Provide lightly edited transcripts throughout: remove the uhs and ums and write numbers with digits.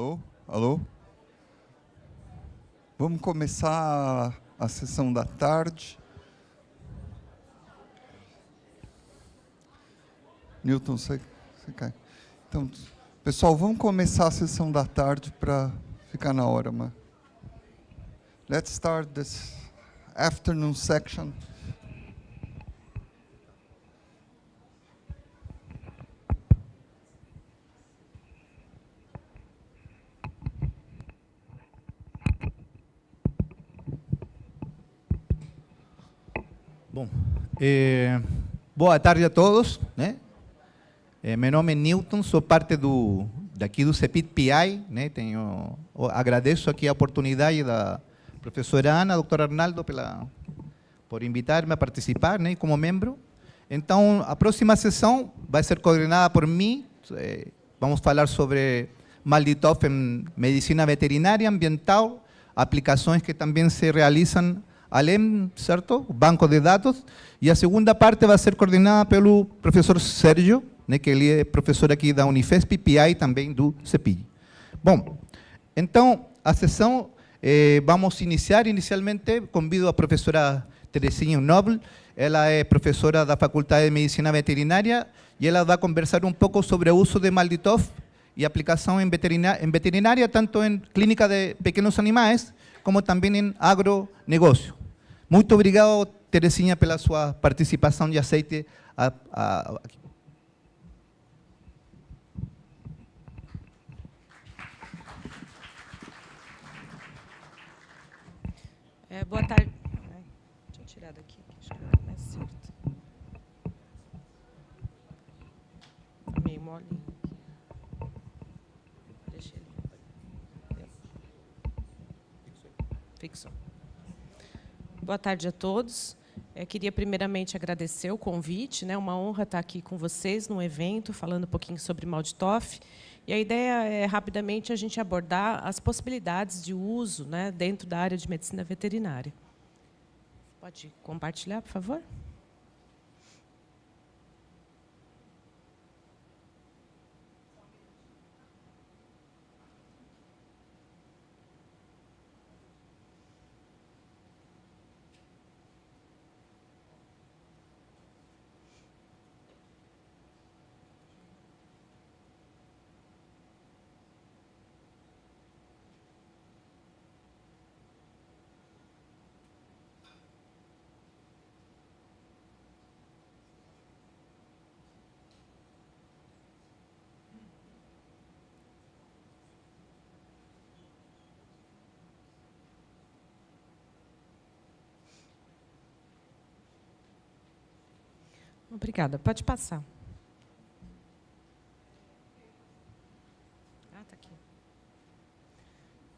Alô? Alô? Vamos começar a sessão da tarde. Nilton, você cai. Então, pessoal, vamos começar a sessão da tarde para ficar na hora. Mas let's start this afternoon section. Bom, boa tarde a todos, né? Meu nome é Nilton, sou parte daqui do CEPIT-PI, né? Agradeço aqui a oportunidade da professora Ana, doutor Arnaldo, por invitar-me a participar, né, como membro. Então, a próxima sessão vai ser coordenada por mim. Vamos falar sobre MALDI-TOF em medicina veterinária ambiental, aplicações que também se realizam além, certo? Banco de dados. E a segunda parte vai ser coordenada pelo professor Sergio, né, que ele é professor aqui da Unifesp, PI também do CEPIT. Bom, então, a sessão, vamos iniciar. Inicialmente, convido a professora Terezinha Knobel. Ela é professora da Faculdade de Medicina Veterinária e ela vai conversar um pouco sobre o uso de MALDI-TOF e aplicação em veterinária, tanto em clínica de pequenos animais, como também em agronegócio. Muito obrigado, Terezinha, pela sua participação e aceite aqui. Boa tarde. Deixa eu tirar daqui, acho que vai mais certo. Está meio molinho. Deixa ele. Fixou. Boa tarde a todos. Queria primeiramente agradecer o convite, né? Uma honra estar aqui com vocês num evento, falando um pouquinho sobre MALDI-TOF. E a ideia é, rapidamente, a gente abordar as possibilidades de uso, né, dentro da área de medicina veterinária. Pode compartilhar, por favor? Obrigada. Pode passar. Tá aqui.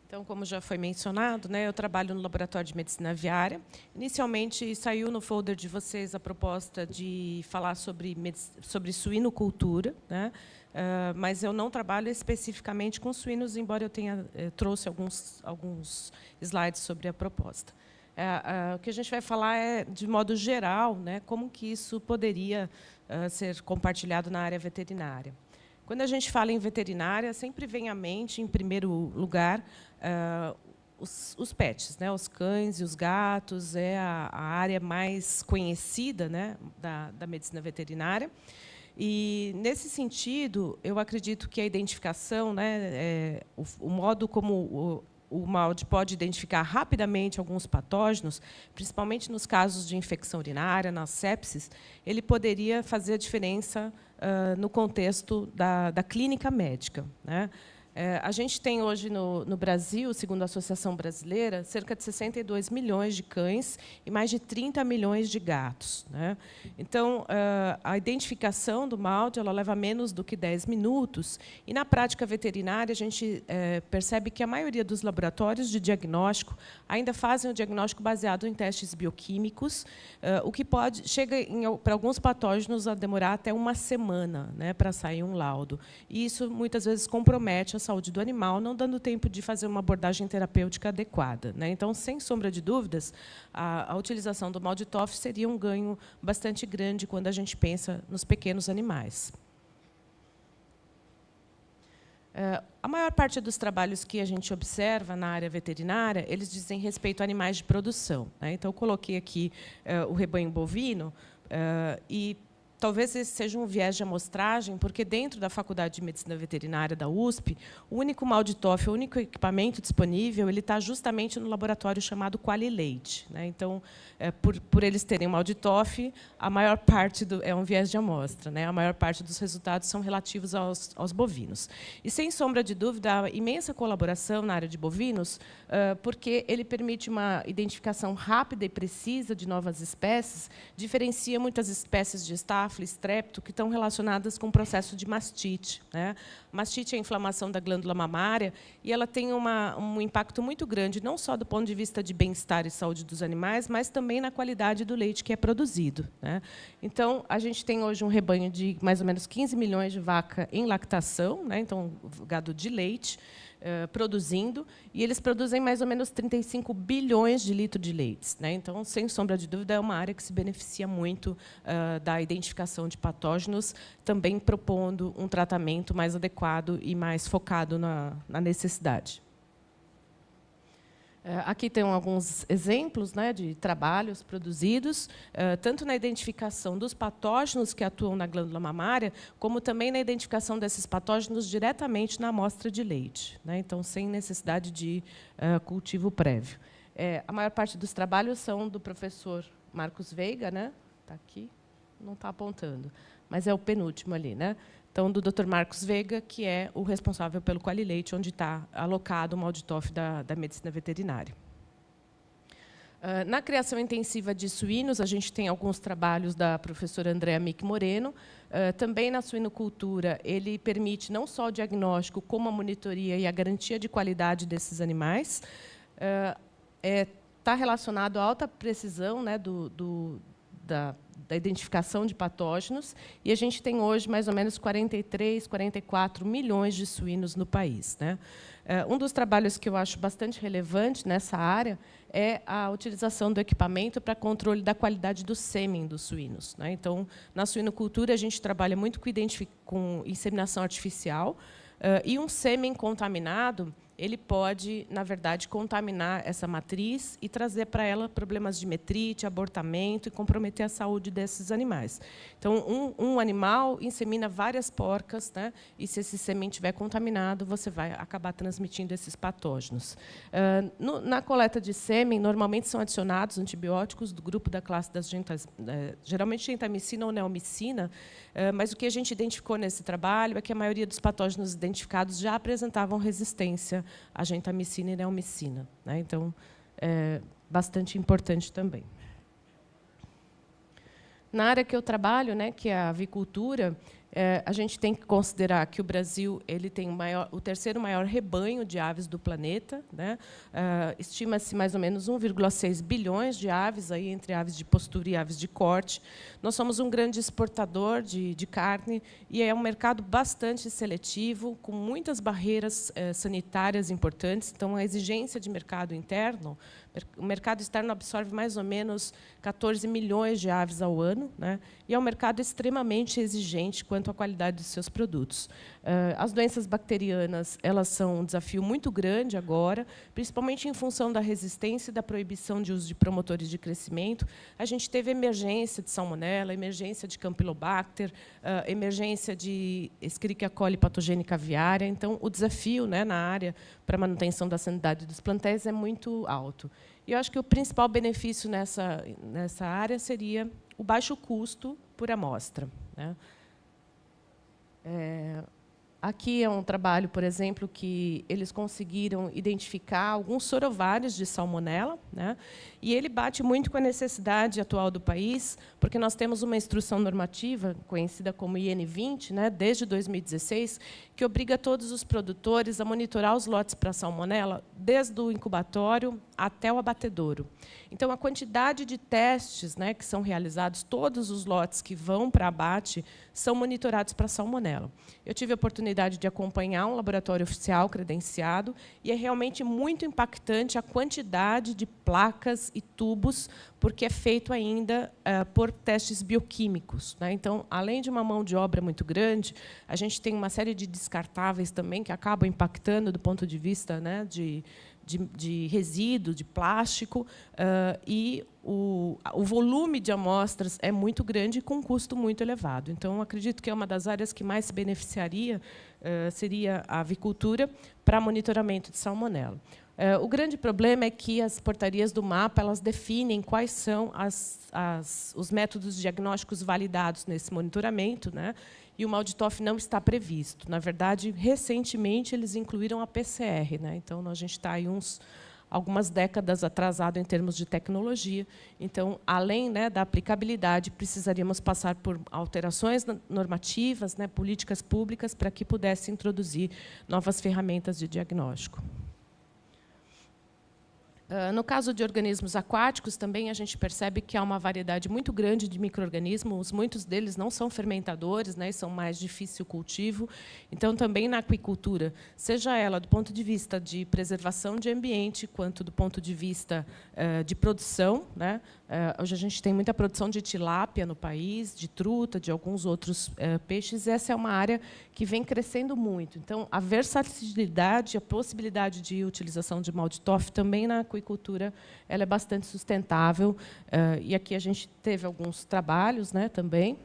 Então, como já foi mencionado, né, eu trabalho no Laboratório de Medicina Aviária. Inicialmente, saiu no folder de vocês a proposta de falar sobre suinocultura, né, mas eu não trabalho especificamente com suínos, embora eu tenha trouxe alguns slides sobre a proposta. O que a gente vai falar é, de modo geral, né, como que isso poderia ser compartilhado na área veterinária. Quando a gente fala em veterinária, sempre vem à mente, em primeiro lugar, os pets, né, os cães e os gatos, é a área mais conhecida, né, da medicina veterinária. E, nesse sentido, eu acredito que a identificação, né, o modo como o MALDI pode identificar rapidamente alguns patógenos, principalmente nos casos de infecção urinária, na sepsis, ele poderia fazer a diferença no contexto da clínica médica, né? A gente tem hoje no Brasil, segundo a Associação Brasileira, cerca de 62 milhões de cães e mais de 30 milhões de gatos, né? Então, a identificação do MALDI ela leva menos do que 10 minutos. E, na prática veterinária, a gente percebe que a maioria dos laboratórios de diagnóstico ainda fazem o diagnóstico baseado em testes bioquímicos, o que chega, para alguns patógenos, a demorar até uma semana, né, para sair um laudo. E isso, muitas vezes, compromete a saúde do animal, não dando tempo de fazer uma abordagem terapêutica adequada, né? Então, sem sombra de dúvidas, a utilização do MALDI-TOF seria um ganho bastante grande quando a gente pensa nos pequenos animais. A maior parte dos trabalhos que a gente observa na área veterinária, eles dizem respeito a animais de produção, né? Então, eu coloquei aqui o rebanho bovino, e talvez esse seja um viés de amostragem, porque dentro da Faculdade de Medicina Veterinária da USP, o único MALDI-TOF, o único equipamento disponível, ele está justamente no laboratório chamado QualiLate, né? Então, por eles terem MALDI-TOF, a maior parte é um viés de amostra, né? A maior parte dos resultados são relativos aos bovinos. E, sem sombra de dúvida, há imensa colaboração na área de bovinos, porque ele permite uma identificação rápida e precisa de novas espécies, diferencia muitas espécies de estafa, estrepto, que estão relacionadas com o processo de mastite, né? Mastite é a inflamação da glândula mamária e ela tem um impacto muito grande, não só do ponto de vista de bem-estar e saúde dos animais, mas também na qualidade do leite que é produzido, né? Então, a gente tem hoje um rebanho de mais ou menos 15 milhões de vaca em lactação, né? Então, gado de leite, produzindo, e eles produzem mais ou menos 35 bilhões de litros de leite, né? Então, sem sombra de dúvida, é uma área que se beneficia muito da identificação de patógenos, também propondo um tratamento mais adequado e mais focado na necessidade. Aqui tem alguns exemplos, né, de trabalhos produzidos, tanto na identificação dos patógenos que atuam na glândula mamária, como também na identificação desses patógenos diretamente na amostra de leite, né? Então, sem necessidade de cultivo prévio. A maior parte dos trabalhos são do professor Marcos Veiga, né? Está aqui, não está apontando, mas é o penúltimo ali, né? Então, do Dr. Marcos Veiga, que é o responsável pelo QualiLate, onde está alocado o MALDI-TOF da medicina veterinária. Na criação intensiva de suínos, a gente tem alguns trabalhos da professora Andréa Mick Moreno. Também na suinocultura, ele permite não só o diagnóstico, como a monitoria e a garantia de qualidade desses animais. Está relacionado à alta precisão, né, da identificação de patógenos, e a gente tem hoje mais ou menos 43, 44 milhões de suínos no país, né? Um dos trabalhos que eu acho bastante relevante nessa área é a utilização do equipamento para controle da qualidade do sêmen dos suínos, né? Então, na suinocultura, a gente trabalha muito com inseminação artificial, e um sêmen contaminado, ele pode, na verdade, contaminar essa matriz e trazer para ela problemas de metrite, abortamento e comprometer a saúde desses animais. Então, um animal insemina várias porcas, né? E se esse sêmen estiver contaminado, você vai acabar transmitindo esses patógenos. Na coleta de sêmen, normalmente são adicionados antibióticos do grupo da classe das geralmente gentamicina ou neomicina, mas o que a gente identificou nesse trabalho é que a maioria dos patógenos identificados já apresentavam resistência a gentamicina e neomicina, né? Então, é bastante importante também. Na área que eu trabalho, né, que é a avicultura, a gente tem que considerar que o Brasil ele tem o terceiro maior rebanho de aves do planeta, né? Estima-se mais ou menos 1,6 bilhões de aves, aí, entre aves de postura e aves de corte. Nós somos um grande exportador de carne e é um mercado bastante seletivo, com muitas barreiras sanitárias importantes. Então, a exigência de mercado interno, o mercado externo absorve mais ou menos 14 milhões de aves ao ano, né? E é um mercado extremamente exigente quanto à qualidade dos seus produtos. As doenças bacterianas, elas são um desafio muito grande agora, principalmente em função da resistência e da proibição de uso de promotores de crescimento. A gente teve emergência de salmonela, emergência de campylobacter, emergência de Escherichia coli patogênica aviária. Então, o desafio, né, na área para a manutenção da sanidade dos plantéis é muito alto. E eu acho que o principal benefício nessa área seria o baixo custo por amostra, né? Aqui é um trabalho, por exemplo, que eles conseguiram identificar alguns sorovários de salmonela, né? E ele bate muito com a necessidade atual do país, porque nós temos uma instrução normativa, conhecida como IN20, né, desde 2016, que obriga todos os produtores a monitorar os lotes para salmonela, desde o incubatório até o abatedouro. Então, a quantidade de testes, né, que são realizados, todos os lotes que vão para abate, são monitorados para salmonela. Eu tive a oportunidade oportunidade de acompanhar um laboratório oficial credenciado, e é realmente muito impactante a quantidade de placas e tubos, porque é feito ainda por testes bioquímicos, né? Então, além de uma mão de obra muito grande, a gente tem uma série de descartáveis também que acabam impactando do ponto de vista, né, de resíduo, de plástico, e o volume de amostras é muito grande e com um custo muito elevado. Então, acredito que é uma das áreas que mais se beneficiaria seria a avicultura para monitoramento de salmonela. O grande problema é que as portarias do mapa elas definem quais são os métodos diagnósticos validados nesse monitoramento, né? E o MALDI-TOF não está previsto. Na verdade, recentemente, eles incluíram a PCR, né? Então, a gente está aí algumas décadas atrasado em termos de tecnologia. Então, além, né, da aplicabilidade, precisaríamos passar por alterações normativas, né, políticas públicas, para que pudesse introduzir novas ferramentas de diagnóstico. No caso de organismos aquáticos, também a gente percebe que há uma variedade muito grande de micro-organismos, muitos deles não são fermentadores, né, e são mais difícil cultivo. Então, também na aquicultura, seja ela do ponto de vista de preservação de ambiente, quanto do ponto de vista de produção, né? Hoje a gente tem muita produção de tilápia no país, de truta, de alguns outros peixes. Essa é uma área que vem crescendo muito. Então, a versatilidade, a possibilidade de utilização de MALDI-TOF também na aquicultura, ela é bastante sustentável. E aqui a gente teve alguns trabalhos, né, também,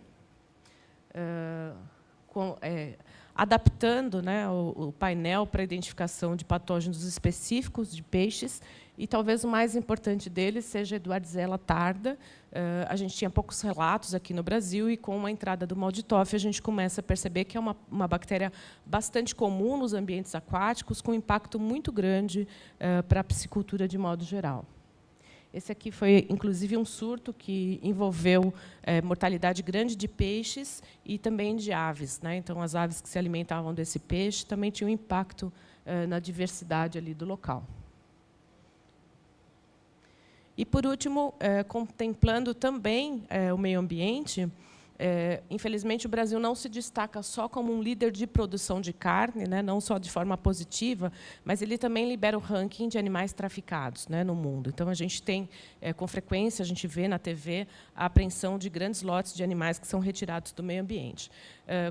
adaptando, né, o painel para a identificação de patógenos específicos de peixes, e talvez o mais importante deles seja a Edwardsella tarda. A gente tinha poucos relatos aqui no Brasil, e com a entrada do MALDI-TOF, a gente começa a perceber que é uma bactéria bastante comum nos ambientes aquáticos, com impacto muito grande para a piscicultura de modo geral. Esse aqui foi, inclusive, um surto que envolveu mortalidade grande de peixes e também de aves, né? Então, as aves que se alimentavam desse peixe também tinham impacto na diversidade ali do local. E, por último, contemplando também o meio ambiente, infelizmente, o Brasil não se destaca só como um líder de produção de carne, né, não só de forma positiva, mas ele também libera o ranking de animais traficados, né, no mundo. Então, a gente tem, com frequência, a gente vê na TV a apreensão de grandes lotes de animais que são retirados do meio ambiente.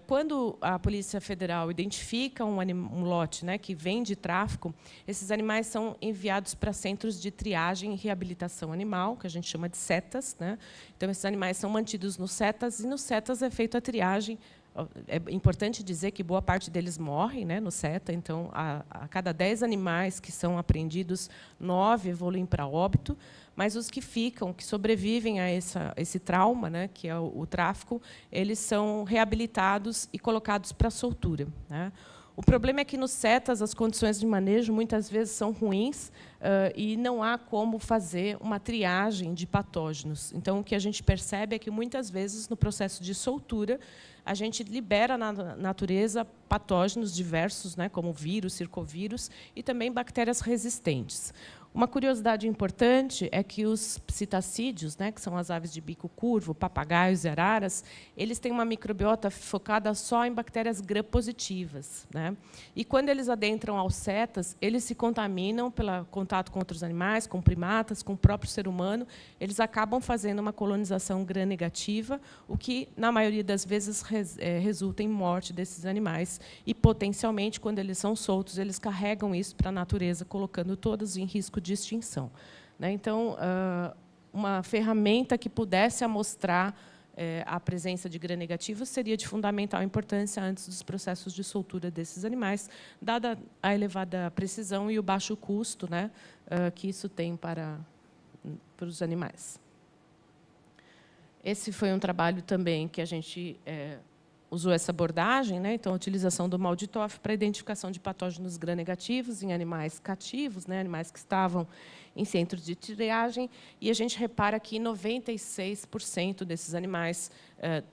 Quando a Polícia Federal identifica um lote, né, que vem de tráfico, esses animais são enviados para centros de triagem e reabilitação animal, que a gente chama de CETAs, né? Então, esses animais são mantidos nos CETAs, e nos CETAs é feita a triagem. É importante dizer que boa parte deles morrem, né, no CETA. Então, a cada 10 animais que são apreendidos, 9 evoluem para óbito, mas os que ficam, que sobrevivem a esse trauma, né, que é o tráfico, eles são reabilitados e colocados para soltura, né? O problema é que nos CETAs as condições de manejo muitas vezes são ruins e não há como fazer uma triagem de patógenos. Então, o que a gente percebe é que muitas vezes no processo de soltura a gente libera na natureza patógenos diversos, né, como vírus, circovírus e também bactérias resistentes. Uma curiosidade importante é que os psitacídeos, né, que são as aves de bico curvo, papagaios e araras, eles têm uma microbiota focada só em bactérias gram-positivas, né? E quando eles adentram aos CETAs, eles se contaminam pelo contato com outros animais, com primatas, com o próprio ser humano. Eles acabam fazendo uma colonização gram-negativa, o que, na maioria das vezes, resulta em morte desses animais. E, potencialmente, quando eles são soltos, eles carregam isso para a natureza, colocando todos em risco de extinção, né? Então, uma ferramenta que pudesse amostrar a presença de gram-negativos seria de fundamental importância antes dos processos de soltura desses animais, dada a elevada precisão e o baixo custo, né, que isso tem para os animais. Esse foi um trabalho também que a gente usou essa abordagem, né? Então, a utilização do MALDI-TOF para a identificação de patógenos gram-negativos em animais cativos, né? Animais que estavam em centros de triagem, e a gente repara que 96% desses animais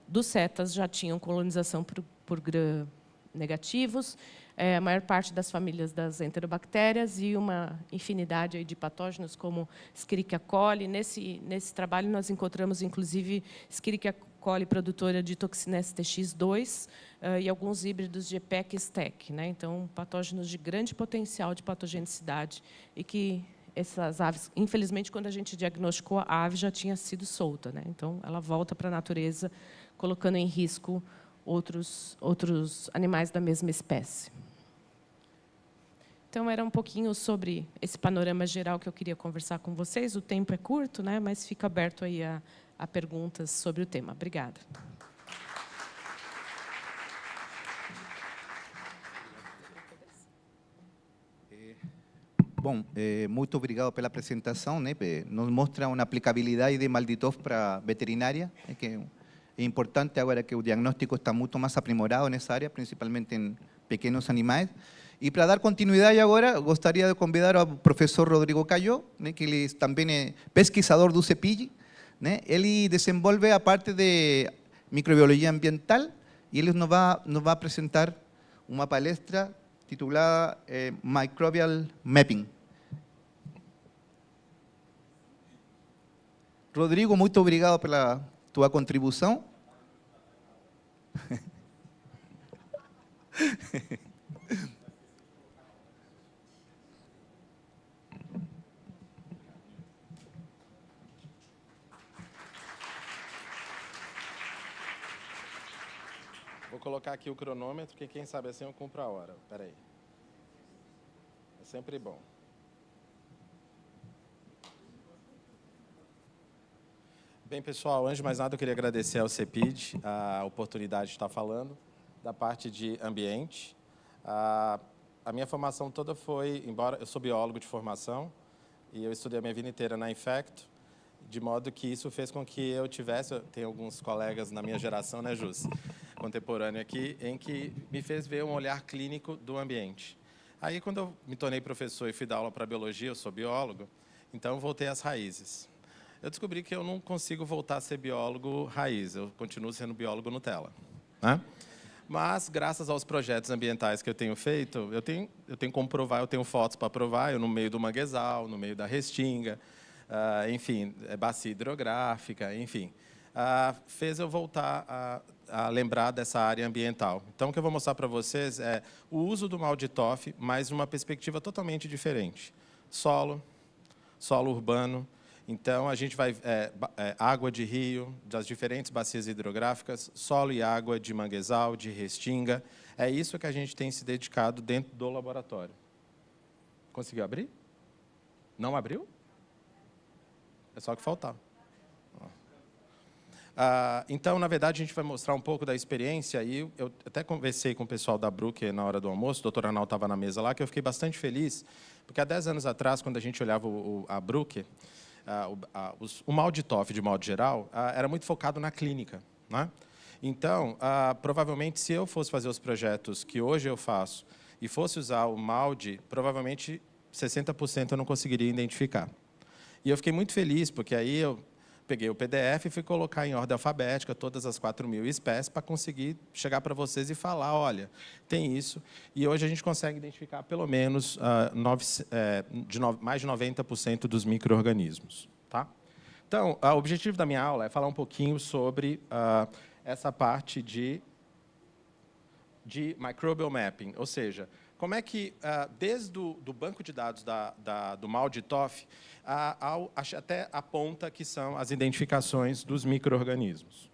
dos CETAs já tinham colonização por gram-negativos, a maior parte das famílias das enterobactérias e uma infinidade aí de patógenos como Escherichia coli. Nesse trabalho, nós encontramos, inclusive, Escherichia coli produtora de toxina STX2 e alguns híbridos de EPEC e STEC, né? Então, patógenos de grande potencial de patogenicidade e que essas aves, infelizmente, quando a gente diagnosticou, a ave já tinha sido solta, né? Então, ela volta para a natureza, colocando em risco outros animais da mesma espécie. Então, era um pouquinho sobre esse panorama geral que eu queria conversar com vocês. O tempo é curto, né? Mas fica aberto aí a perguntas sobre o tema. Obrigada. Bom, muito obrigado pela apresentação, né? Nos mostra uma aplicabilidade de MALDI-TOF para veterinária, que é importante agora que o diagnóstico está muito mais aprimorado nessa área, principalmente em pequenos animais. E para dar continuidade agora, gostaria de convidar o professor Rodrigo Cayô, né, que ele também é pesquisador do CEPIG, né? Ele desenvolve a parte de microbiologia ambiental e ele nos vai apresentar uma palestra titulada Microbial Mapping. Rodrigo, muito obrigado pela tua contribuição. Vou colocar aqui o cronômetro, que quem sabe assim eu cumpro a hora. Espera aí. É sempre bom. Bem, pessoal, antes de mais nada, eu queria agradecer ao CEPID a oportunidade de estar falando da parte de ambiente. A minha formação toda foi, embora eu sou biólogo de formação, e eu estudei a minha vida inteira na Infecto, de modo que isso fez com que eu tenho alguns colegas na minha geração, né, Jus, contemporâneo aqui, em que me fez ver um olhar clínico do ambiente. Aí, quando eu me tornei professor e fui dar aula para biologia, eu sou biólogo, então eu voltei às raízes. Eu descobri que eu não consigo voltar a ser biólogo raiz, eu continuo sendo biólogo Nutella, né? Mas, graças aos projetos ambientais que eu tenho feito, eu tenho como provar, eu tenho fotos para provar, eu no meio do manguezal, no meio da restinga, enfim, bacia hidrográfica, enfim, fez eu voltar a lembrar dessa área ambiental. Então, o que eu vou mostrar para vocês é o uso do MALDI-TOF, mas de uma perspectiva totalmente diferente. Solo urbano. Então, a gente vai água de rio, das diferentes bacias hidrográficas, solo e água de manguezal, de restinga. É isso que a gente tem se dedicado dentro do laboratório. Conseguiu abrir? Não abriu? É só que faltava. Então, na verdade, a gente vai mostrar um pouco da experiência. E eu até conversei com o pessoal da Bruker na hora do almoço, o doutor Arnaldo estava na mesa lá, que eu fiquei bastante feliz, porque há 10 anos atrás, quando a gente olhava a Bruker, o MALDI-TOF, de modo geral, era muito focado na clínica, né? Então, provavelmente, se eu fosse fazer os projetos que hoje eu faço e fosse usar o MALDI, provavelmente 60% eu não conseguiria identificar. E eu fiquei muito feliz, porque aí eu peguei o PDF e fui colocar em ordem alfabética todas as 4.000 espécies para conseguir chegar para vocês e falar, olha, tem isso. E hoje a gente consegue identificar pelo menos mais de 90% dos micro-organismos. Tá? Então, o objetivo da minha aula é falar um pouquinho sobre essa parte de microbial mapping, ou seja, como é que, desde o banco de dados do MALDI-TOF até a ponta, que são as identificações dos micro-organismos.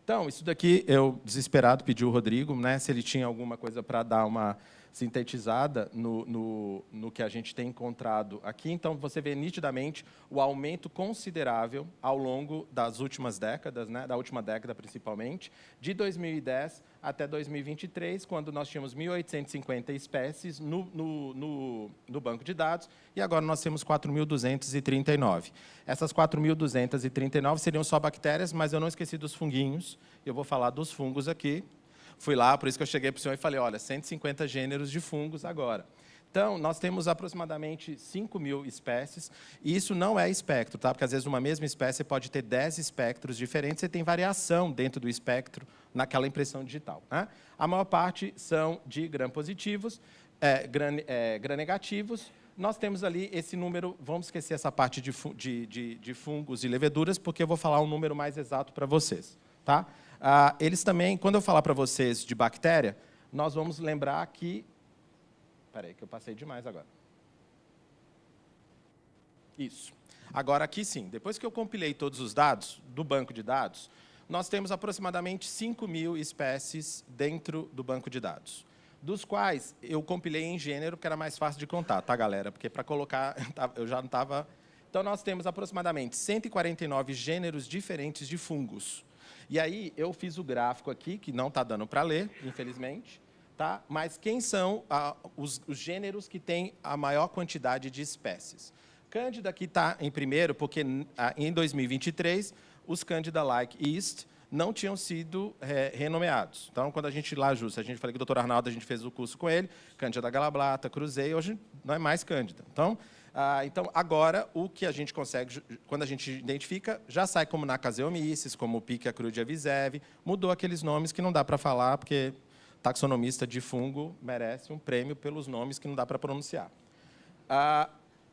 Então, isso daqui, eu, desesperado, pedi ao Rodrigo, né, se ele tinha alguma coisa para dar uma sintetizada no que a gente tem encontrado aqui. Então, você vê nitidamente o aumento considerável ao longo das últimas décadas, né, da última década principalmente, de 2010 até 2023, quando nós tínhamos 1.850 espécies no banco de dados, e agora nós temos 4.239. Essas 4.239 seriam só bactérias, mas eu não esqueci dos funguinhos, eu vou falar dos fungos aqui. Fui lá, por isso que eu cheguei para o senhor e falei, olha, 150 gêneros de fungos agora. Então, nós temos aproximadamente 5.000 espécies, e isso não é espectro, tá? Porque, às vezes, uma mesma espécie pode ter 10 espectros diferentes, você tem variação dentro do espectro naquela impressão digital, né? A maior parte são de gram-positivos, gram-negativos, nós temos ali esse número, vamos esquecer essa parte de fungos e leveduras, porque eu vou falar um número mais exato para vocês. Tá? Eles também, quando eu falar para vocês de bactéria, nós vamos lembrar que... Espera aí, que eu passei demais agora. Isso. Agora, aqui sim, depois que eu compilei todos os dados do banco de dados, nós temos aproximadamente 5.000 espécies dentro do banco de dados, dos quais eu compilei em gênero, porque era mais fácil de contar, tá, galera? Porque para colocar, eu já não estava... Então, nós temos aproximadamente 149 gêneros diferentes de fungos. E aí, eu fiz o gráfico aqui, que não está dando para ler, infelizmente, tá? Mas quem são os gêneros que têm a maior quantidade de espécies? Cândida aqui está em primeiro, porque em 2023, os Candida like yeast não tinham sido renomeados. Então, quando a gente lá, justo, a gente falou que o doutor Arnaldo, a gente fez o curso com ele, Candida galablata, cruzei, hoje não é mais Cândida. Então, agora, o que a gente consegue, quando a gente identifica, já sai como Nacaseomyces, como Pichia crudia vizev, mudou aqueles nomes que não dá para falar, porque taxonomista de fungo merece um prêmio pelos nomes que não dá para pronunciar.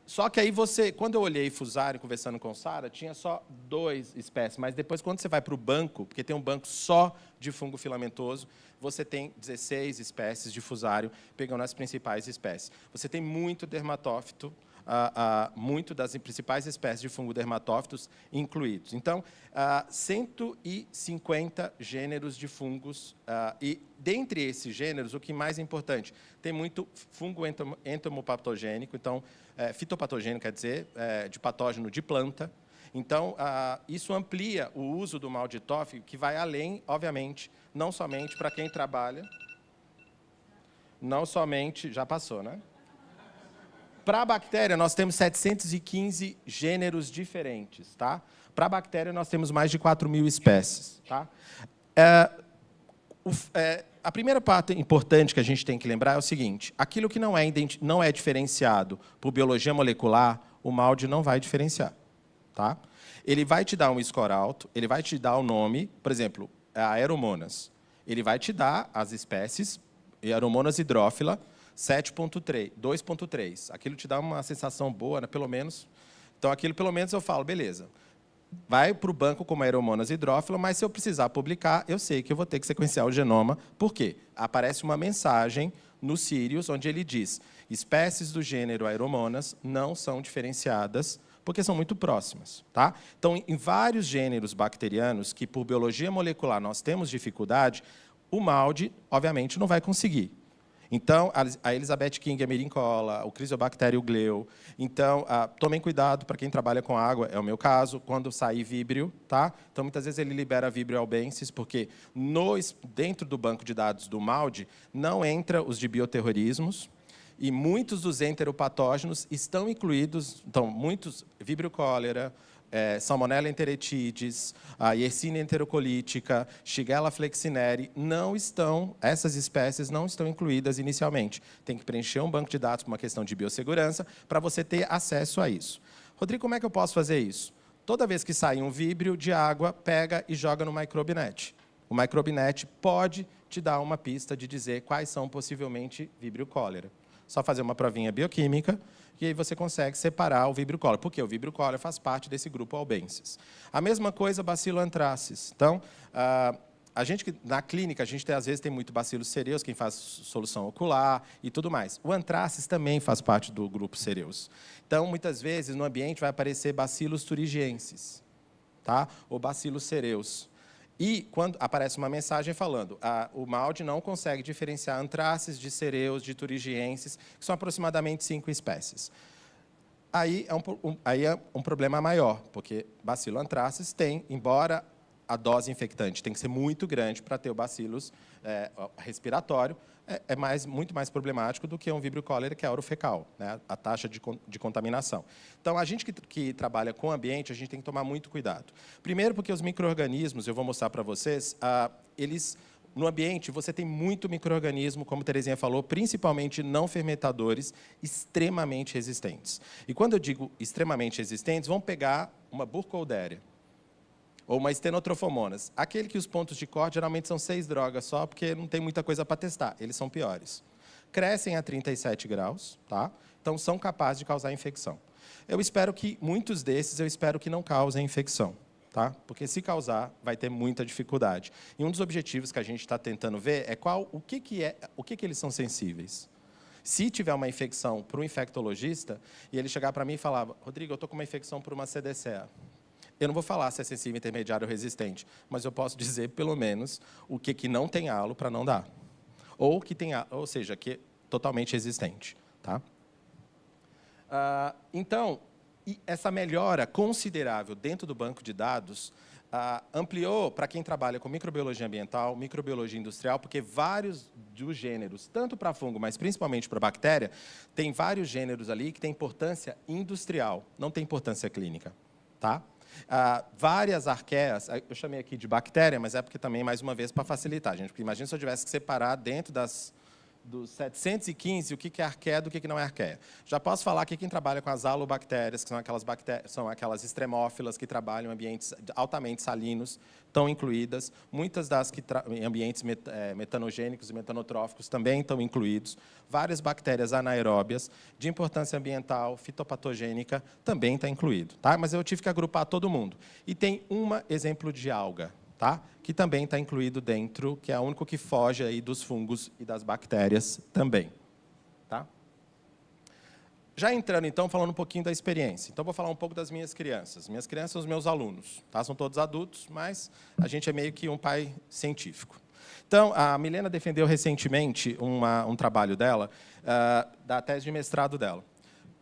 Só que aí quando eu olhei Fusarium, conversando com Sara, tinha só 2 espécies, mas depois, quando você vai para o banco, porque tem um banco só de fungo filamentoso, você tem 16 espécies de Fusarium, pegando as principais espécies. Você tem muito dermatófito, muito das principais espécies de fungo dermatófitos incluídos. Então, 150 gêneros de fungos, e dentre esses gêneros, o que mais é importante, tem muito fungo entomopatogênico, então, fitopatogênico, quer dizer, de patógeno de planta. Então, isso amplia o uso do MALDI-TOF, que vai além, obviamente, não somente para quem trabalha, não somente... Já passou, né? Para a bactéria, nós temos 715 gêneros diferentes. Tá? Para a bactéria, nós temos mais de 4.000 espécies. Tá? A primeira parte importante que a gente tem que lembrar é o seguinte: aquilo que não é diferenciado por biologia molecular, o MALDI não vai diferenciar. Tá? Ele vai te dar um score alto, ele vai te dar o nome, por exemplo, a Aeromonas. Ele vai te dar as espécies, Aeromonas hidrófila, 7.3, 2.3. Aquilo te dá uma sensação boa, né? Pelo menos. Então, aquilo, pelo menos, eu falo, beleza. Vai para o banco como Aeromonas hidrófila, mas se eu precisar publicar, eu sei que eu vou ter que sequenciar o genoma. Por quê? Aparece uma mensagem no Sirius, onde ele diz: espécies do gênero Aeromonas não são diferenciadas, porque são muito próximas. Tá? Então, em vários gêneros bacterianos que, por biologia molecular, nós temos dificuldade, o MALDI, obviamente, não vai conseguir. Então, a Elizabeth King, a mirincola, o Crisiobacterium gleu. Então, tomem cuidado para quem trabalha com água, é o meu caso, quando sair víbrio. Tá? Então, muitas vezes ele libera víbrio albensis, porque dentro do banco de dados do MALDI não entra os de bioterrorismos, e muitos dos enteropatógenos estão incluídos, então, muitos, víbrio cólera, Salmonella enteritidis, a Yersinia enterocolítica, Shigella flexineri, essas espécies não estão incluídas inicialmente. Tem que preencher um banco de dados por uma questão de biossegurança para você ter acesso a isso. Rodrigo, como é que eu posso fazer isso? Toda vez que sai um víbrio de água, pega e joga no MICROBENET. O MICROBENET pode te dar uma pista de dizer quais são possivelmente víbrio cólera. Só fazer uma provinha bioquímica, e aí você consegue separar o víbrio cólera, porque o víbrio cólera faz parte desse grupo albensis. A mesma coisa, bacilo anthracis. Então, na clínica, a gente às vezes tem muito bacillus cereus, quem faz solução ocular e tudo mais. O anthracis também faz parte do grupo cereus. Então, muitas vezes, no ambiente vai aparecer bacillus thuringiensis, tá? Ou bacillus cereus. E quando aparece uma mensagem falando o MALDI não consegue diferenciar anthracis de cereus, de thuringiensis, que são aproximadamente 5 espécies. Aí é um problema maior, porque bacilo anthracis tem, embora a dose infectante tem que ser muito grande para ter o bacillus respiratório, muito mais problemático do que um víbrio cólera, que é orofecal, né, a taxa de contaminação. Então, a gente que trabalha com o ambiente, a gente tem que tomar muito cuidado. Primeiro, porque os micro-organismos, eu vou mostrar para vocês, no ambiente você tem muito micro-organismo, como a Terezinha falou, principalmente não fermentadores, extremamente resistentes. E quando eu digo extremamente resistentes, vamos pegar uma Burkholderia, ou uma Stenotrofomonas. Aquele que os pontos de corte geralmente são 6 drogas só, porque não tem muita coisa para testar. Eles são piores. Crescem a 37 graus, tá? Então, são capazes de causar infecção. Eu espero que muitos desses, não causem infecção. Tá? Porque se causar, vai ter muita dificuldade. E um dos objetivos que a gente está tentando ver é o que eles são sensíveis. Se tiver uma infecção para um infectologista, e ele chegar para mim e falar, Rodrigo, eu estou com uma infecção por uma CDCA. Eu não vou falar se é sensível, intermediário ou resistente, mas eu posso dizer, pelo menos, o que não tem halo para não dar. Ou que tem, ou seja, que é totalmente resistente. Tá? Então, e essa melhora considerável dentro do banco de dados ampliou para quem trabalha com microbiologia ambiental, microbiologia industrial, porque vários dos gêneros, tanto para fungo, mas principalmente para bactéria, tem vários gêneros ali que têm importância industrial, não tem importância clínica. Tá? Várias arqueias, eu chamei aqui de bactéria, mas é porque também, mais uma vez, para facilitar, gente, porque imagina se eu tivesse que separar dentro dos 715, o que é arqueia do que não é arqueia. Já posso falar que quem trabalha com as halobactérias, que são aquelas extremófilas que trabalham em ambientes altamente salinos, estão incluídas. Muitas das que em ambientes metanogênicos e metanotróficos também estão incluídos. Várias bactérias anaeróbias, de importância ambiental, fitopatogênica, também está incluído. Tá? Mas eu tive que agrupar todo mundo. E tem um exemplo de alga, tá? Que também está incluído dentro, que é o único que foge aí dos fungos e das bactérias também. Tá? Já entrando, então, falando um pouquinho da experiência. Então, vou falar um pouco das minhas crianças. Minhas crianças são os meus alunos. Tá? São todos adultos, mas a gente é meio que um pai científico. Então, a Milena defendeu recentemente um trabalho dela, da tese de mestrado dela.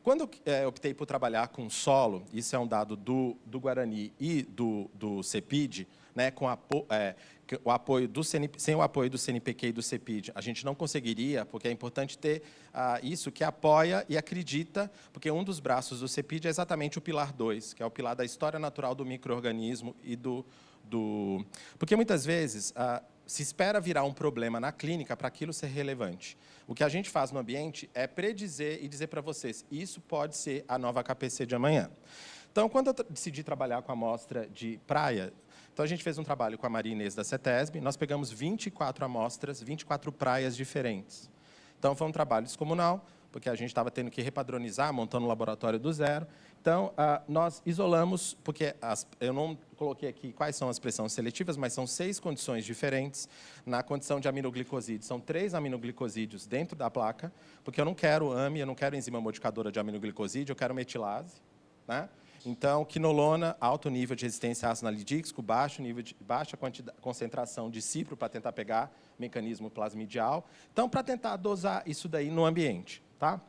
Quando eu optei por trabalhar com solo, isso é um dado do Guarani e do CEPID, né, o apoio sem o apoio do CNPq e do CEPID, a gente não conseguiria, porque é importante ter isso que apoia e acredita, porque um dos braços do CEPID é exatamente o pilar 2, que é o pilar da história natural do micro-organismo e Porque, muitas vezes, se espera virar um problema na clínica para aquilo ser relevante. O que a gente faz no ambiente é predizer e dizer para vocês, isso pode ser a nova KPC de amanhã. Então, quando eu decidi trabalhar com a amostra de praia, então a gente fez um trabalho com a Maria Inês da CETESB, nós pegamos 24 amostras, 24 praias diferentes. Então, foi um trabalho descomunal, porque a gente estava tendo que repadronizar, montando um laboratório do zero. Então, nós isolamos, porque eu não coloquei aqui quais são as pressões seletivas, mas são 6 condições diferentes. Na condição de aminoglicosídeos, são 3 aminoglicosídeos dentro da placa, porque eu não quero AMI, eu não quero enzima modificadora de aminoglicosídeo, eu quero metilase. Né? Então, quinolona, alto nível de resistência a ácido analítico, baixa concentração de cipro para tentar pegar mecanismo plasmidial. Então, para tentar dosar isso daí no ambiente. Tá?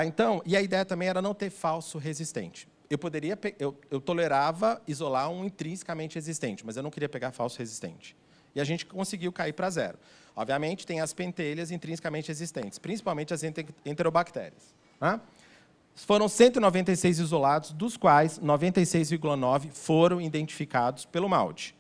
Então, e a ideia também era não ter falso resistente. Eu tolerava isolar um intrinsecamente resistente, mas eu não queria pegar falso resistente. E a gente conseguiu cair para 0. Obviamente, tem as pentelhas intrinsecamente resistentes, principalmente as enterobactérias. Né? Foram 196 isolados, dos quais 96,9 foram identificados pelo MALDI.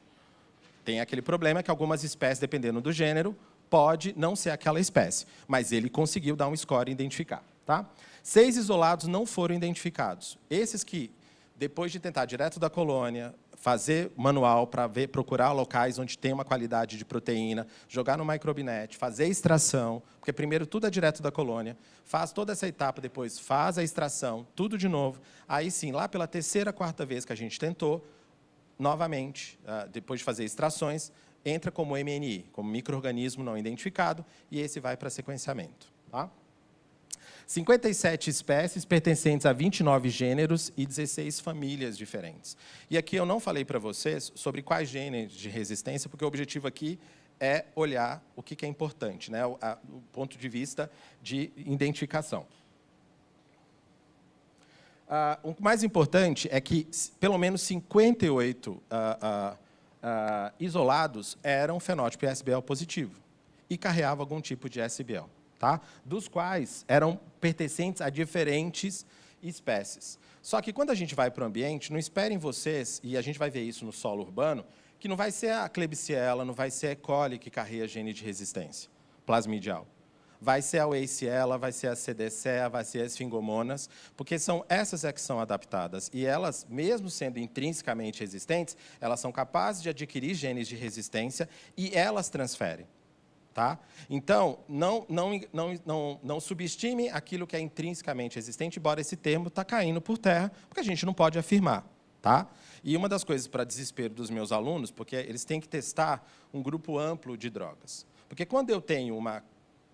Tem aquele problema que algumas espécies, dependendo do gênero, pode não ser aquela espécie, mas ele conseguiu dar um score e identificar. Tá? 6 isolados não foram identificados. Esses que, depois de tentar direto da colônia, fazer manual para procurar locais onde tem uma qualidade de proteína, jogar no MICROBENET, fazer extração, porque primeiro tudo é direto da colônia, faz toda essa etapa, depois faz a extração, tudo de novo. Aí sim, lá pela 3ª, 4ª vez que a gente tentou, novamente, depois de fazer extrações, entra como MNI, como micro-organismo não identificado, e esse vai para sequenciamento. Tá? 57 espécies pertencentes a 29 gêneros e 16 famílias diferentes. E aqui eu não falei para vocês sobre quais gêneros de resistência, porque o objetivo aqui é olhar o que é importante, né? O ponto de vista de identificação. O mais importante é que pelo menos 58 isolados eram fenótipo SBL positivo e carreavam algum tipo de SBL. Tá? Dos quais eram pertencentes a diferentes espécies. Só que, quando a gente vai para o ambiente, não esperem vocês, e a gente vai ver isso no solo urbano, que não vai ser a Klebsiella, não vai ser a E. coli que carrega gene de resistência plasmidial. Vai ser a Weissiella, vai ser a CDCA, vai ser as Esfingomonas, porque são essas que são adaptadas. E elas, mesmo sendo intrinsecamente resistentes, elas são capazes de adquirir genes de resistência e elas transferem. Tá? Então, não subestime aquilo que é intrinsecamente existente, embora esse termo está caindo por terra, porque a gente não pode afirmar. Tá? E uma das coisas para desespero dos meus alunos, porque eles têm que testar um grupo amplo de drogas. Porque quando eu tenho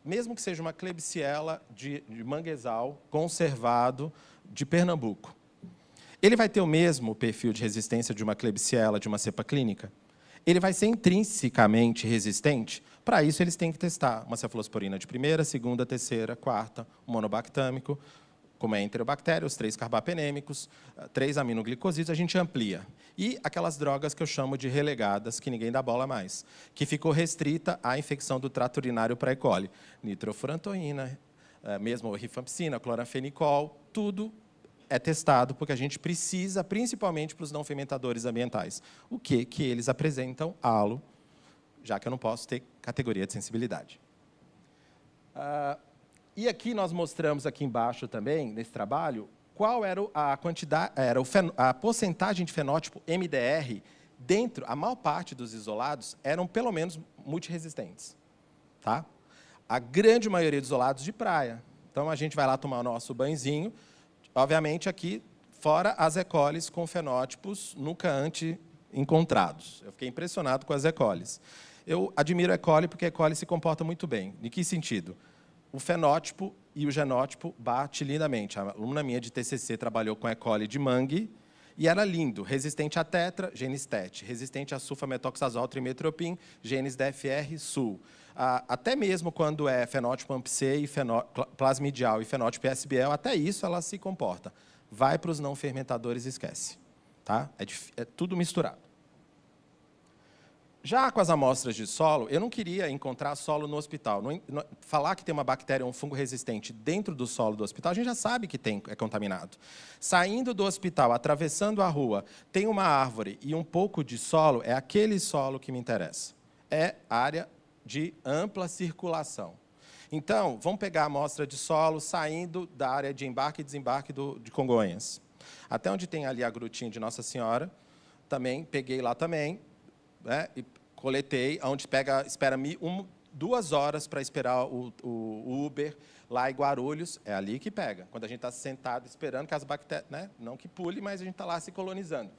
mesmo que seja uma Klebsiella de manguezal conservado de Pernambuco, ele vai ter o mesmo perfil de resistência de uma Klebsiella de uma cepa clínica? Ele vai ser intrinsecamente resistente? Para isso, eles têm que testar uma cefalosporina de primeira, segunda, terceira, quarta, um monobactâmico, como é enterobactéria, os 3 carbapenêmicos, 3 aminoglicosídeos, a gente amplia. E aquelas drogas que eu chamo de relegadas, que ninguém dá bola mais, que ficou restrita à infecção do trato urinário para E. coli. Nitrofurantoína, mesmo rifampicina, cloranfenicol, tudo é testado, porque a gente precisa, principalmente para os não fermentadores ambientais. O que eles apresentam? Halo, já que eu não posso ter categoria de sensibilidade. E aqui nós mostramos aqui embaixo também, nesse trabalho, qual era a quantidade, a porcentagem de fenótipo MDR dentro, a maior parte dos isolados eram pelo menos multiresistentes. Tá? A grande maioria dos isolados de praia. Então, a gente vai lá tomar o nosso banhozinho, obviamente, aqui, fora as E. colis com fenótipos nunca antes encontrados. Eu fiquei impressionado com as E. colis. Eu admiro a E. coli porque a E. coli se comporta muito bem. Em que sentido? O fenótipo e o genótipo batem lindamente. A aluna minha de TCC trabalhou com E. coli de mangue e era lindo. Resistente a tetra, genes TET. Resistente a sulfametoxazol, trimetropin, genes DFR, SUL. Até mesmo quando é fenótipo AMP-C e plasmidial e fenótipo SBL, até isso ela se comporta. Vai para os não fermentadores e esquece. Tá? É tudo misturado. Já com as amostras de solo, eu não queria encontrar solo no hospital. Falar que tem uma bactéria ou um fungo resistente dentro do solo do hospital, a gente já sabe que é contaminado. Saindo do hospital, atravessando a rua, tem uma árvore e um pouco de solo, é aquele solo que me interessa. É área de ampla circulação. Então, vamos pegar a amostra de solo saindo da área de embarque e desembarque de Congonhas. Até onde tem ali a grutinha de Nossa Senhora, também peguei lá também, né, e coletei, onde espera 2 horas para esperar o Uber, lá em Guarulhos, é ali que pega. Quando a gente está sentado esperando que as bactérias, né, não que pule, mas a gente está lá se colonizando.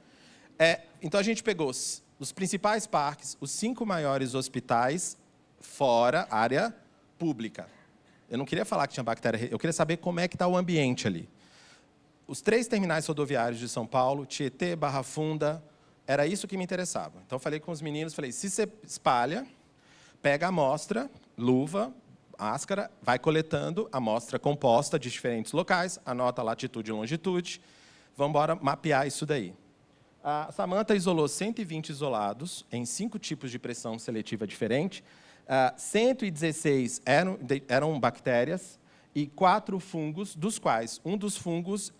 Então, a gente pegou os principais parques, os 5 maiores hospitais, fora área pública. Eu não queria falar que tinha bactéria, eu queria saber como é que está o ambiente ali. Os 3 terminais rodoviários de São Paulo, Tietê, Barra Funda, era isso que me interessava. Então, falei com os meninos, falei, se você espalha, pega a amostra, luva, máscara, vai coletando a amostra composta de diferentes locais, anota a latitude e longitude, vamos embora mapear isso daí. A Samantha isolou 120 isolados em 5 tipos de pressão seletiva diferente, 116 eram bactérias e 4 fungos, dos quais um dos fungos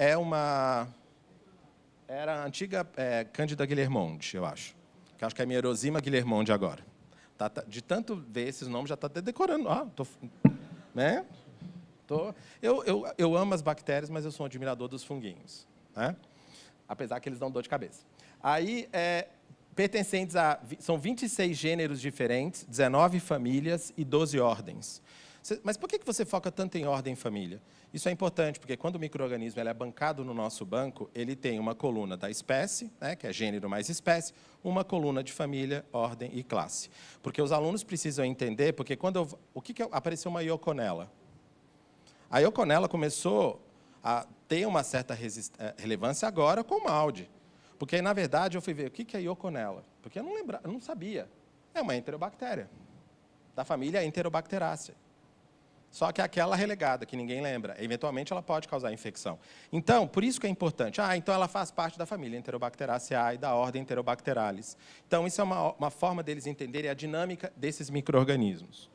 era a antiga Cândida guilhermonde, eu acho. Que acho que é Mierosima guilhermonde agora. De tanto ver esses nomes, já está até decorando. Né? Eu amo as bactérias, mas eu sou um admirador dos funguinhos. Né? Apesar que eles dão dor de cabeça. Aí, pertencentes são 26 gêneros diferentes, 19 famílias e 12 ordens. Mas por que você foca tanto em ordem e família? Isso é importante, porque quando o micro-organismo é bancado no nosso banco, ele tem uma coluna da espécie, né, que é gênero mais espécie, uma coluna de família, ordem e classe. Porque os alunos precisam entender, porque apareceu uma ioconella. A ioconella começou a ter uma certa relevância agora com o MALDI. Porque, na verdade, eu fui ver o que é ioconella. Porque eu não sabia. É uma enterobactéria, da família Enterobacterácea. Só que é aquela relegada, que ninguém lembra. Eventualmente, ela pode causar infecção. Então, por isso que é importante. Então ela faz parte da família Enterobacteraceae e da ordem Enterobacterales. Então, isso é uma forma deles entenderem a dinâmica desses micro-organismos.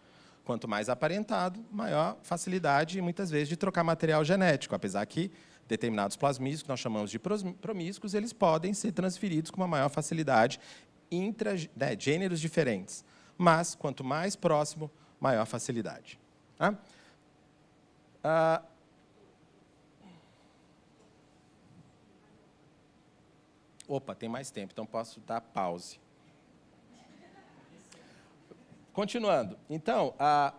Quanto mais aparentado, maior facilidade, muitas vezes, de trocar material genético. Apesar que determinados plasmídeos, que nós chamamos de promíscuos, eles podem ser transferidos com uma maior facilidade gêneros diferentes. Mas, quanto mais próximo, maior facilidade. Opa, tem mais tempo, então posso dar pause. Continuando. Então,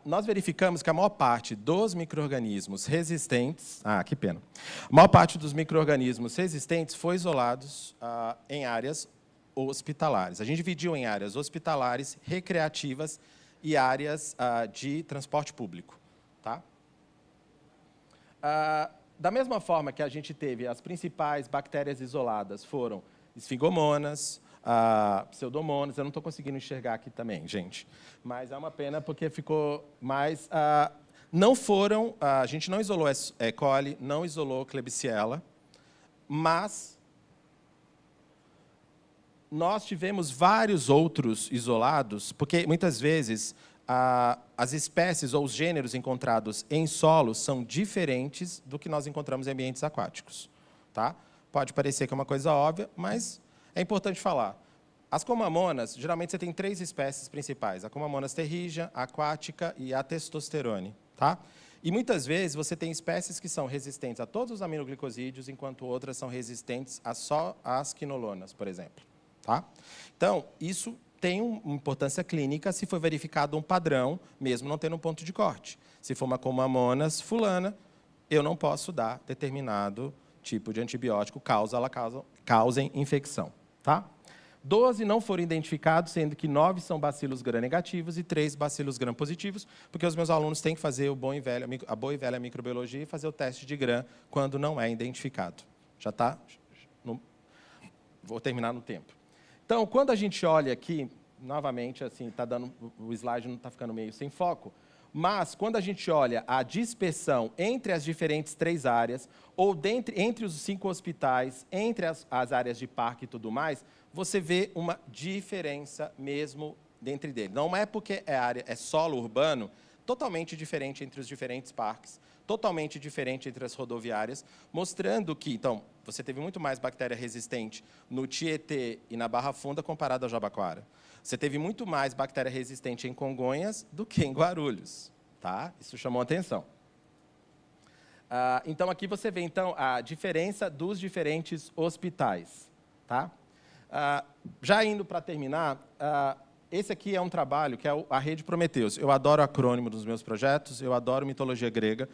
nós verificamos que a maior parte dos micro-organismos resistentes... que pena. A maior parte dos micro-organismos resistentes foi isolados em áreas hospitalares. A gente dividiu em áreas hospitalares, recreativas e áreas de transporte público. Tá? Da mesma forma que a gente teve as principais bactérias isoladas foram esfingomonas, pseudomonas, eu não estou conseguindo enxergar aqui também, gente. Mas é uma pena porque ficou mais... não foram... a gente não isolou E. coli, não isolou Klebsiella, mas nós tivemos vários outros isolados, porque muitas vezes as espécies ou os gêneros encontrados em solos são diferentes do que nós encontramos em ambientes aquáticos. Tá? Pode parecer que é uma coisa óbvia, mas é importante falar. As comamonas, geralmente você tem 3 espécies principais, a comamonas terrigia, a aquática e a testosterone. Tá? E muitas vezes você tem espécies que são resistentes a todos os aminoglicosídeos, enquanto outras são resistentes a só as quinolonas, por exemplo. Tá? Então, isso tem uma importância clínica se for verificado um padrão, mesmo não tendo um ponto de corte. Se for uma comamonas fulana, eu não posso dar determinado tipo de antibiótico, causem infecção. Tá? 12 não foram identificados, sendo que 9 são bacilos gram-negativos e 3 bacilos gram-positivos, porque os meus alunos têm que fazer a boa e velha microbiologia e fazer o teste de gram quando não é identificado. Já está? Vou terminar no tempo. Então, quando a gente olha aqui, novamente, assim, tá dando, o slide não está ficando meio sem foco, mas, quando a gente olha a dispersão entre as diferentes 3 áreas, ou entre os 5 hospitais, entre as áreas de parque e tudo mais, você vê uma diferença mesmo dentro deles. Não é porque é solo urbano, totalmente diferente entre os diferentes parques, totalmente diferente entre as rodoviárias, mostrando que, então, você teve muito mais bactéria resistente no Tietê e na Barra Funda comparado ao Jabaquara. Você teve muito mais bactéria resistente em Congonhas do que em Guarulhos. Tá? Isso chamou a atenção. Então, aqui você vê então, a diferença dos diferentes hospitais. Tá? Já indo para terminar, esse aqui é um trabalho que é a Rede Prometheus. Eu adoro acrônimo dos meus projetos, eu adoro mitologia grega.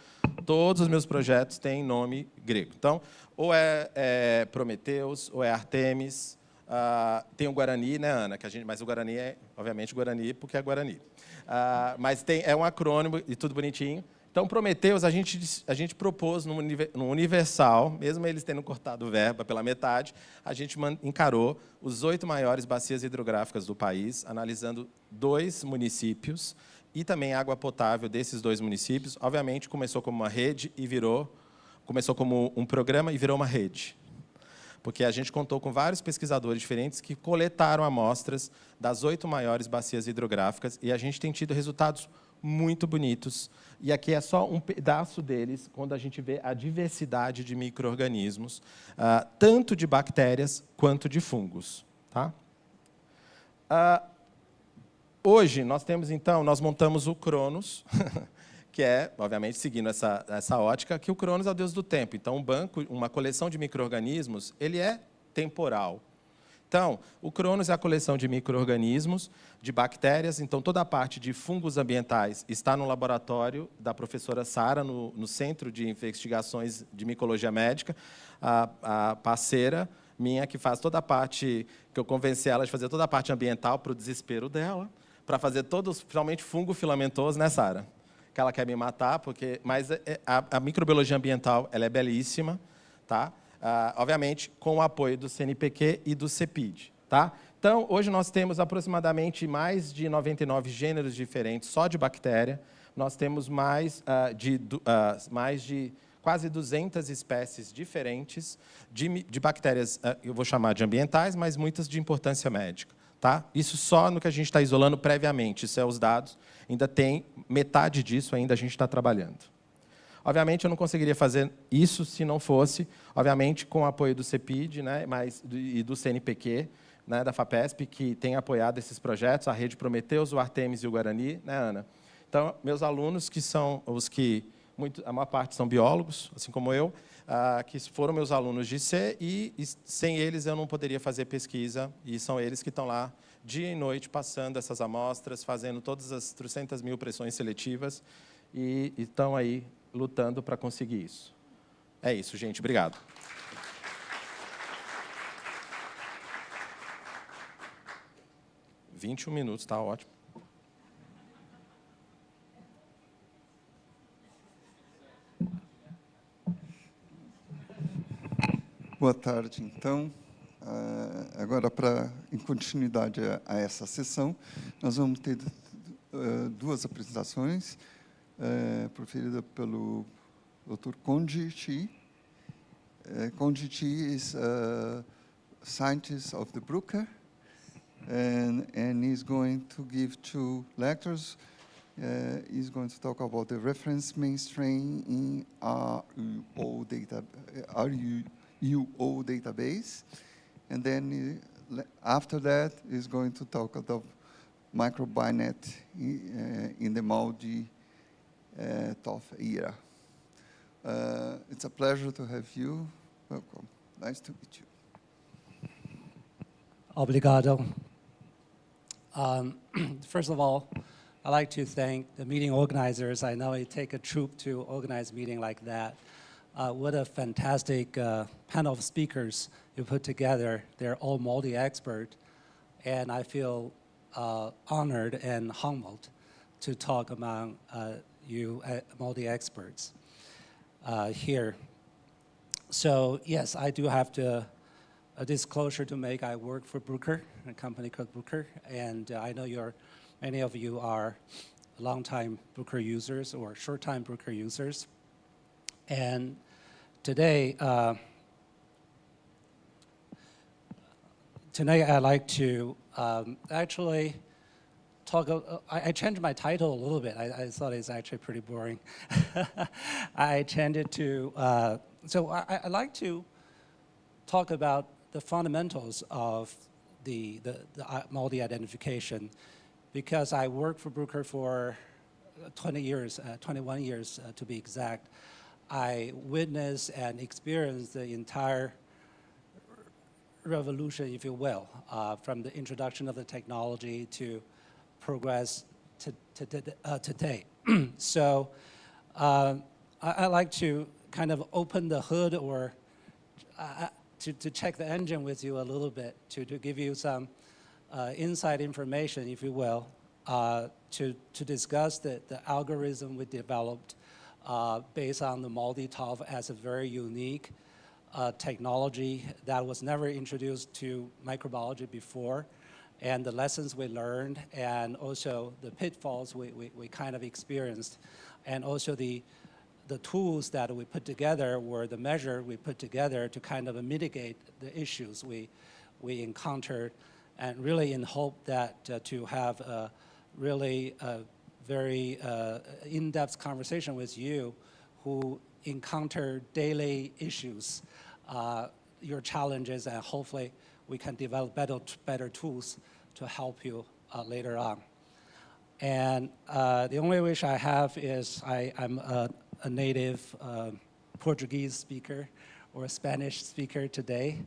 Todos os meus projetos têm nome grego. Então, ou é Prometheus, ou é Artemis. Tem o Guarani, né, Ana? Mas o Guarani é, obviamente, Guarani, porque é Guarani. Mas é um acrônimo e tudo bonitinho. Então, Prometheus, a gente propôs no Universal, mesmo eles tendo cortado verba pela metade, a gente encarou os 8 maiores bacias hidrográficas do país, analisando 2 municípios e também água potável desses 2 municípios. Obviamente, começou como uma rede e começou como um programa e virou uma rede. Porque a gente contou com vários pesquisadores diferentes que coletaram amostras das 8 maiores bacias hidrográficas e a gente tem tido resultados muito bonitos. E aqui é só um pedaço deles, quando a gente vê a diversidade de micro-organismos, tanto de bactérias quanto de fungos. Tá? Hoje, nós montamos o Cronos, que é, obviamente, seguindo essa ótica, que o Cronos é o deus do tempo. Então, um banco, uma coleção de micro-organismos, ele é temporal. Então, o Cronos é a coleção de micro-organismos, de bactérias. Então, toda a parte de fungos ambientais está no laboratório da professora Sara, no Centro de Investigações de Micologia Médica, a parceira minha, que faz toda a parte, que eu convenci ela de fazer toda a parte ambiental para o desespero dela, para fazer todos, principalmente fungo filamentoso, né, Sara? Que ela quer me matar, mas a microbiologia ambiental ela é belíssima, tá? Obviamente, com o apoio do CNPq e do CEPID. Tá? Então, hoje nós temos aproximadamente mais de 99 gêneros diferentes só de bactéria. Nós temos mais de quase 200 espécies diferentes de bactérias, eu vou chamar de ambientais, mas muitas de importância médica. Tá? Isso só no que a gente está isolando previamente, isso é os dados. Ainda tem metade disso, ainda a gente está trabalhando. Obviamente, eu não conseguiria fazer isso se não fosse, obviamente, com o apoio do CEPID, né, e do CNPq, né, da FAPESP, que tem apoiado esses projetos, a Rede Prometheus, o Artemis e o Guarani, né, Ana? Então, meus alunos, que são os que, a maior parte são biólogos, assim como eu, que foram meus alunos de C, e sem eles eu não poderia fazer pesquisa, e são eles que estão lá dia e noite passando essas amostras, fazendo todas as 300 mil pressões seletivas e estão aí lutando para conseguir isso. É isso, gente. Obrigado. (21 minutos, tá ótimo. Boa tarde, então. Agora, em continuidade a essa sessão, nós vamos ter duas apresentações, proferidas pelo Dr. Gongyi Shi. Gongyi Shi is a scientist of the Bruker, and he's going to give 2 lectures. He's going to talk about the reference mainstream in RUO database, and then after that, he's going to talk about MICROBENET in the MALDI-TOF era. It's a pleasure to have you. Welcome. Nice to meet you. Obrigado. First of all, I'd like to thank the meeting organizers. I know it takes a troop to organize a meeting like that. What a fantastic panel of speakers you put together. They're all MALDI expert, and I feel honored and humbled to talk among you MALDI experts here. So yes, I do have a disclosure to make. I work for Bruker, a company called Bruker, and I know many of you are long-time Bruker users or short-time Bruker users. And today, I'd like to actually talk. I changed my title a little bit. I thought it's actually pretty boring. I changed it to. So I'd like to talk about the fundamentals of the MALDI identification, because I worked for Bruker for 21 years to be exact. I witnessed and experienced the entire revolution, if you will, from the introduction of the technology to progress to today. So I like to kind of open the hood or to check the engine with you a little bit, to give you some inside information, if you will, to discuss the algorithm we developed based on the MALDI-TOF as a very unique technology that was never introduced to microbiology before, and the lessons we learned, and also the pitfalls we kind of experienced, and also the tools that we put together were the measure we put together to kind of mitigate the issues we encountered, and really in hope that to have a really very in-depth conversation with you who encounter daily issues, your challenges, and hopefully we can develop better tools to help you later on. And the only wish I have is I'm a native Portuguese speaker or a Spanish speaker today,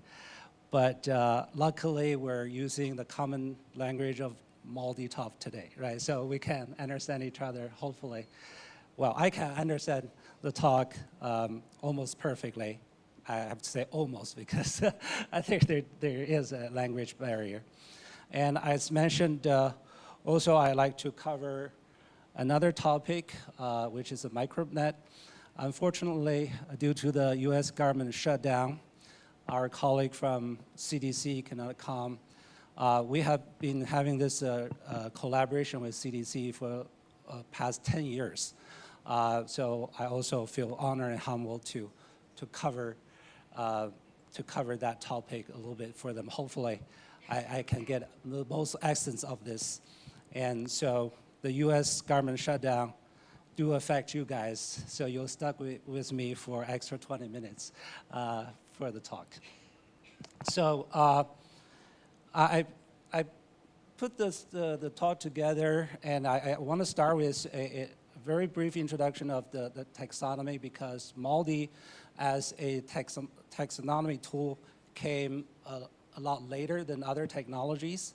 but luckily we're using the common language of MALDI-TOF today, right? So we can understand each other, hopefully. Well, I can understand the talk almost perfectly. I have to say almost, because I think there is a language barrier. And as mentioned, also I like to cover another topic, which is the MicroBenet. Unfortunately, due to the US government shutdown, our colleague from CDC cannot come. We have been having this collaboration with CDC for past 10 years. So I also feel honored and humbled to cover that topic a little bit for them. Hopefully, I can get the most essence of this. And so the US government shutdown do affect you guys, so you're stuck with me for extra 20 minutes for the talk. So I put the talk together, and I want to start with a very brief introduction of the taxonomy, because MALDI as a taxonomy tool came a lot later than other technologies.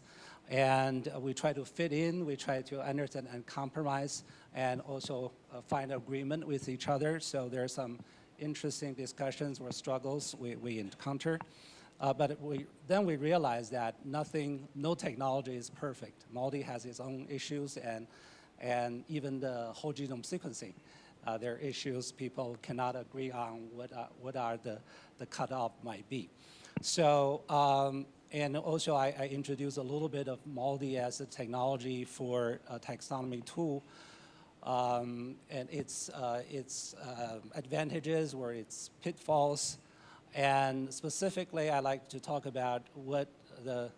And we try to fit in, we try to understand and compromise, and also find agreement with each other. So there are some interesting discussions or struggles we encounter. But then we realize that no technology is perfect. MALDI has its own issues, and even the whole genome sequencing, there are issues people cannot agree on what are the cutoff might be. So, and also I introduced a little bit of MALDI as a technology for a taxonomy tool, and its advantages or its pitfalls. And specifically, I like to talk about what the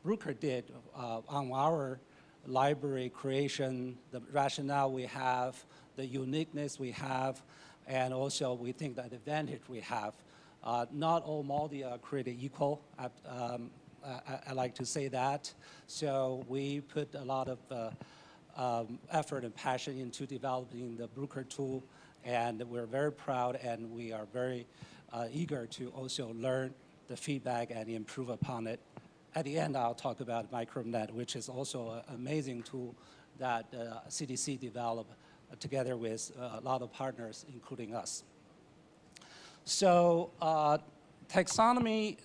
Bruker did on our library creation, the rationale we have, the uniqueness we have, and also we think that advantage we have. Not all MALDI are created equal. I like to say that. So we put a lot of effort and passion into developing the Bruker tool, and we're very proud, and we are very eager to also learn the feedback and improve upon it. At the end, I'll talk about MicroBeneT, which is also an amazing tool that CDC developed together with a lot of partners, including us. So taxonomy,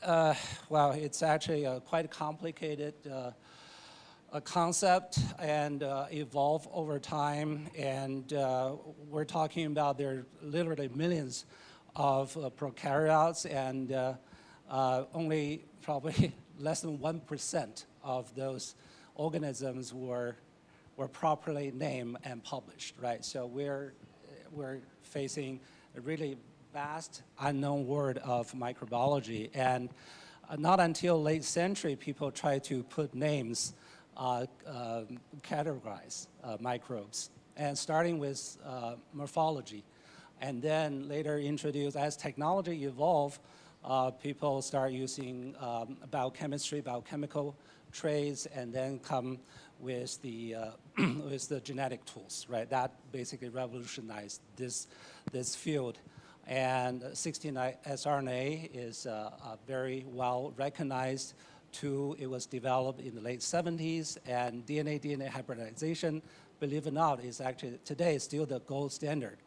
well, it's actually a quite complicated a concept and evolve over time. And we're talking about there are literally millions of prokaryotes, and only probably less than 1% of those organisms were properly named and published, right? So we're facing a really vast unknown world of microbiology, and not until late century people tried to put names, categorize microbes, and starting with morphology, and then later introduced as technology evolved. People start using biochemistry, biochemical traits, and then come with the with the genetic tools, right? That basically revolutionized this field. And 16S-RNA is a very well recognized tool. It was developed in the late 70s, and DNA hybridization, believe it or not, is actually today still the gold standard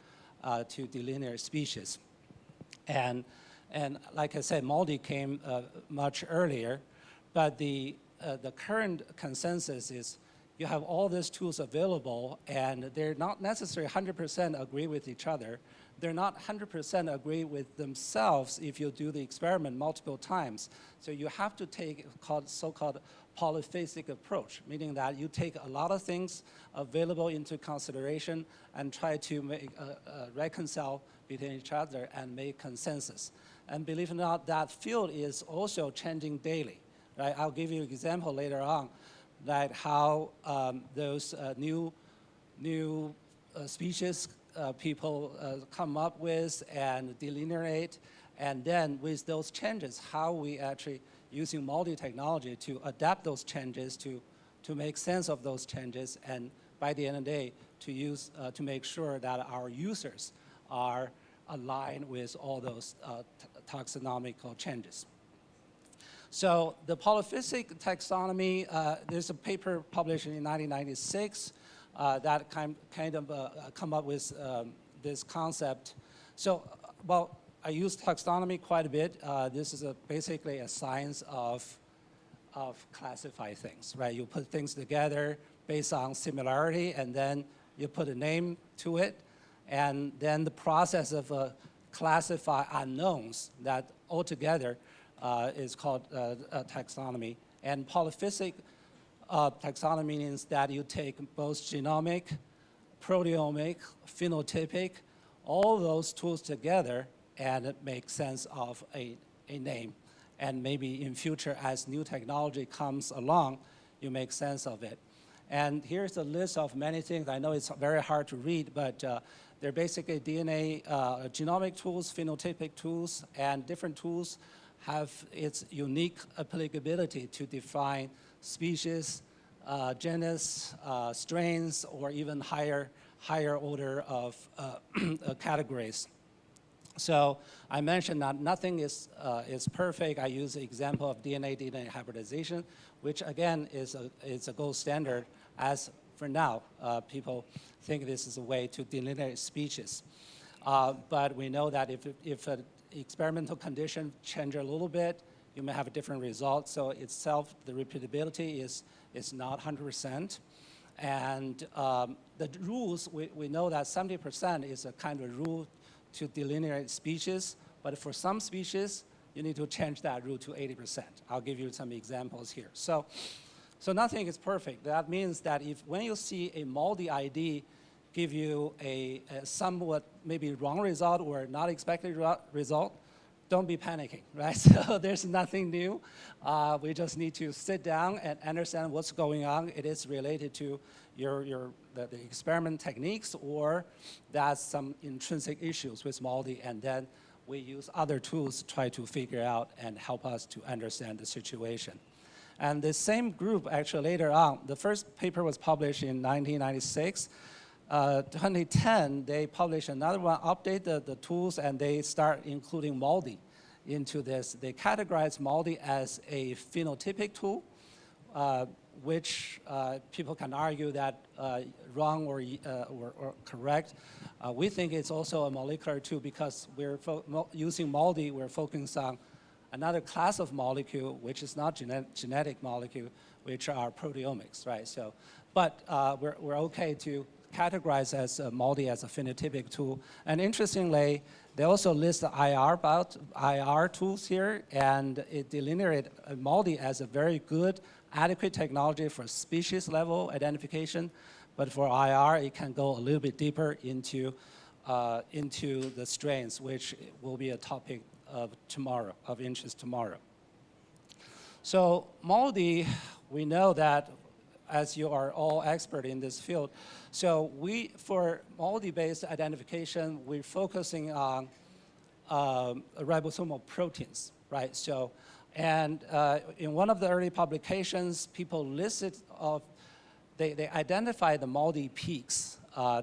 to delineate species. And like I said, MALDI came much earlier, but the current consensus is you have all these tools available, and they're not necessarily 100% agree with each other. They're not 100% agree with themselves if you do the experiment multiple times. So you have to take a so-called polyphasic approach, meaning that you take a lot of things available into consideration and try to make, reconcile between each other and make consensus. And believe it or not, that field is also changing daily, right? I'll give you an example later on, that how those new species people come up with and delineate, and then with those changes, how we actually using MALDI technology to adapt those changes to make sense of those changes, and by the end of the day, to use to make sure that our users are aligned with all those taxonomical changes. So the polyphasic taxonomy, there's a paper published in 1996 that kind of come up with this concept. So, well, I use taxonomy quite a bit. This is basically a science of classify things, right? You put things together based on similarity, and then you put a name to it, and then the process of classify unknowns that altogether is called taxonomy. And polyphasic taxonomy means that you take both genomic, proteomic, phenotypic, all those tools together and make sense of a name. And maybe in future, as new technology comes along, you make sense of it. And here's a list of many things. I know it's very hard to read, but they're basically DNA, genomic tools, phenotypic tools, and different tools have its unique applicability to define species, genus, strains, or even higher order of categories. So I mentioned that nothing is perfect. I use the example of DNA hybridization, which again is a gold standard, as for now, people think this is a way to delineate species. But we know that if an experimental condition change a little bit, you may have a different result. So itself, the repeatability is not 100%. And the rules, we know that 70% is a kind of rule to delineate species. But for some species, you need to change that rule to 80%. I'll give you some examples here. So nothing is perfect. That means that when you see a MALDI ID give you a somewhat maybe wrong result or not expected result, don't be panicking, right? So there's nothing new. We just need to sit down and understand what's going on. It is related to the experiment techniques, or that's some intrinsic issues with MALDI, and then we use other tools to try to figure out and help us to understand the situation. And the same group actually later on, the first paper was published in 1996. 2010, they published another one, update the tools, and they start including MALDI into this. They categorize MALDI as a phenotypic tool, which people can argue that wrong or correct. We think it's also a molecular tool because we're using MALDI, we're focusing on another class of molecule, which is not genetic molecule, which are proteomics, right? So, but we're okay to categorize as MALDI as a phenotypic tool. And interestingly, they also list the IR tools here, and it delineated MALDI as a very good, adequate technology for species level identification. But for IR, it can go a little bit deeper into the strains, which will be a topic of tomorrow, of interest tomorrow. So MALDI, we know that, as you are all expert in this field, so for MALDI-based identification, we're focusing on ribosomal proteins, right? So, and in one of the early publications, people listed they identified the MALDI peaks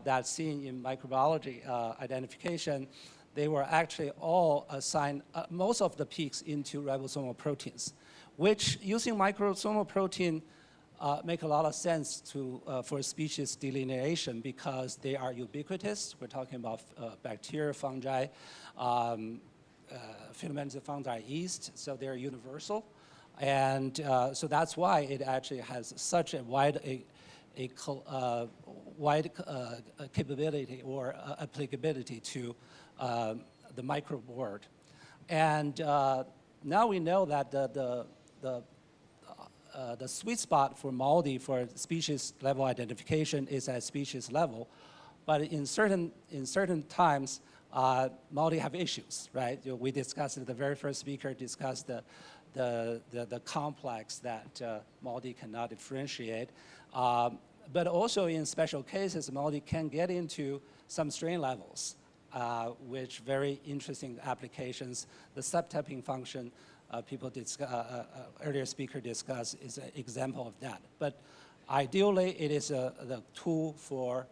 that's seen in microbiology identification. They were actually all assigned, most of the peaks into ribosomal proteins, which using microsomal protein make a lot of sense for species delineation because they are ubiquitous. We're talking about bacteria, fungi, filamentous fungi, yeast, so they're universal. And so that's why it actually has such a wide capability or applicability to the microbe world. And now we know that the sweet spot for MALDI for species level identification is at species level, but in certain times, MALDI have issues, right? We discussed it, the very first speaker discussed the complex that MALDI cannot differentiate. But also in special cases, MALDI can get into some strain levels, which very interesting applications. The subtyping function earlier speaker discussed is an example of that. But ideally, it is the tool for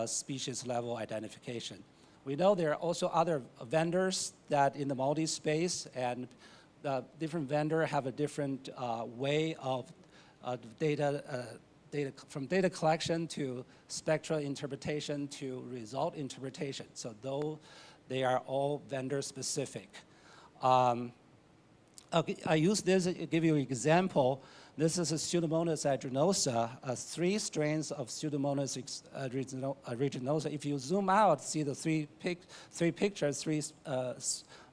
species level identification. We know there are also other vendors that in the MALDI space, and different vendors have a different way of data from data collection to spectra interpretation to result interpretation. So though they are all vendor specific. I use this to give you an example. This is a Pseudomonas aeruginosa, 3 strains of Pseudomonas aeruginosa. If you zoom out, see the three pictures, 3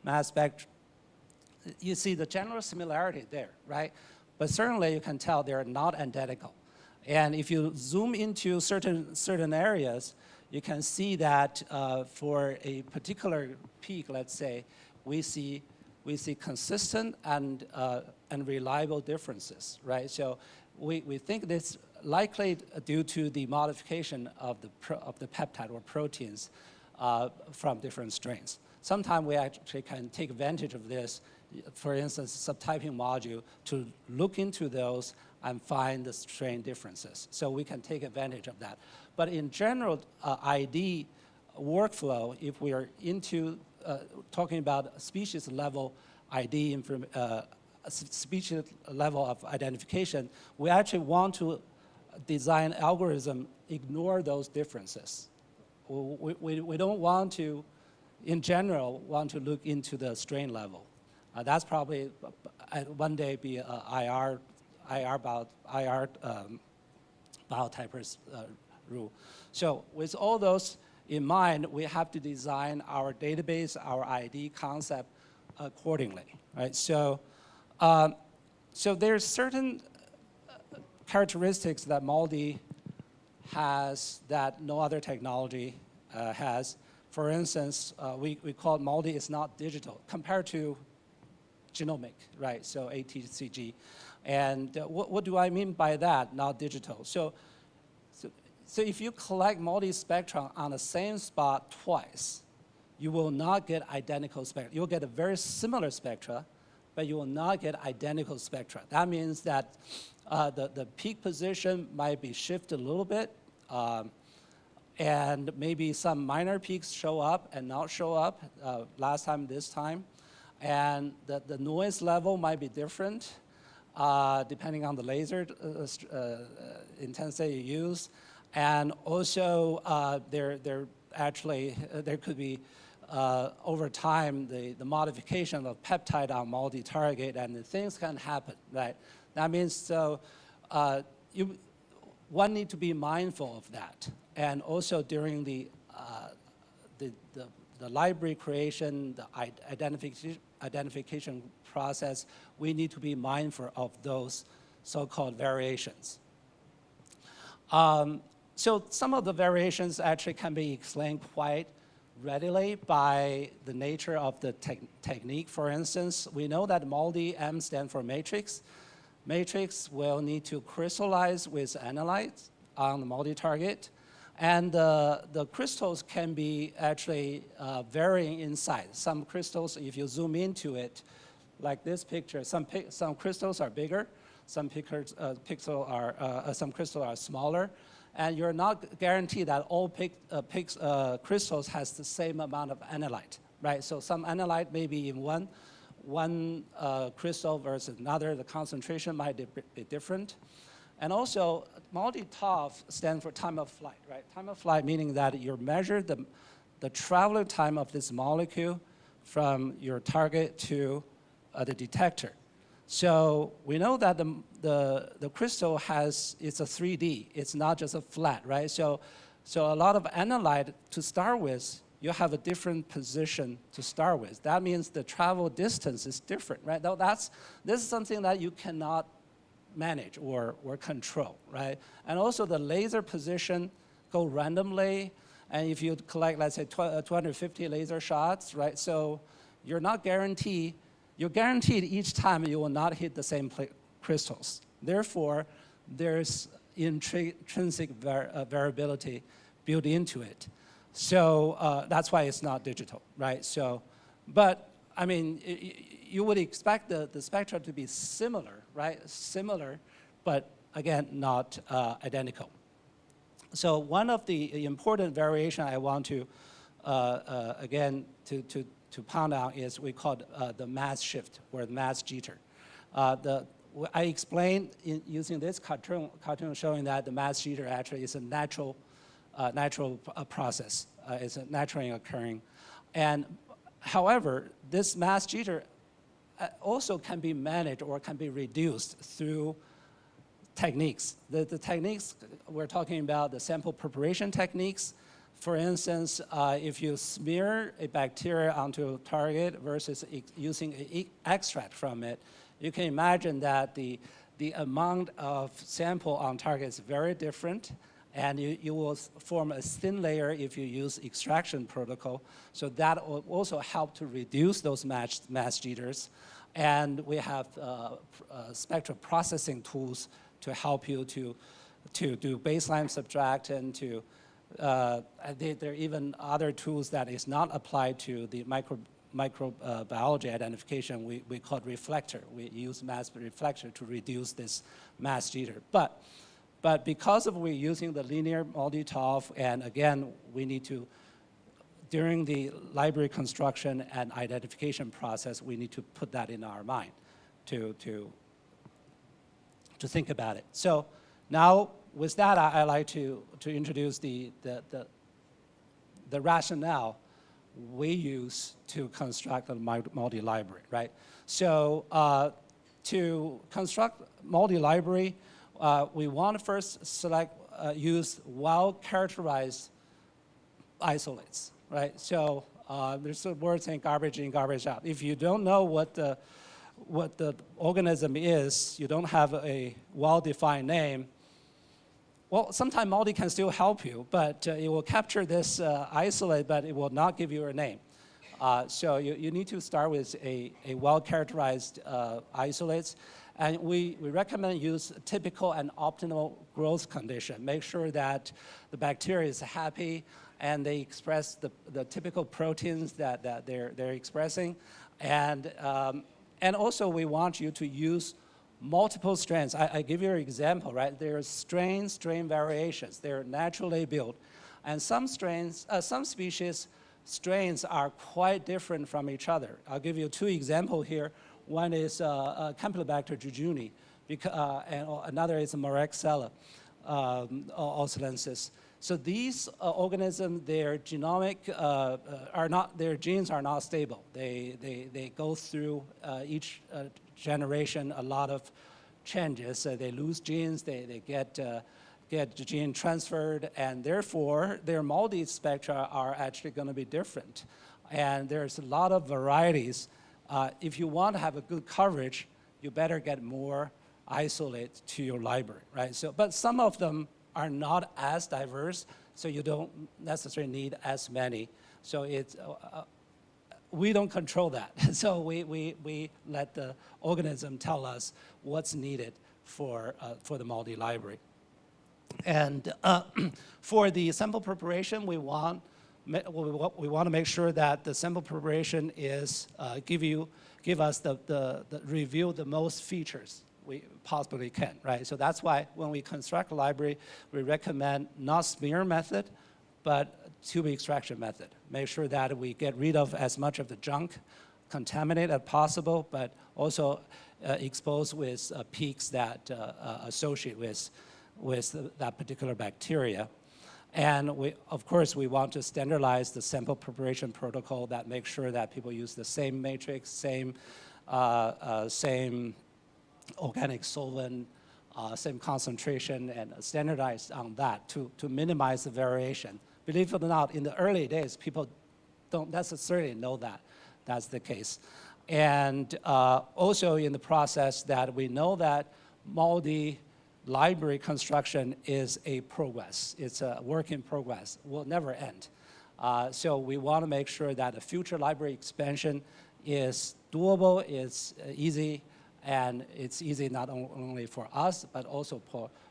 mass spectra, you see the general similarity there, right? But certainly you can tell they're not identical. And if you zoom into certain areas, you can see that for a particular peak, let's say, we see consistent and reliable differences, right? So we think this likely due to the modification of the peptide or proteins from different strains. Sometimes we actually can take advantage of this, for instance, subtyping module, to look into those and find the strain differences. So we can take advantage of that. But in general, ID workflow, if we are into talking about species level ID, species level of identification, we actually want to design algorithm ignore those differences. We don't want to, in general, want to look into the strain level. That's probably one day be a IR biotypers rule. So with all those in mind, we have to design our database, our ID concept accordingly, right? So, so there's certain characteristics that MALDI has that no other technology has. For instance, we call MALDI is not digital compared to genomic, right? So ATCG. And what do I mean by that, not digital? So if you collect multi-spectrum on the same spot twice, you will not get identical spectra. You'll get a very similar spectra, but you will not get identical spectra. That means that the peak position might be shifted a little bit, and maybe some minor peaks show up and not show up last time, this time. And the noise level might be different depending on the laser intensity you use. And also, there could be, over time, the modification of peptide on multi-target, and things can happen, right? That means, so one need to be mindful of that. And also during the library creation, the identification process, we need to be mindful of those so-called variations. So some of the variations actually can be explained quite readily by the nature of the technique. For instance, we know that MALDI, M stands for matrix. Matrix will need to crystallize with analytes on the multi-target. And the crystals can be actually varying in size. Some crystals, if you zoom into it, like this picture, some crystals are bigger, some crystals are smaller, and you're not guaranteed that all crystals has the same amount of analyte, right? So some analyte may be in one crystal versus another. The concentration might be different. And also, MALDI-TOF stands for time of flight, right? Time of flight meaning that you measure the traveling time of this molecule from your target to the detector. So we know that the crystal it's a 3D. It's not just a flat, right? So a lot of analyte to start with, you have a different position to start with. That means the travel distance is different, right? This is something that you cannot manage or control, right? And also the laser position go randomly, and if you collect, let's say, 250 laser shots, right? So you're guaranteed each time you will not hit the same crystals. Therefore, there's intrinsic variability built into it. So that's why it's not digital, right? So, but I mean, you would expect the spectra to be similar, right? Similar, but again, not identical. So one of the important variation I want to, again, to pound out is we call the mass shift or the mass jitter. I explained using this cartoon showing that the mass jitter actually is a natural process. It's a naturally occurring. And however, this mass jitter also can be managed or can be reduced through techniques. The techniques we're talking about, the sample preparation techniques. For instance, if you smear a bacteria onto a target versus using an extract from it, you can imagine that the amount of sample on target is very different, and you will form a thin layer if you use extraction protocol. So that will also help to reduce those mass jitters. And we have spectral processing tools to help you to do baseline subtraction, to there are even other tools that is not applied to the microbiology identification. We call it reflector. We use mass reflector to reduce this mass jitter. But because of we're using the linear MALDI-TOF, and again, we need to during the library construction and identification process, we need to put that in our mind to think about it. So now with that, I like to introduce the rationale we use to construct a multi-library, right? So to construct multi-library, we want to first use well-characterized isolates, right? So there's a word saying garbage in, garbage out. If you don't know what the organism is, you don't have a well-defined name, well, sometimes MALDI can still help you, but it will capture this isolate, but it will not give you a name. So you need to start with a well-characterized isolates. And we recommend use typical and optimal growth condition. Make sure that the bacteria is happy and they express the typical proteins that they're expressing. And also we want you to use multiple strains. I give you an example, right? There's strain variations. They're naturally built. And some strains, some species strains are quite different from each other. I'll give you two examples here. One is Campylobacter jejuni, and another is Moraxella oscillensis. So these organisms, their genomic their genes are not stable. They go through each generation a lot of changes. They lose genes, they get gene transferred, and therefore their MALDI spectra are actually going to be different. And there's a lot of varieties. If you want to have a good coverage, you better get more isolate to your library, right? So, but some of them are not as diverse, so you don't necessarily need as many. So it's, we don't control that. So we let the organism tell us what's needed for the MALDI library. And for the sample preparation, we want to make sure that the sample preparation is give us reveal the most features we possibly can, right? So that's why when we construct a library, we recommend not smear method, but tube extraction method. Make sure that we get rid of as much of the junk, contaminate as possible, but also expose with peaks that associate with that particular bacteria. And of course, we want to standardize the sample preparation protocol that makes sure that people use the same matrix, same organic solvent, same concentration, and standardize on that to minimize the variation. Believe it or not, in the early days, people don't necessarily know that that's the case. And also in the process that we know that MALDI library construction is a progress. It's a work in progress, will never end. So we want to make sure that the future library expansion is doable, it's easy, and it's easy not only for us, but also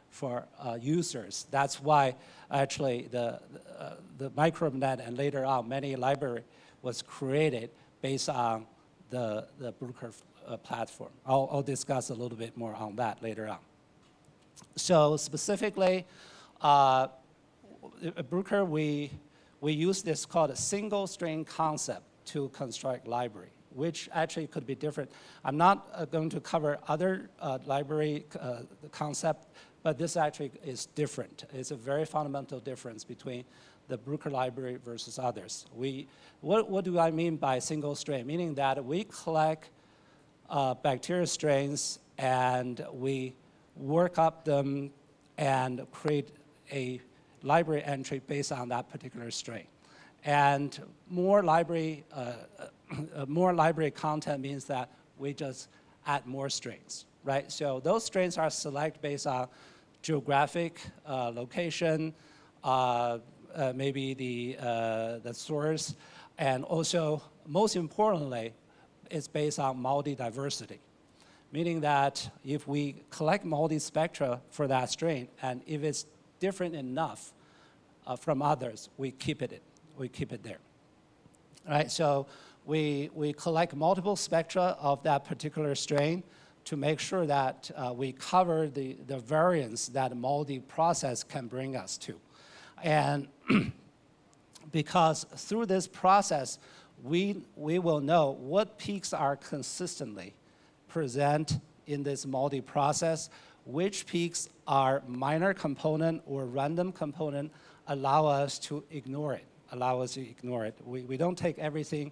for users. That's why actually the MicroBenet and later on many library was created based on the Bruker platform. I'll discuss a little bit more on that later on. So specifically, at Bruker, we use this called a single strain concept to construct library, which actually could be different. I'm not going to cover other library concept, but this actually is different. It's a very fundamental difference between the Bruker library versus others. What do I mean by single strain? Meaning that we collect bacteria strains and we work up them and create a library entry based on that particular strain. And more library content means that we just add more strains, right? So those strains are selected based on geographic location, maybe the source, and also, most importantly, it's based on MALDI diversity. Meaning that if we collect MALDI spectra for that strain, and if it's different enough from others, we keep it there. All right, so we collect multiple spectra of that particular strain to make sure that we cover the variance that MALDI process can bring us to. And because through this process, we will know what peaks are consistently present in this MALDI process, which peaks are minor component or random component allow us to ignore it, We don't take everything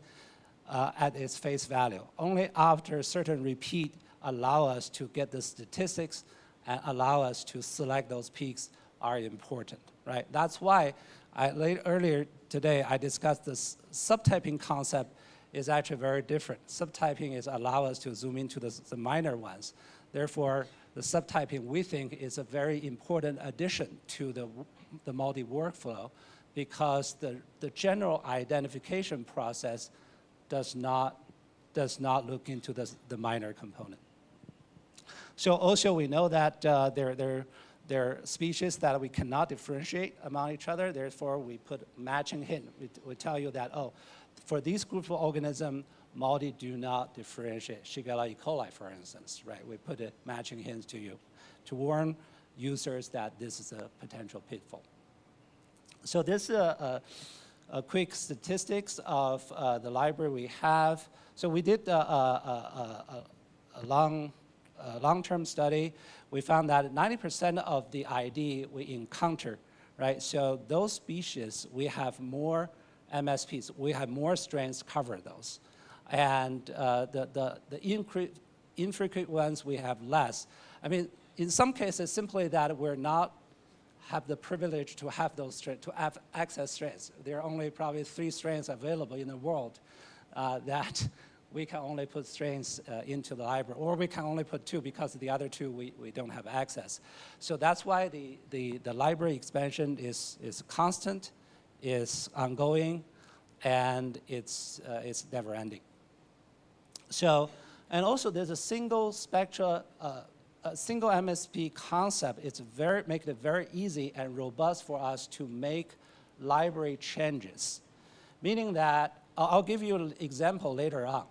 at its face value. Only after certain repeat allow us to get the statistics and allow us to select those peaks are important, right? That's why earlier today I discussed this subtyping concept is actually very different. Subtyping is allow us to zoom into the minor ones. Therefore, the subtyping we think is a very important addition to the MALDI workflow because the general identification process does not look into the minor component. So also we know that there are species that we cannot differentiate among each other. Therefore, we put matching hint. We tell you that, oh, for these group of organisms, MALDI do not differentiate. Shigella E. coli, for instance, right? We put a matching hint to you to warn users that this is a potential pitfall. So this is a quick statistics of the library we have. So we did a long-term study. We found that 90% of the ID we encounter, right? So those species, we have more MSPs. We have more strains cover those. And the infrequent ones, we have less. I mean, in some cases, simply that we're not have the privilege to have those strains, to have access strains. There are only probably 3 strains available in the world that we can only put strains into the library, or we can only put 2 because the other 2 we don't have access. So that's why the library expansion is constant, is ongoing, and it's never ending. So, and also there's a single spectra, a single MSP concept. It's make it very easy and robust for us to make library changes. Meaning that, I'll give you an example later on.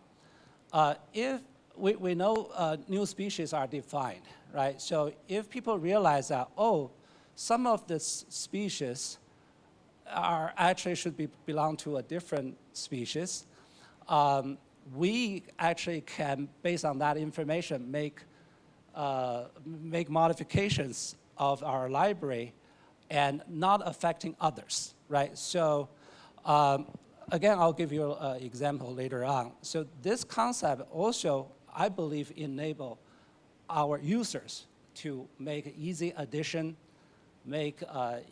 If we know new species are defined, right? So if people realize that, oh, some of this species are actually should belong to a different species, we actually can, based on that information, make modifications of our library and not affecting others, right? So again, I'll give you an example later on. So this concept also, I believe, enable our users to make easy addition, make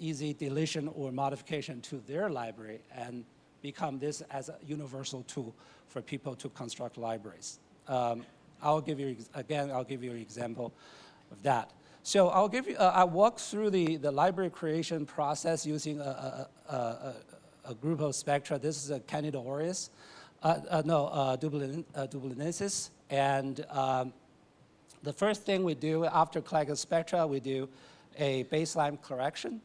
easy deletion or modification to their library and become this as a universal tool for people to construct libraries. I'll give you an example of that. So I'll give you, I walk through the library creation process using a group of spectra. This is a Candida aureus, dublinensis. And the first thing we do after collecting spectra, we do a baseline correction.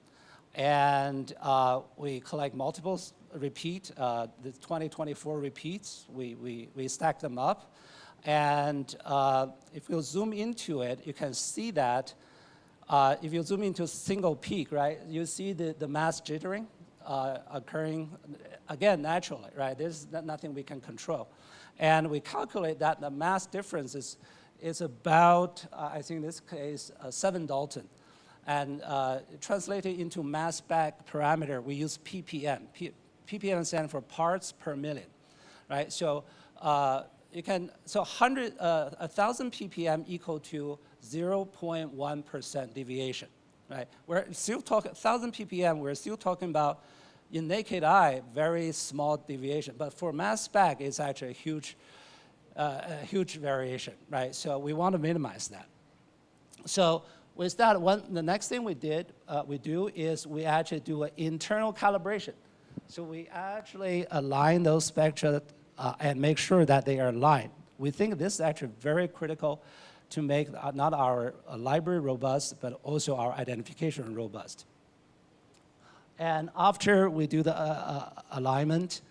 And we collect multiple repeat, the 2024 repeats. We stack them up. And if you zoom into it, you can see that if you zoom into a single peak, right, you see the mass jittering occurring, again, naturally, right? There's nothing we can control. And we calculate that the mass difference is about, I think in this case, 7 Dalton. And translated into mass spec parameter, we use ppm. ppm stands for parts per million, right? So you can, so 1,000 ppm equal to 0.1% deviation, right? We're still talking, 1,000 ppm, we're still talking about, in naked eye, very small deviation. But for mass spec, it's actually a huge variation, right? So we want to minimize that. So with that, the next thing we do is we actually do an internal calibration. So we actually align those spectra and make sure that they are aligned. We think this is actually very critical to make not our library robust, but also our identification robust. And after we do the alignment,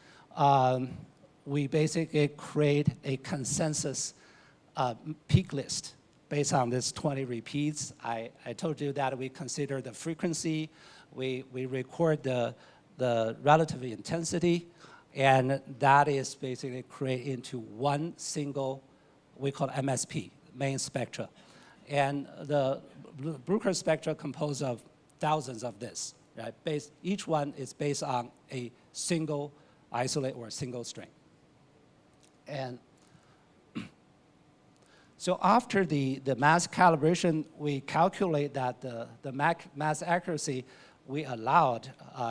we basically create a consensus peak list based on this 20 repeats. I told you that we consider the frequency, we record the the relative intensity, and that is basically created into one single, we call MSP, main spectra. And the Bruker spectra composed of thousands of this, right? Each one is based on a single isolate or a single string. And so after the mass calibration, we calculate that the mass accuracy we allowed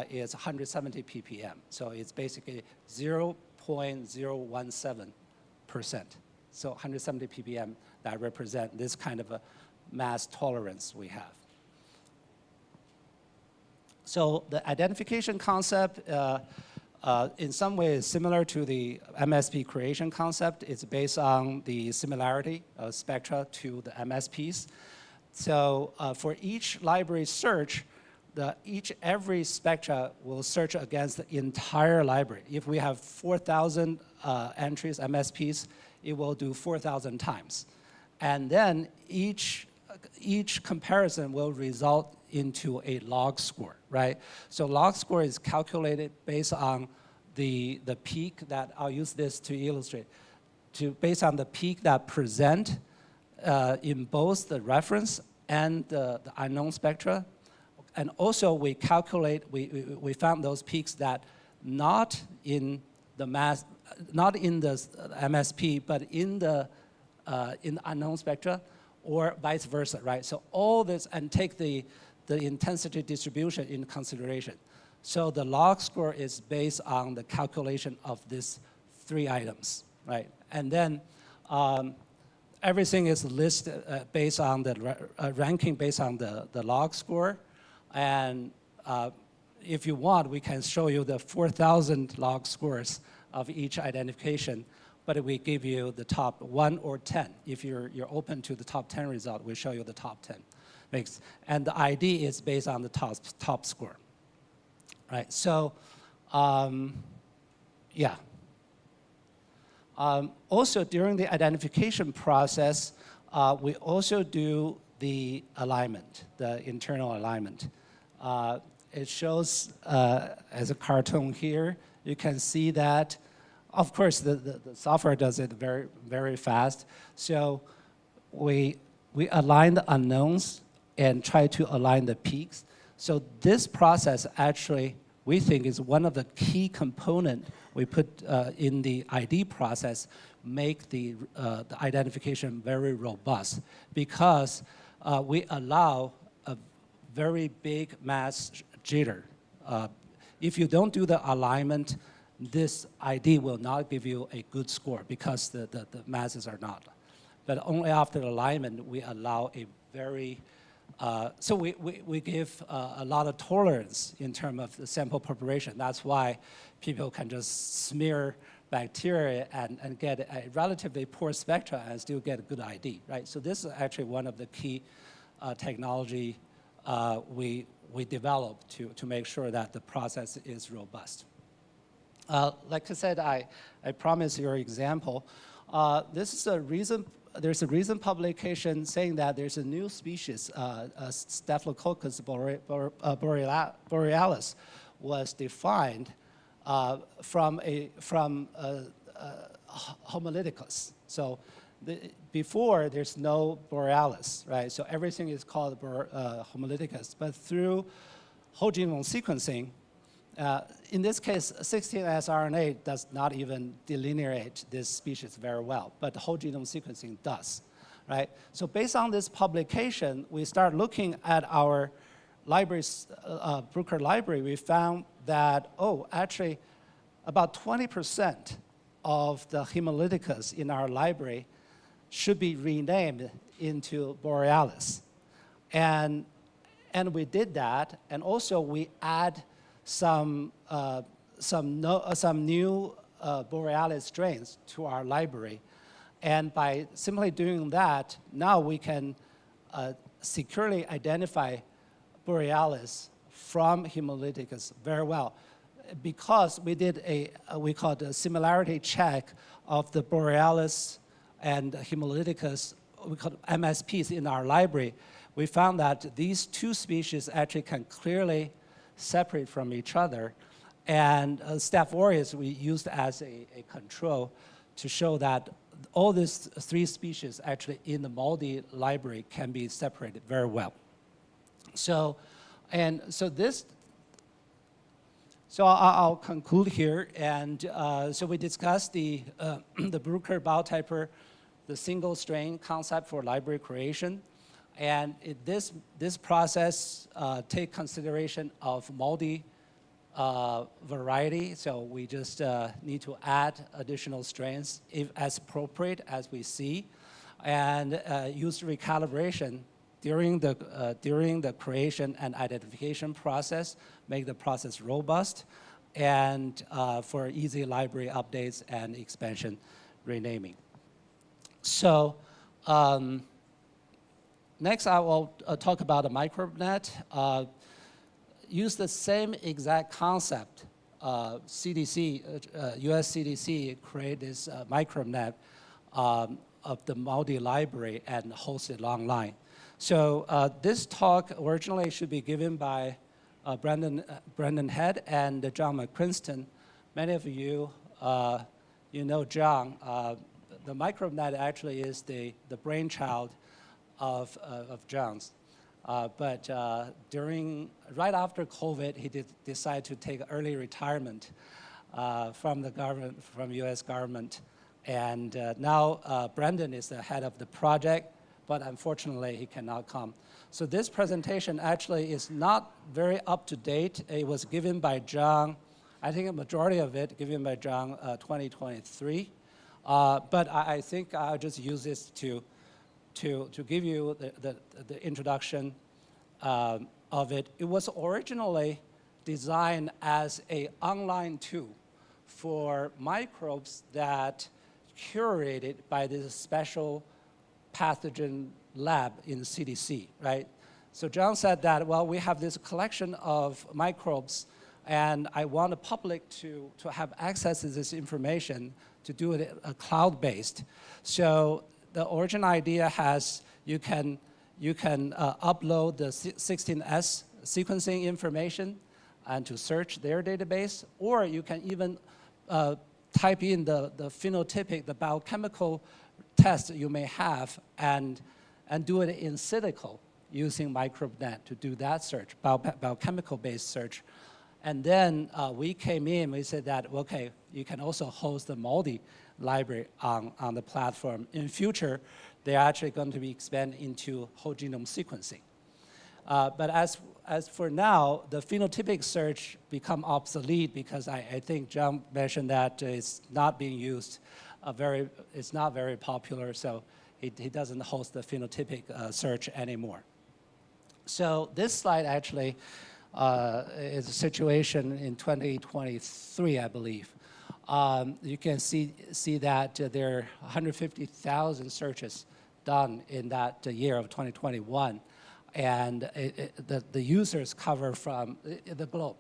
is 170 ppm. So it's basically 0.017%. So 170 ppm that represent this kind of a mass tolerance we have. So the identification concept in some ways similar to the MSP creation concept. It's based on the similarity of spectra to the MSPs. So for each library search, every spectra will search against the entire library. If we have 4,000 entries, MSPs, it will do 4,000 times. And then each comparison will result into a log score, right? So log score is calculated based on the peak that, I'll use this to illustrate, based on the peak that present in both the reference and the unknown spectra. And also we calculate, we found those peaks that not in the MSP, but in the unknown spectra, or vice versa, right? So all this, and take the intensity distribution in consideration. So the log score is based on the calculation of these 3 items, right? And then everything is listed based on the ranking based on the log score. And if you want, we can show you the 4,000 log scores of each identification, but we give you the top 1 or 10. If you're open to the top 10 result, we show you the top 10. And the ID is based on the top score, right? So, yeah. Also, during the identification process, we also do the alignment, the internal alignment. It shows as a cartoon here. You can see that, of course, the software does it very, very fast. So we align the unknowns and try to align the peaks. So this process actually, we think, is one of the key components we put in the ID process, make the identification very robust, because we allow a very big mass jitter. If you don't do the alignment, this ID will not give you a good score because the masses are not. But only after alignment, we allow a very, so we give a lot of tolerance in terms of the sample preparation. That's why people can just smear bacteria and get a relatively poor spectra and still get a good ID, right? So this is actually one of the key technology we developed to make sure that the process is robust. Like I said, I promised your example. This is a recent, there's a recent publication saying that there's a new species, Staphylococcus borealis, was defined from Homileticus. So before, there's no borealis, right? So everything is called Homileticus. But through whole genome sequencing, in this case, 16S RNA does not even delineate this species very well, but the whole genome sequencing does, right? So based on this publication, we start looking at our libraries, Bruker library. We found that, oh, actually, about 20% of the Homileticus in our library should be renamed into borealis. And we did that, and also we add some new borealis strains to our library. And by simply doing that, now we can securely identify borealis from Homileticus very well, because we did we call it a similarity check of the borealis and Homileticus, we call it MSPs in our library. We found that these 2 species actually can clearly separate from each other. And Staph aureus we used as a control to show that all these 3 species actually in the MALDI library can be separated very well. So I'll conclude here. And so we discussed the Bruker biotyper, the single strain concept for library creation. And this process take consideration of MALDI variety. So we just need to add additional strains if as appropriate as we see, and use recalibration during the creation and identification process, make the process robust, and for easy library updates and expansion renaming. So next I will talk about the MicroBenet. Use the same exact concept. CDC, US CDC created this MicroBenet of the MALDI library and host it online. So this talk originally should be given by Brendan Head and John McPrinceton. Many of you, you know John. The MicroBenet actually is the brainchild of John's. But right after COVID, he decide to take early retirement from the government, from US government. And now Brendan is the head of the project, but unfortunately he cannot come. So this presentation actually is not very up to date. It was given by John, I think a majority of it given by John 2023. But I think I'll just use this to give you the introduction of it. It was originally designed as an online tool for microbes that curated by this special pathogen lab in the CDC, right? So John said that, well, we have this collection of microbes, and I want the public to have access to this information, to do it cloud-based. So the original idea has you can upload the 16S sequencing information and to search their database, or you can even type in the phenotypic, the biochemical test you may have, and do it in silico using MicroBenet to do that search, biochemical-based search. And then we came in, we said that, okay, you can also host the MALDI library on the platform. In future, they're actually going to be expanded into whole genome sequencing. But as for now, the phenotypic search become obsolete because I think John mentioned that it's not being used it's not very popular, so he doesn't host the phenotypic search anymore. So this slide actually is a situation in 2023, I believe. You can see that there are 150,000 searches done in that year of 2021. And the users cover from the globe.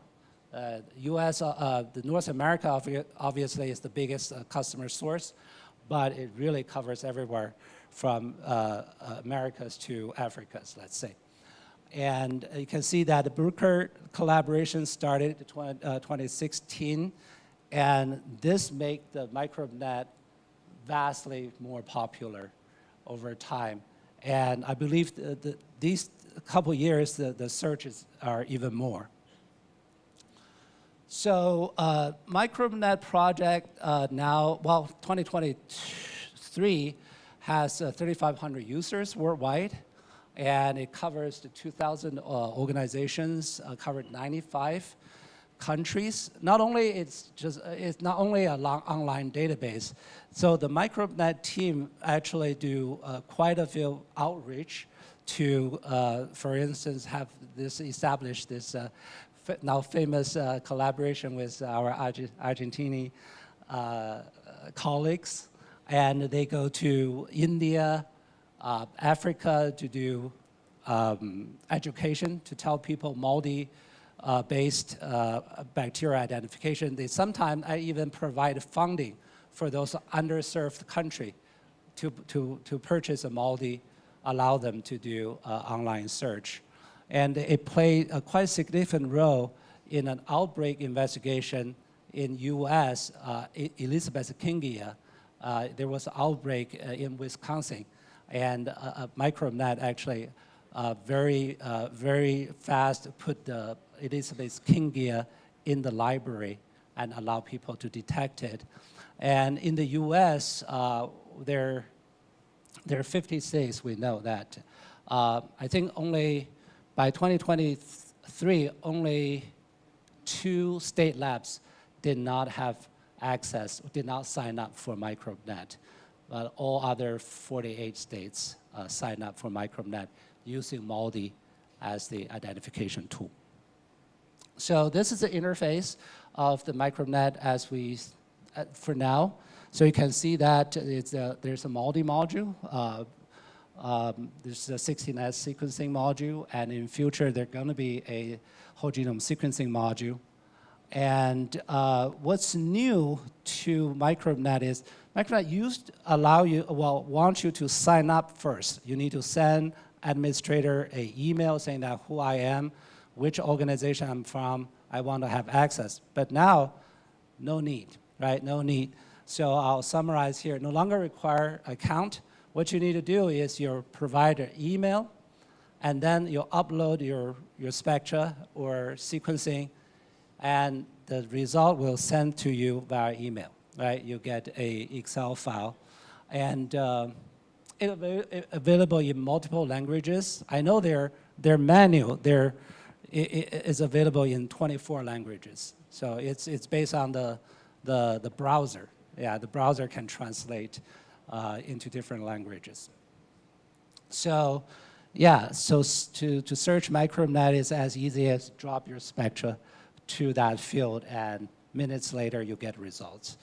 US, the North America obviously is the biggest customer source, but it really covers everywhere from Americas to Africas, let's say. And you can see that the Bruker collaboration started in 2016, and this made the MicroBenet vastly more popular over time. And I believe these couple years, the searches are even more. So MicroBenet project now, well, 2023 has 3,500 users worldwide, and it covers the 2,000 organizations, covered 95 countries. Not only it's not only an online database. So the MicroBenet team actually do quite a few outreach to, for instance, have this establish this now famous collaboration with our Argentine colleagues, and they go to India, Africa to do education to tell people MALDI-based bacteria identification. They sometimes even provide funding for those underserved country to purchase a MALDI, allow them to do online search. And it played a quite significant role in an outbreak investigation in US, Elizabeth Kingia, there was an outbreak in Wisconsin, and MicroBENET actually very fast put the Elizabeth Kingia in the library and allow people to detect it. And in the US, there are 50 states, we know that. I think only by 2023, only 2 state labs did not have access, did not sign up for MicroBENET, but all other 48 states signed up for MicroBENET using MALDI as the identification tool. So this is the interface of the MicroBENET as we, for now. So you can see that there's a MALDI module, there's a 16S sequencing module, and in future there's going to be a whole genome sequencing module. And what's new to MicroBENET is MicroBENET wants you to sign up first. You need to send administrator an email saying that who I am, which organization I'm from, I want to have access. But now, no need, right? No need. So I'll summarize here. No longer require account. What you need to do is your provider email, and then you'll upload your spectra or sequencing, and the result will send to you via email, right? You get a Excel file, and it's available in multiple languages. I know their manual is available in 24 languages. So it's based on the browser. Yeah, the browser can translate into different languages. So yeah, so to search MicroBENET is as easy as drop your spectra to that field, and minutes later you get results.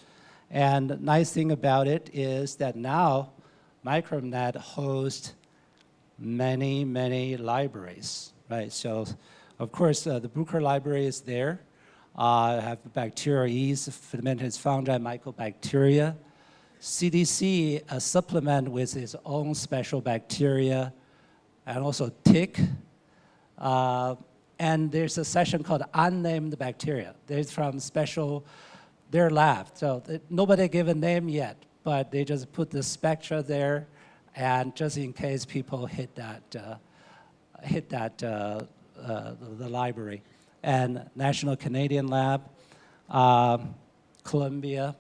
And the nice thing about it is that now MicroBENET hosts many, many libraries, right? So of course the Bruker library is there. Have bacterial yeast, fermented fungi, mycobacteria. CDC supplement with its own special bacteria, and also tick. And there's a section called unnamed bacteria. There's from their lab. So nobody gave a name yet, but they just put the spectra there, and just in case people hit the library. And National Canadian Lab, Columbia,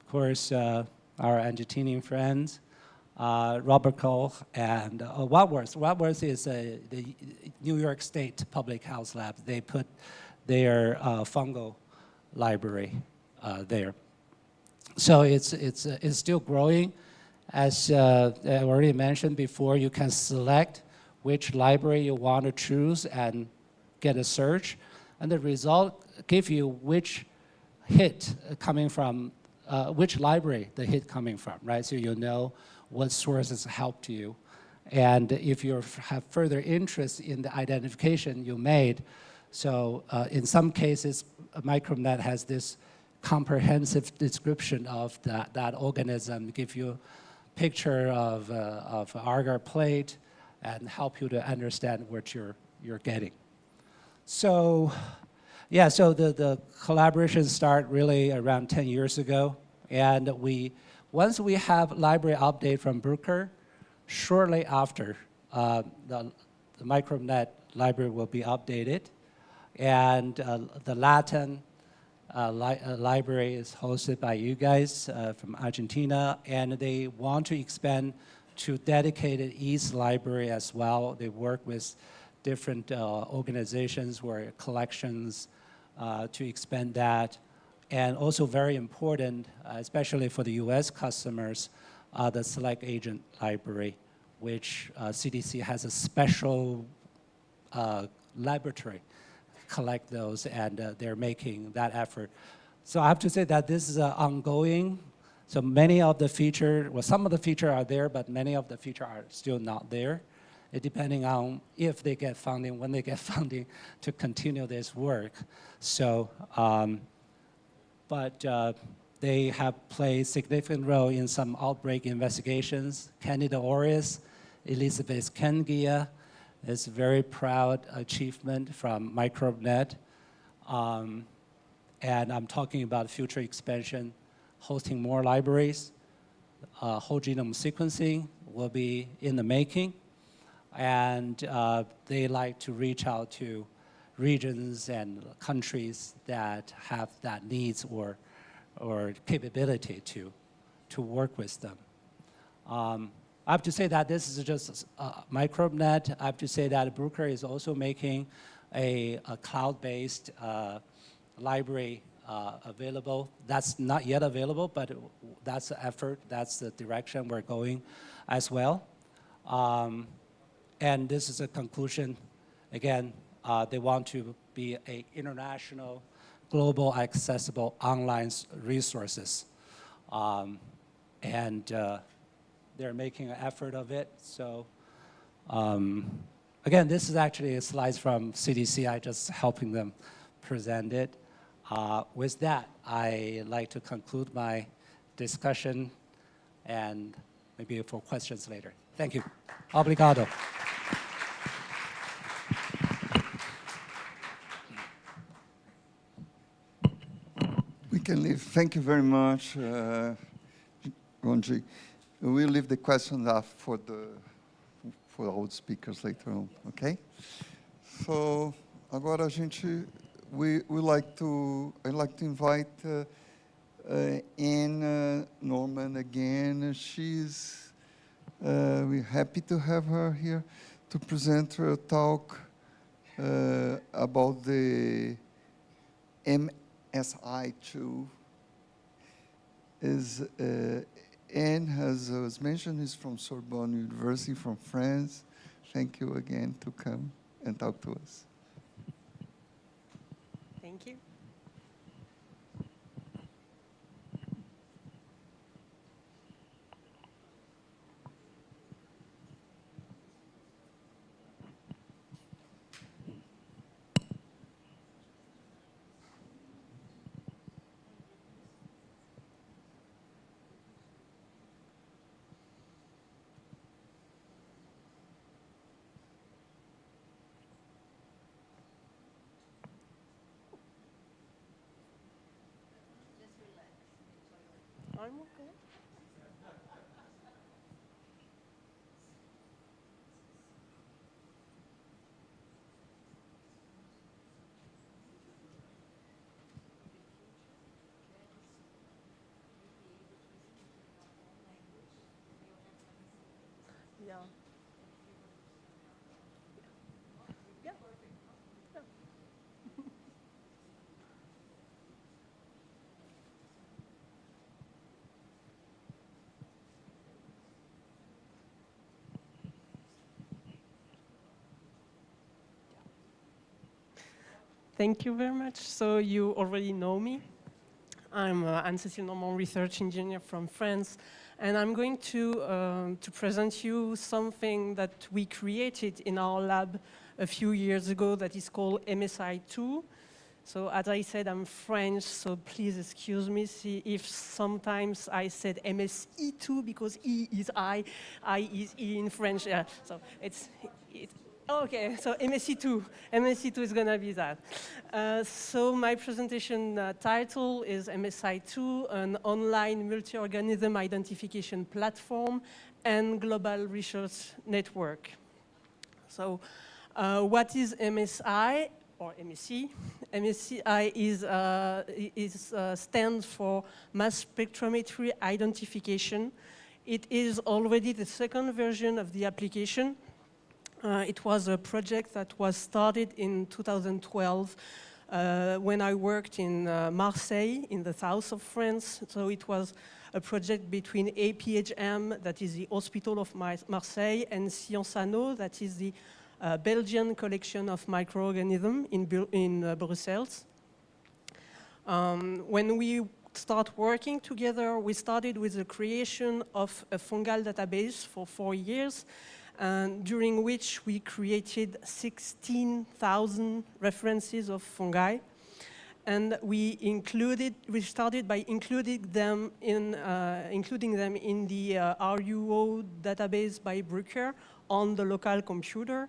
of course, our Argentinian friends, Robert Koch, and Wadsworth. Wadsworth is the New York State Public Health Lab. They put their fungal library there. So it's still growing. As I already mentioned before, you can select which library you want to choose and get a search, and the result give you which hit coming from, which library the hit coming from, right? So you know what sources helped you. And if you have further interest in the identification you made, so in some cases, MicroBENET has this comprehensive description of that organism, give you a picture of agar plate and help you to understand what you're getting. So yeah, so the collaboration started really around 10 years ago. And once we have library update from Bruker, shortly after, the MicroBENET library will be updated. And the Latin library is hosted by you guys from Argentina, and they want to expand to dedicated East library as well. They work with different organizations or collections to expand that. And also very important, especially for the US customers, the Select Agent Library, which CDC has a special laboratory collect those, and they're making that effort. So I have to say that this is ongoing. So many of the features, well, some of the features are there, but many of the features are still not there, depending on if they get funding, when they get funding to continue this work. So, but they have played significant role in some outbreak investigations. Candida auris, Elizabeth Kingia is a very proud achievement from MicroBENET. And I'm talking about future expansion, hosting more libraries. Whole genome sequencing will be in the making. And they like to reach out to regions and countries that have that needs or capability to work with them. I have to say that this is just MicroBenet. I have to say that Bruker is also making a cloud-based library available. That's not yet available, but that's the effort, that's the direction we're going as well. And this is a conclusion. Again, they want to be an international, global, accessible online resources. And they're making an effort of it. So again, this is actually a slides from CDC. I just helping them present it. With that, I like to conclude my discussion and maybe for questions later. Thank you. Obrigado. We can leave. Thank you very much, Gongyi. We'll leave the questions up for all the speakers later on, okay? So agora a gente I'd like to invite Anne Norman again. We're happy to have her here to present her talk about the MSI2. Anne, as was mentioned, is from Sorbonne University, from France. Thank you again to come and talk to us. Thank you. I'm okay. Yeah. Yeah. Yeah. Thank you very much. So you already know me. I'm Cécile Normand, research engineer from France, and I'm going to present you something that we created in our lab a few years ago that is called MSI2. So as I said, I'm French, so please excuse me if sometimes I said MSE2 because E is I is E in French. Yeah, so it's okay, so MSE2. MSE2 is gonna be that. So my presentation title is MSI2, an online multi-organism identification platform and global research network. So what is MSI or MSC? MSCI stands for mass spectrometry identification. It is already the second version of the application. It was a project that was started in 2012 when I worked in Marseille, in the south of France. So it was a project between APHM, that is the Hospital of Marseille, and Sciences Anno, that is the Belgian collection of microorganisms in Brussels. When we start working together, we started with the creation of a fungal database for 4 years, during which we created 16,000 references of fungi. And we started by including them in the RUO database by Bruker on the local computer.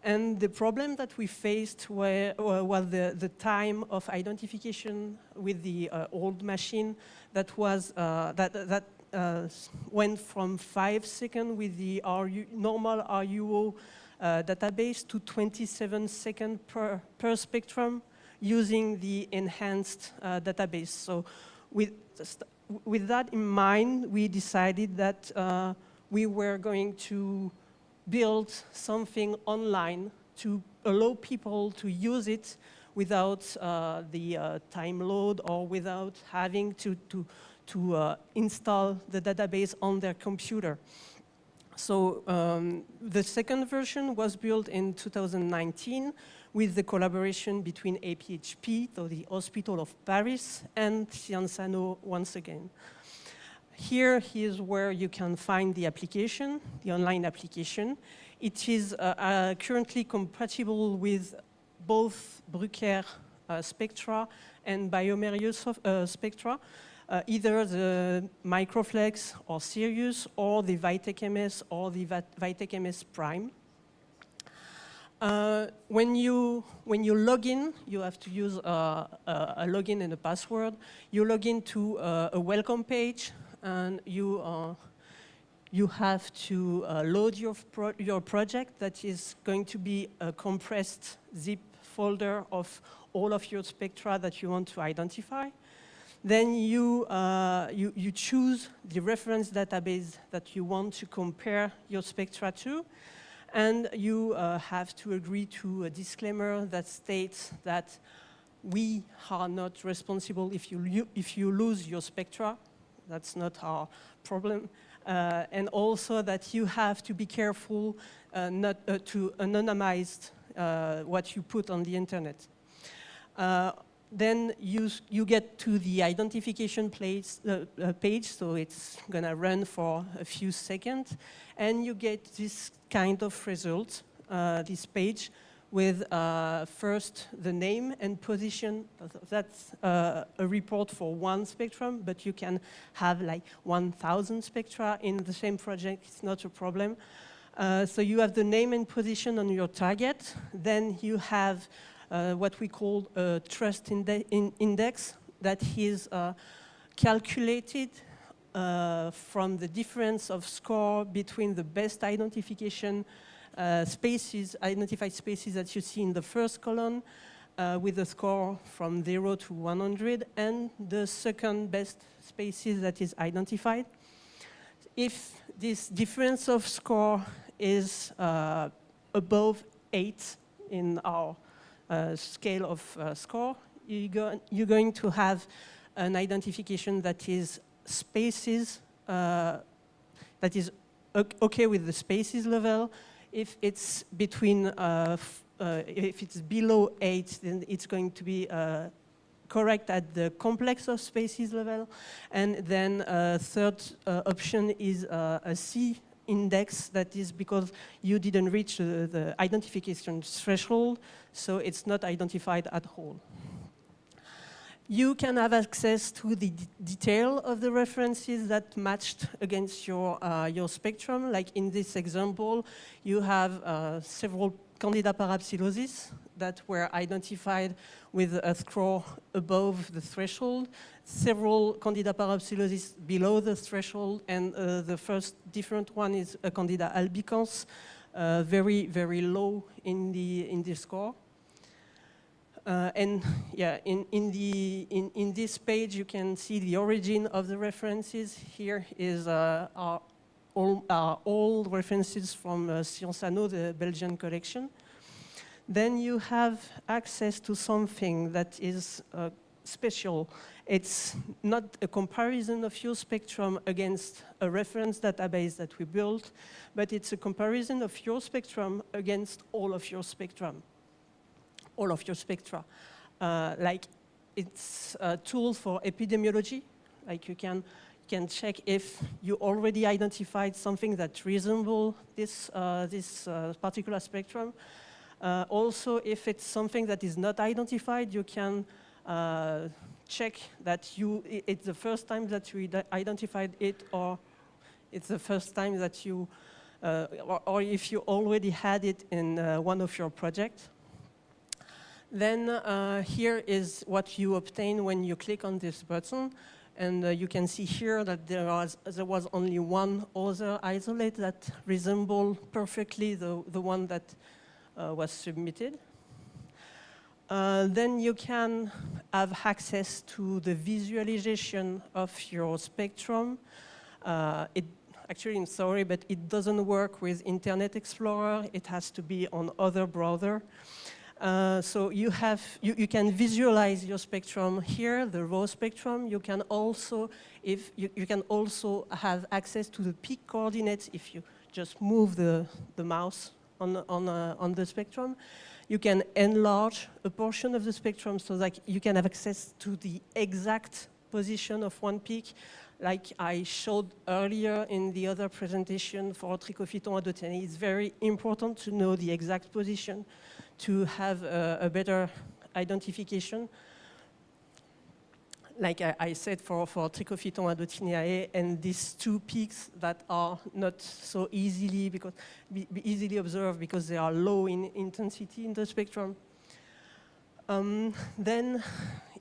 And the problem that we faced was the time of identification with the old machine that was went from 5 seconds with the normal RUO database to 27 seconds per spectrum using the enhanced database. So with that in mind, we decided that we were going to build something online to allow people to use it without the time load or without having to install the database on their computer. So the second version was built in 2019 with the collaboration between APHP, so the Hospital of Paris, and Sciences once again. Here is where you can find the application, the online application. It is currently compatible with both Bruker spectra and bioMérieux spectra, either the Microflex or Sirius or the Vitek MS or the Vitek MS Prime. When you log in, you have to use a login and a password. You log into a welcome page, and you have to load your project. That is going to be a compressed zip folder of all of your spectra that you want to identify. Then you choose the reference database that you want to compare your spectra to, and you have to agree to a disclaimer that states that we are not responsible if you lose your spectra. That's not our problem. And also that you have to be careful not to anonymize what you put on the internet. Then you get to the identification page, so it's gonna run for a few seconds, and you get this kind of result, this page, with first the name and position. That's a report for one spectrum, but you can have like 1,000 spectra in the same project. It's not a problem. So you have the name and position on your target. Then you have what we call a trust index that is calculated from the difference of score between the best identification identified spaces that you see in the first column with a score from 0 to 100, and the second best spaces that is identified. If this difference of score is above 8 in our scale of score, you're going to have an identification that is spaces, that is okay with the spaces level. If it's between, if it's below 8, then it's going to be correct at the complex of spaces level. And then third option is a C index, that is because you didn't reach the identification threshold, so it's not identified at all. You can have access to the detail of the references that matched against your spectrum. Like in this example, you have several Candida parapsilosis that were identified with a score above the threshold, several Candida parapsilosis below the threshold, and the first different one is a Candida albicans, very, very low in the score. And yeah, in this page, you can see the origin of the references. Here is all references from Sciences, the Belgian collection. Then you have access to something that is special. It's not a comparison of your spectrum against a reference database that we built, but it's a comparison of your spectrum against all of your spectrum. All of your spectra. Like it's a tool for epidemiology. Like you can check if you already identified something that resembles this particular spectrum. Also, if it's something that is not identified, you can check that it's the first time that you identified it, or it's the first time that you or if you already had it in one of your projects. Then here is what you obtain when you click on this button. And you can see here that there was only one other isolate that resembled perfectly the one that was submitted. Then you can have access to the visualization of your spectrum. Actually, I'm sorry, but it doesn't work with Internet Explorer. It has to be on other browser. So you can visualize your spectrum here, the raw spectrum. You can also, you can also have access to the peak coordinates if you just move the mouse on the spectrum. You can enlarge a portion of the spectrum so that you can have access to the exact position of one peak, like I showed earlier in the other presentation for Trichophyton adoteni. It's very important to know the exact position to have a better identification. Like I said, for Trichophyton adoteniae, and these two peaks that are not so easily easily observed because they are low in intensity in the spectrum. Then,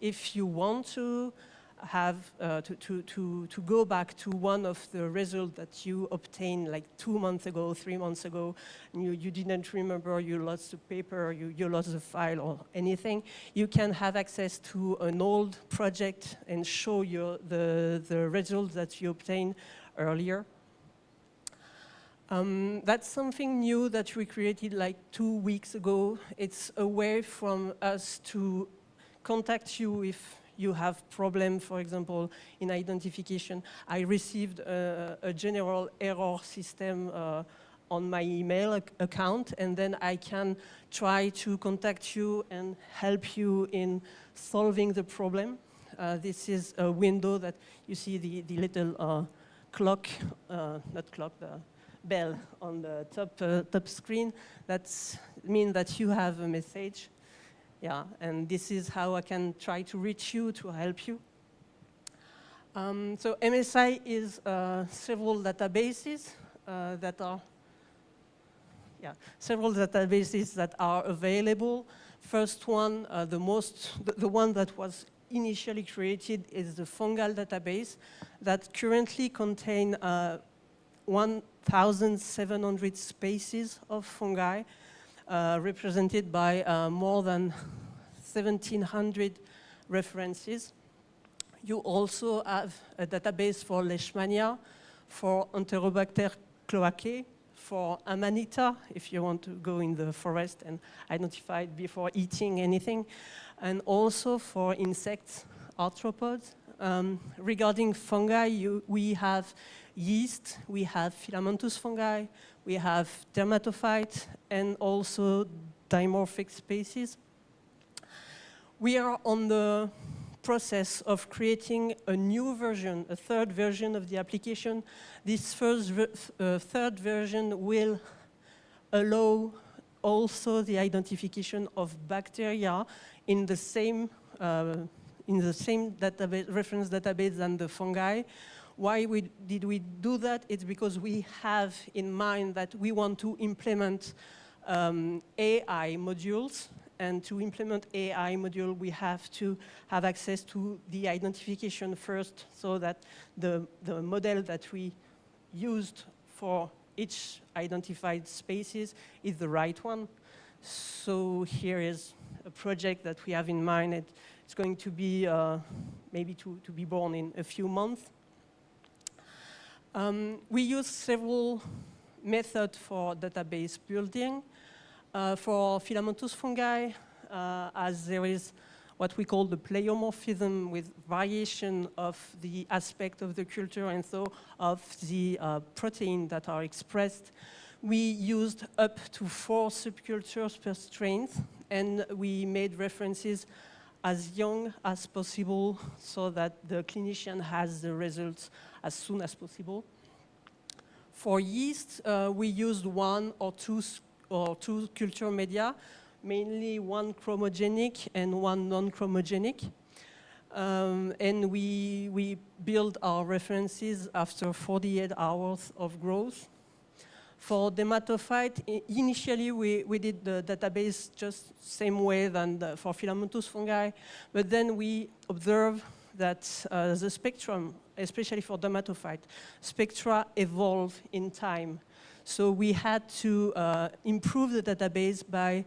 if you want to have to go back to one of the results that you obtained like 2 months ago, 3 months ago, and you didn't remember, you lost the paper, you lost the file or anything, you can have access to an old project and show you the results that you obtained earlier. That's something new that we created like 2 weeks ago. It's a way from us to contact you if you have problem, for example, in identification. I received a general error system on my email account, and then I can try to contact you and help you in solving the problem. This is a window that you see the little clock, not clock, the bell on the top screen. That means that you have a message. Yeah, and this is how I can try to reach you to help you. So MSI is several databases that are available. First one, the one that was initially created is the fungal database that currently contain 1,700 species of fungi. Represented by more than 1,700 references. You also have a database for Leishmania, for Enterobacter cloacae, for Amanita, if you want to go in the forest and identify it before eating anything, and also for insects, arthropods. Regarding fungi, we have yeast, we have filamentous fungi, we have dermatophytes, and also dimorphic species. We are on the process of creating a new version, a third version of the application. This third version will allow also the identification of bacteria in the same database, reference database than the fungi. Why did we do that? It's because we have in mind that we want to implement AI modules, and to implement AI module, we have to have access to the identification first, so that the model that we used for each identified species is the right one. So here is a project that we have in mind. It's going to be maybe to be born in a few months. We use several methods for database building. For filamentous fungi, as there is what we call the pleomorphism with variation of the aspect of the culture and so of the protein that are expressed, we used up to 4 subcultures per strain, and we made references as young as possible so that the clinician has the results as soon as possible. For yeast, we used 1 or 2 culture media, mainly 1 chromogenic and 1 non-chromogenic. And we build our references after 48 hours of growth. For dermatophyte, initially we did the database just same way than for filamentous fungi, but then we observed that the spectrum, especially for dermatophyte, spectra evolve in time. So we had to improve the database by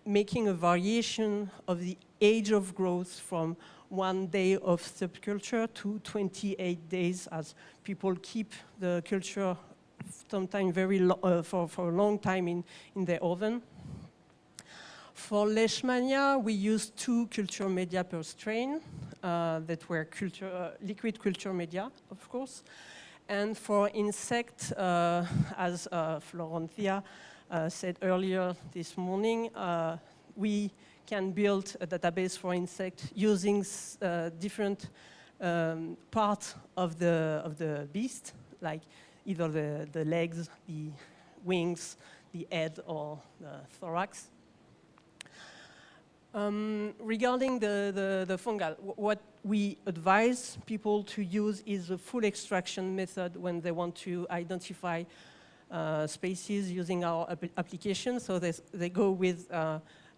making a variation of the age of growth from 1 day of subculture to 28 days, as people keep the culture sometimes for a long time in their oven. For Leishmania, we used 2 culture media per strain that were liquid culture media, of course. And for insect, as Florentia said earlier this morning, we can build a database for insect using different parts of the beast, like either the legs, the wings, the head, or the thorax. Regarding the fungal, what we advise people to use is a full extraction method when they want to identify species using our application. So they go with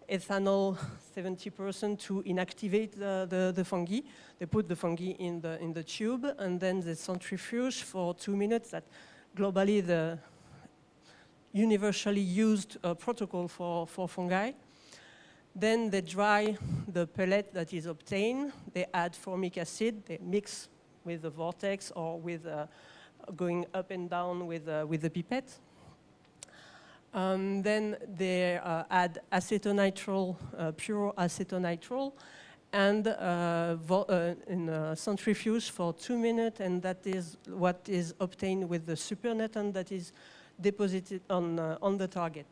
ethanol 70% to inactivate the fungi. They put the fungi in the tube, and then they centrifuge for 2 minutes. That globally the universally used protocol for fungi. Then they dry the pellet that is obtained. They add formic acid. They mix with the vortex or with going up and down with the pipette. Then they add acetonitrile, pure acetonitrile, and centrifuge for 2 minutes, and that is what is obtained with the supernatant that is deposited on the target.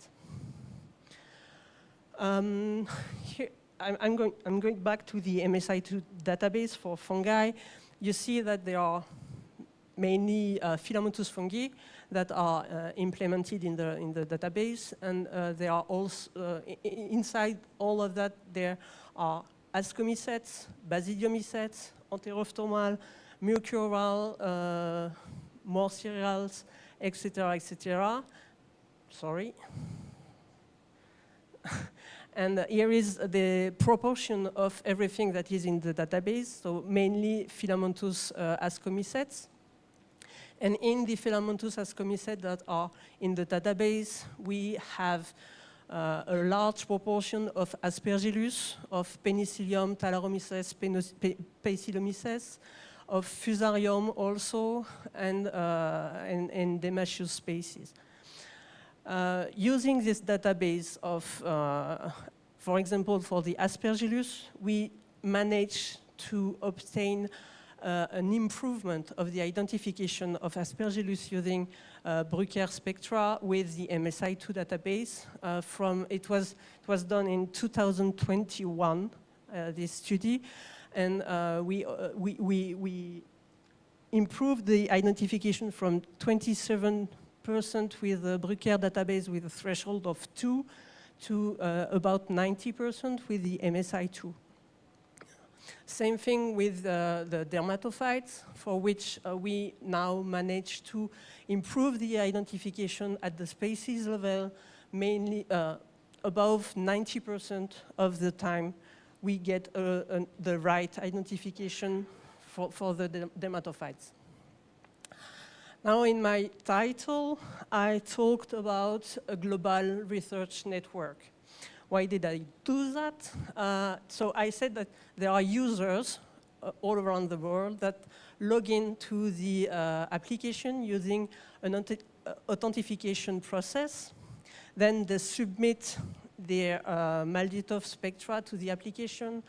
Here, I'm going back to the MSI2 database for fungi. You see that there are mainly filamentous fungi that are implemented in the database, and there are also inside all of that there are ascomycetes, basidiomycetes, enterophthalmal, mucoral, morcereals, etc., etc. Sorry. And here is the proportion of everything that is in the database, so mainly filamentous ascomycetes. And in the filamentous ascomycetes that are in the database, we have a large proportion of Aspergillus, of Penicillium, Thalaromyces, Paecilomyces, of Fusarium also, and Demacious species. Using this database of, for example, for the Aspergillus, we managed to obtain an improvement of the identification of Aspergillus using Bruker spectra with the MSI2 database. It was done in 2021, this study, and we improved the identification from 27% with the Bruker database with a threshold of 2 to about 90% with the MSI2. Same thing with the dermatophytes, for which we now manage to improve the identification at the species level, mainly above 90% of the time we get the right identification for the dermatophytes. Now in my title, I talked about a global research network. Why did I do that? So I said that there are users all around the world that log into the application using an authentication process. Then they submit their MALDI-TOF spectra to the application.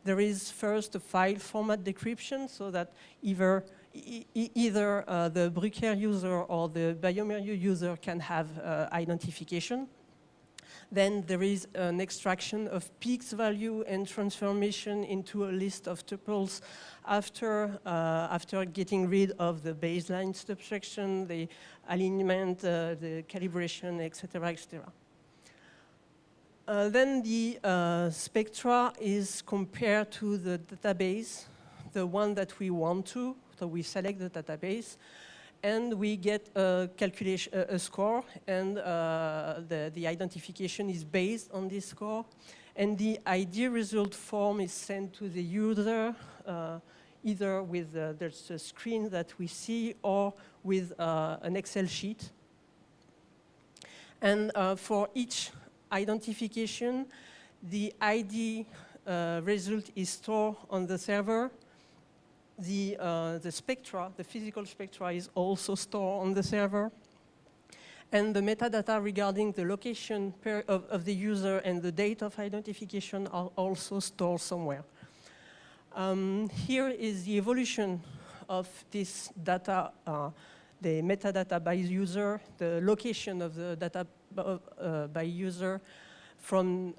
There is first a file format decryption so that either the Bruker user or the bioMérieux user can have identification. Then there is an extraction of peaks value and transformation into a list of tuples after getting rid of the baseline subtraction, the alignment, the calibration, etc., etc. Then the spectra is compared to the database, the one that we want to. So we select the database, and we get a calculation, a score, and the identification is based on this score. And the ID result form is sent to the user, either with there's a screen that we see, or with an Excel sheet. And for each identification, the ID result is stored on the server. The spectra, the physical spectra, is also stored on the server. And the metadata regarding the location of the user and the date of identification are also stored somewhere. Here is the evolution of this data, the metadata by user, the location of the data by user from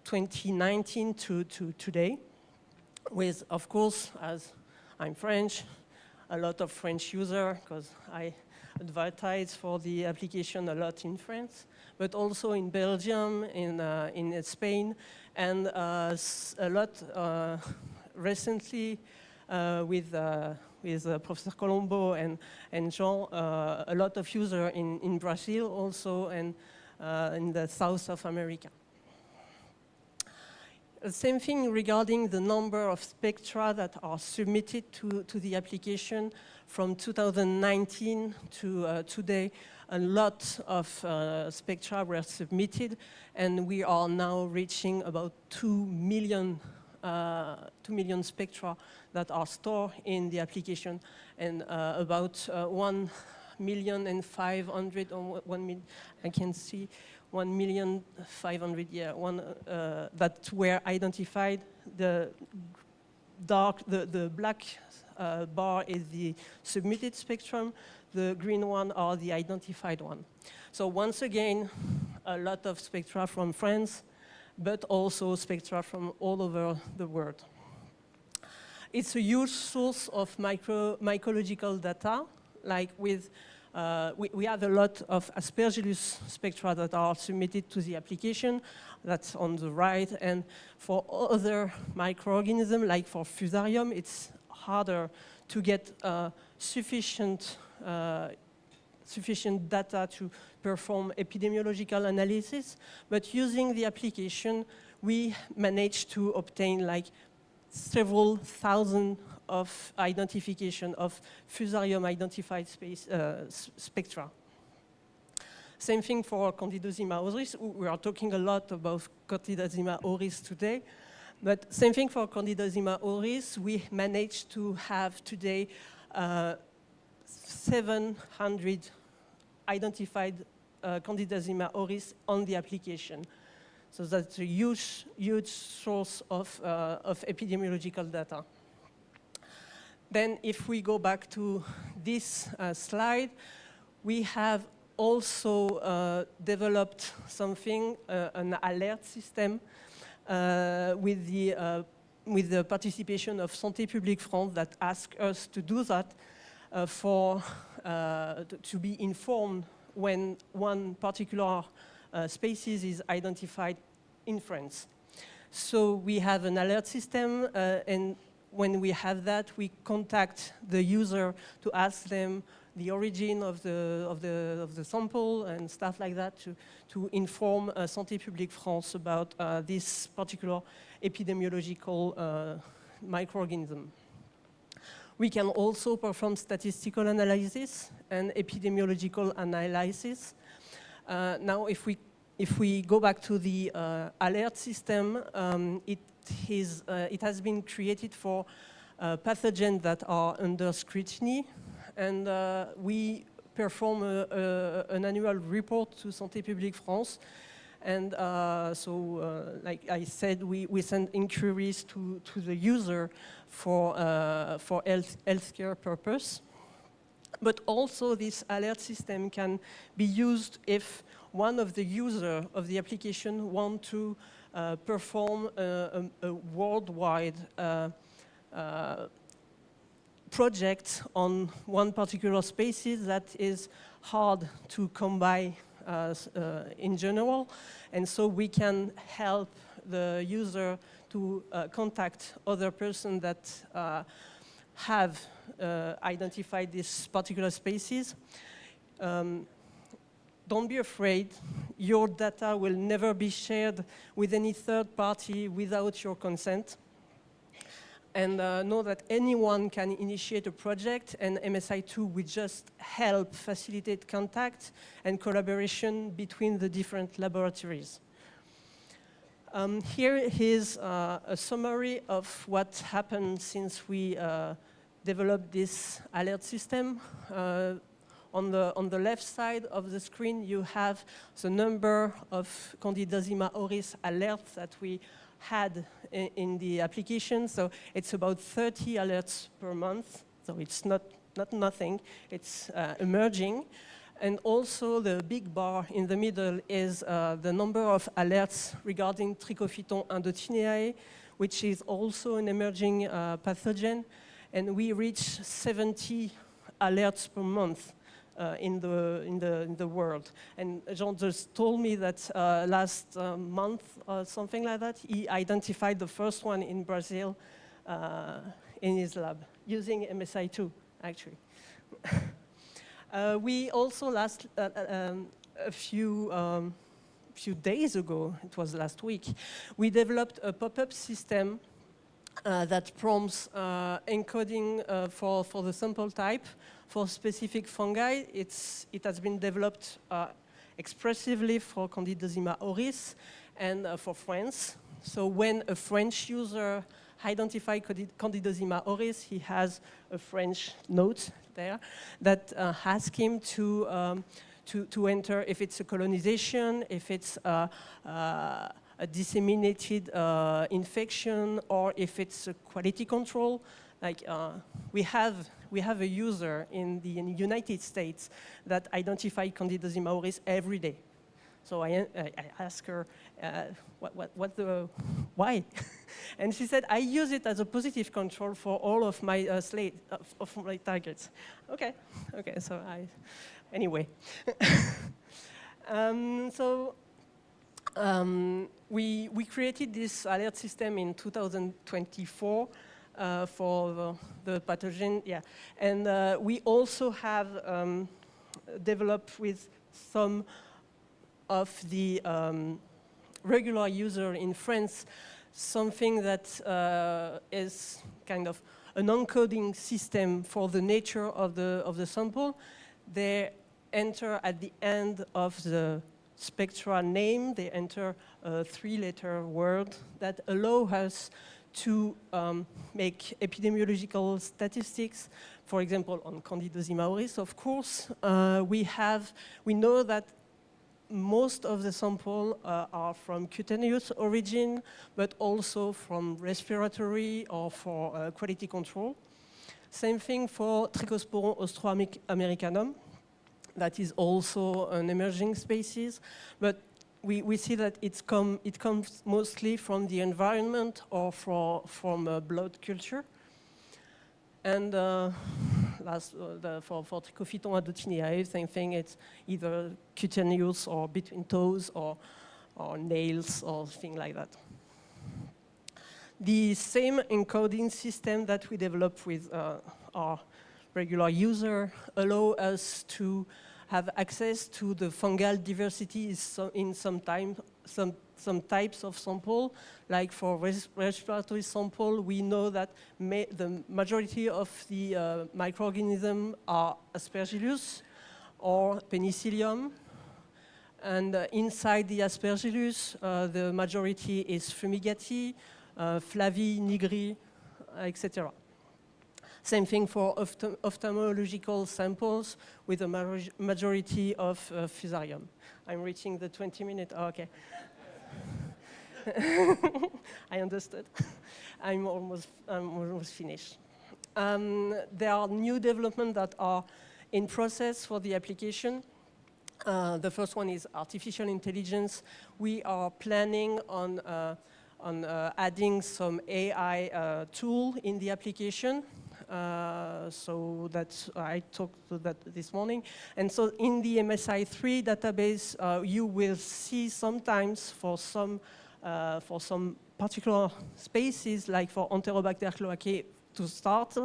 2019 to today, with, of course, as I'm French, a lot of French users, because I advertise for the application a lot in France, but also in Belgium, in Spain, and a lot recently with Professor Colombo and Jean, a lot of users in Brazil also, and in the south of America. The same thing regarding the number of spectra that are submitted to the application. From 2019 to today, a lot of spectra were submitted, and we are now reaching about 2 million spectra that are stored in the application, and about 1,500,000, or 1 million, I can see 1,500,000, yeah, that were identified. The black bar is the submitted spectrum, the green one are the identified one. So once again, a lot of spectra from France, but also spectra from all over the world. It's a huge source of mycological data, like with we have a lot of Aspergillus spectra that are submitted to the application. That's on the right. And for other microorganisms, like for Fusarium, it's harder to get sufficient data to perform epidemiological analysis. But using the application, we managed to obtain like several thousand of identification of Fusarium identified spectra. Same thing for Candidosima auris. We are talking a lot about Candidosima auris today, but same thing for Candidosima auris. We managed to have today 700 identified Candidosima auris on the application. So that's a huge source of epidemiological data. Then if we go back to this slide, we have also developed something, an alert system with the participation of Santé Publique France that asked us to do that to be informed when one particular species is identified in France. So we have an alert system, and when we have that, we contact the user to ask them the origin of the sample and stuff like that to inform Santé Publique France about this particular epidemiological microorganism. We can also perform statistical analysis and epidemiological analysis. Now, if we go back to the alert system, it has been created for pathogens that are under scrutiny, and we perform an annual report to Santé Publique France. And like I said, we send inquiries to the user for healthcare purpose. But also this alert system can be used if one of the users of the application want to perform a worldwide project on one particular species that is hard to come by in general, and so we can help the user to contact other person that have identified these particular species. Don't be afraid. Your data will never be shared with any third party without your consent. And know that anyone can initiate a project, and MSI2 will just help facilitate contact and collaboration between the different laboratories. Here is a summary of what happened since we developed this alert system. On the left side of the screen, you have the number of Candidosima auris alerts that we had in the application. So it's about 30 alerts per month. So it's not nothing. It's emerging. And also the big bar in the middle is the number of alerts regarding Trichophyton indotineae, which is also an emerging pathogen. And we reach 70 alerts per month in the world. And Jean just told me that last month or something like that, he identified the first one in Brazil in his lab using MSI2, actually. We also a few days ago, it was last week, we developed a pop-up system that prompts encoding for the sample type for specific fungi. It has been developed expressively for Candidosima auris and for France. So when a French user identifies Candidosima auris, he has a French note there that asks him to enter if it's a colonization, if it's a disseminated infection, or if it's a quality control. Like we have a user in the United States that identifies Candidosima auris every day. So I asked her, why? And she said, I use it as a positive control for all of my slate of my targets. Okay, so anyway. We created this alert system in 2024 for the pathogen, yeah. And we also have developed with some of the regular user in France something that is kind of an encoding system for the nature of the sample. They enter at the end of the spectra name, they enter a 3-letter word that allow us to make epidemiological statistics, for example, on Candidosima auris. Of course, we know that most of the sample are from cutaneous origin, but also from respiratory or for quality control. Same thing for Trichosporum austroamericanum. That is also an emerging species, but we see that it comes mostly from the environment or from blood culture. And for Trichophyton indotineae, same thing, it's either cutaneous or between toes or nails or things like that. The same encoding system that we developed with our regular user allow us to have access to the fungal diversity in some types of sample. Like for respiratory sample, we know that the majority of the microorganisms are Aspergillus or Penicillium. And inside the Aspergillus, the majority is Fumigati, Flavi, Nigri, etc. Same thing for ophthalmological samples with a majority of Fusarium. I'm reaching the 20-minute, oh, okay. I understood. I'm almost finished. There are new developments that are in process for the application. The first one is artificial intelligence. We are planning on adding some AI tool in the application. So that I talked to that this morning. And so in the MSI3 database, you will see sometimes for some particular species, like for Enterobacter cloacae, to start,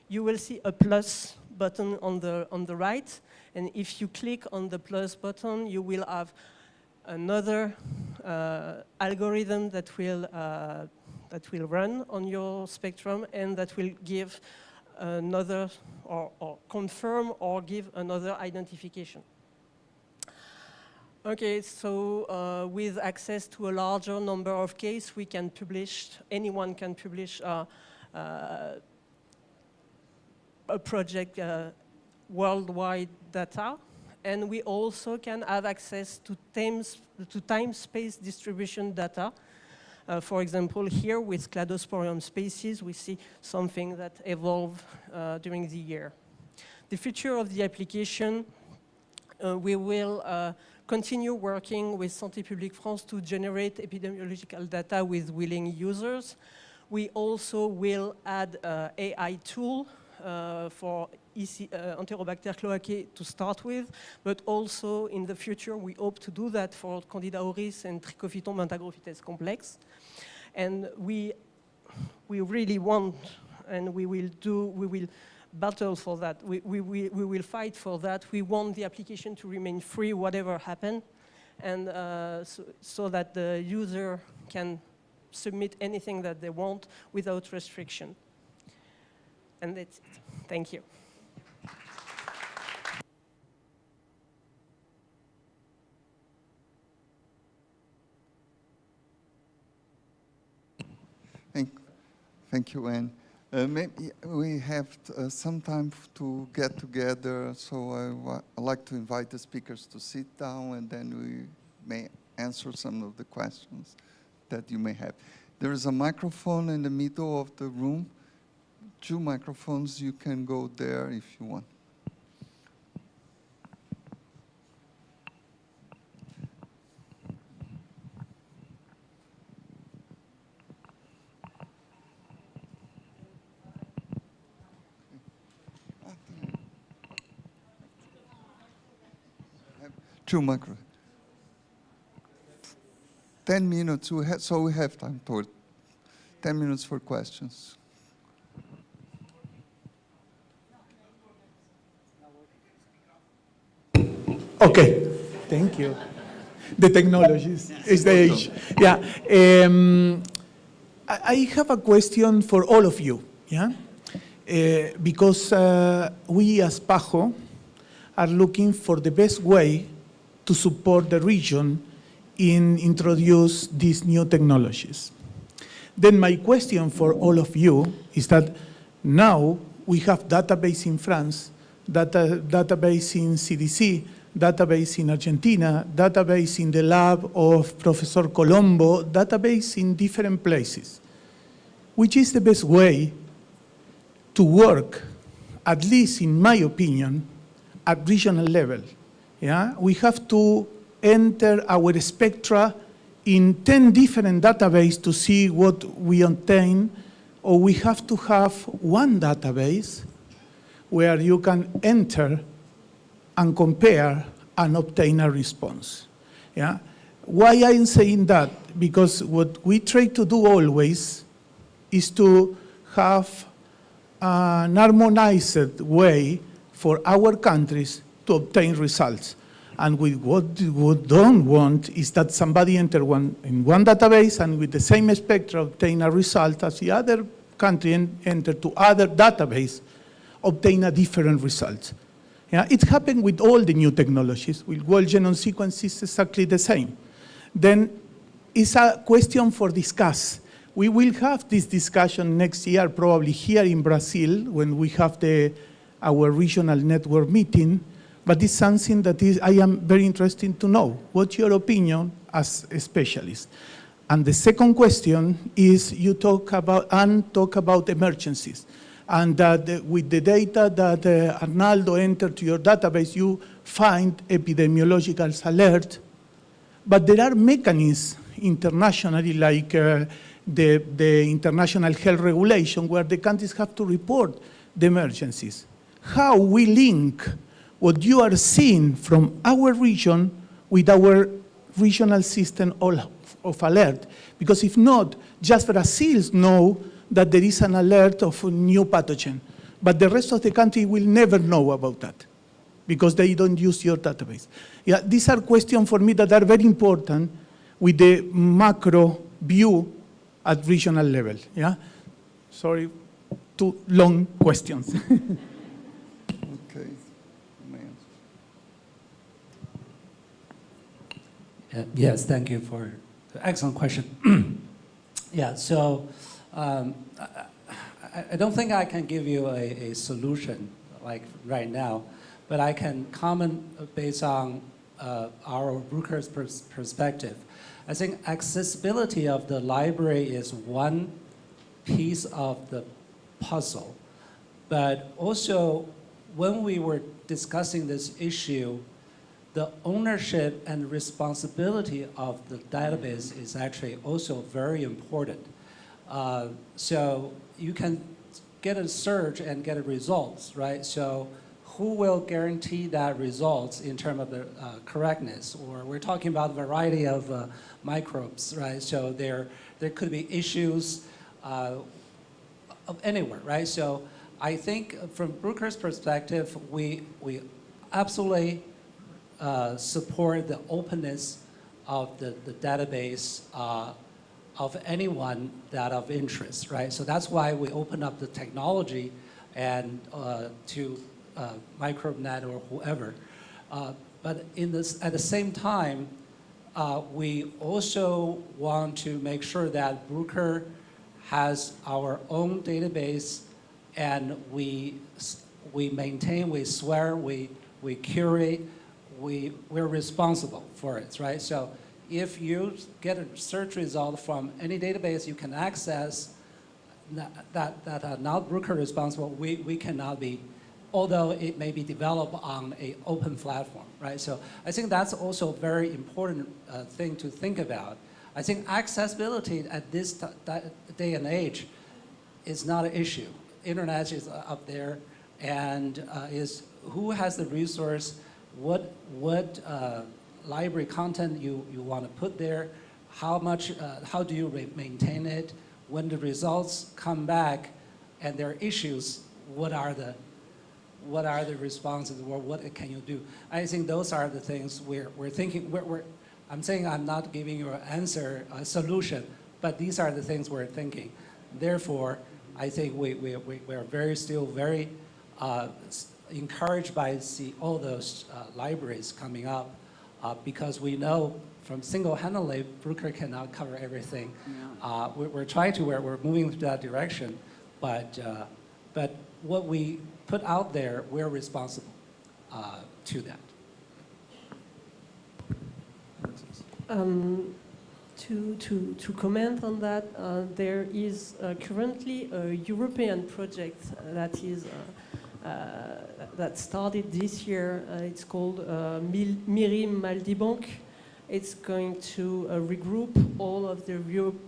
you will see a plus button on the right. And if you click on the plus button, you will have another algorithm that will run on your spectrum and that will give another or confirm or give another identification. Okay, so with access to a larger number of cases, we can publish, anyone can publish a project worldwide data. And we also can have access to time-space distribution data. For example, here with cladosporium species, we see something that evolved during the year. The future of the application, we will continue working with Santé Publique France to generate epidemiological data with willing users. We also will add an AI tool for Enterobacter cloacae to start with, but also in the future we hope to do that for Candida auris and Trichophyton mentagrophytes complex. And we really want, and we will battle for that. We will fight for that. We want the application to remain free, whatever happens, and so that the user can submit anything that they want without restriction. And that's it. Thank you. Thank you, Anne. Maybe we have some time to get together, so I'd like to invite the speakers to sit down, and then we may answer some of the questions that you may have. There is a microphone in the middle of the room. 2 microphones, you can go there if you want. Two micro. 10 minutes, so we have time for 10 minutes for questions. Okay, thank you. The technologies is the age. Yeah, I have a question for all of you. Yeah, because we as PAHO are looking for the best way to support the region in introduce these new technologies. Then my question for all of you is that now we have database in France, database in CDC, database in Argentina, database in the lab of Professor Colombo, database in different places. Which is the best way to work, at least in my opinion, at regional level? Yeah? We have to enter our spectra in 10 different databases to see what we obtain, or we have to have one database where you can enter and compare and obtain a response. Yeah? Why I'm saying that? Because what we try to do always is to have an harmonized way for our countries to obtain results. And what we don't want is that somebody enter in one database and with the same spectra obtain a result as the other country enter to other database, obtain a different result. Yeah, it happened with all the new technologies. With whole genome sequence is exactly the same. Then it's a question for discuss. We will have this discussion next year, probably here in Brazil, when we have our regional network meeting. But it's something that I am very interested to know. What's your opinion as a specialist? And the second question is, you talk about emergencies. And that with the data that Arnaldo entered to your database, you find epidemiological alert. But there are mechanisms internationally, like the international health regulation, where the countries have to report the emergencies. How we link what you are seeing from our region with our regional system of alert? Because if not, just Brazil know that there is an alert of a new pathogen. But the rest of the country will never know about that because they don't use your database. Yeah, these are questions for me that are very important with the macro view at regional level. Yeah? Sorry, two long questions. Okay. Yes, thank you for the excellent question. Yeah, so I don't think I can give you a solution like right now, but I can comment based on our Bruker's perspective. I think accessibility of the library is one piece of the puzzle, but also when we were discussing this issue, the ownership and responsibility of the database is actually also very important. So you can get a search and get results, right? So who will guarantee that results in terms of the correctness? Or we're talking about a variety of microbes, right? So there could be issues of anywhere, right? So I think from Bruker's perspective, we absolutely support the openness of the database of anyone that of interest, right? So that's why we open up the technology and to MicroBeneT or whoever. But at the same time, we also want to make sure that Bruker has our own database, and we maintain, we swear, we curate, we're responsible for it, right? So if you get a search result from any database you can access that are not Bruker responsible, we cannot be, although it may be developed on an open platform, right? So I think that's also a very important thing to think about. I think accessibility at this day and age is not an issue. Internet is up there, and is who has the resource, what library content you want to put there, how do you maintain it, when the results come back and there are issues, what are the responses, or what can you do? I think those are the things we're thinking. I'm saying I'm not giving you an answer, a solution, but these are the things we're thinking. Therefore, I think we're still very encouraged by all those libraries coming up because we know from single-handedly, Bruker cannot cover everything. Yeah. We're moving to that direction, but what we put out there, we're responsible to that. To comment on that, there is currently a European project that is that started this year. It's called MALDI-TOF. It's going to regroup all of the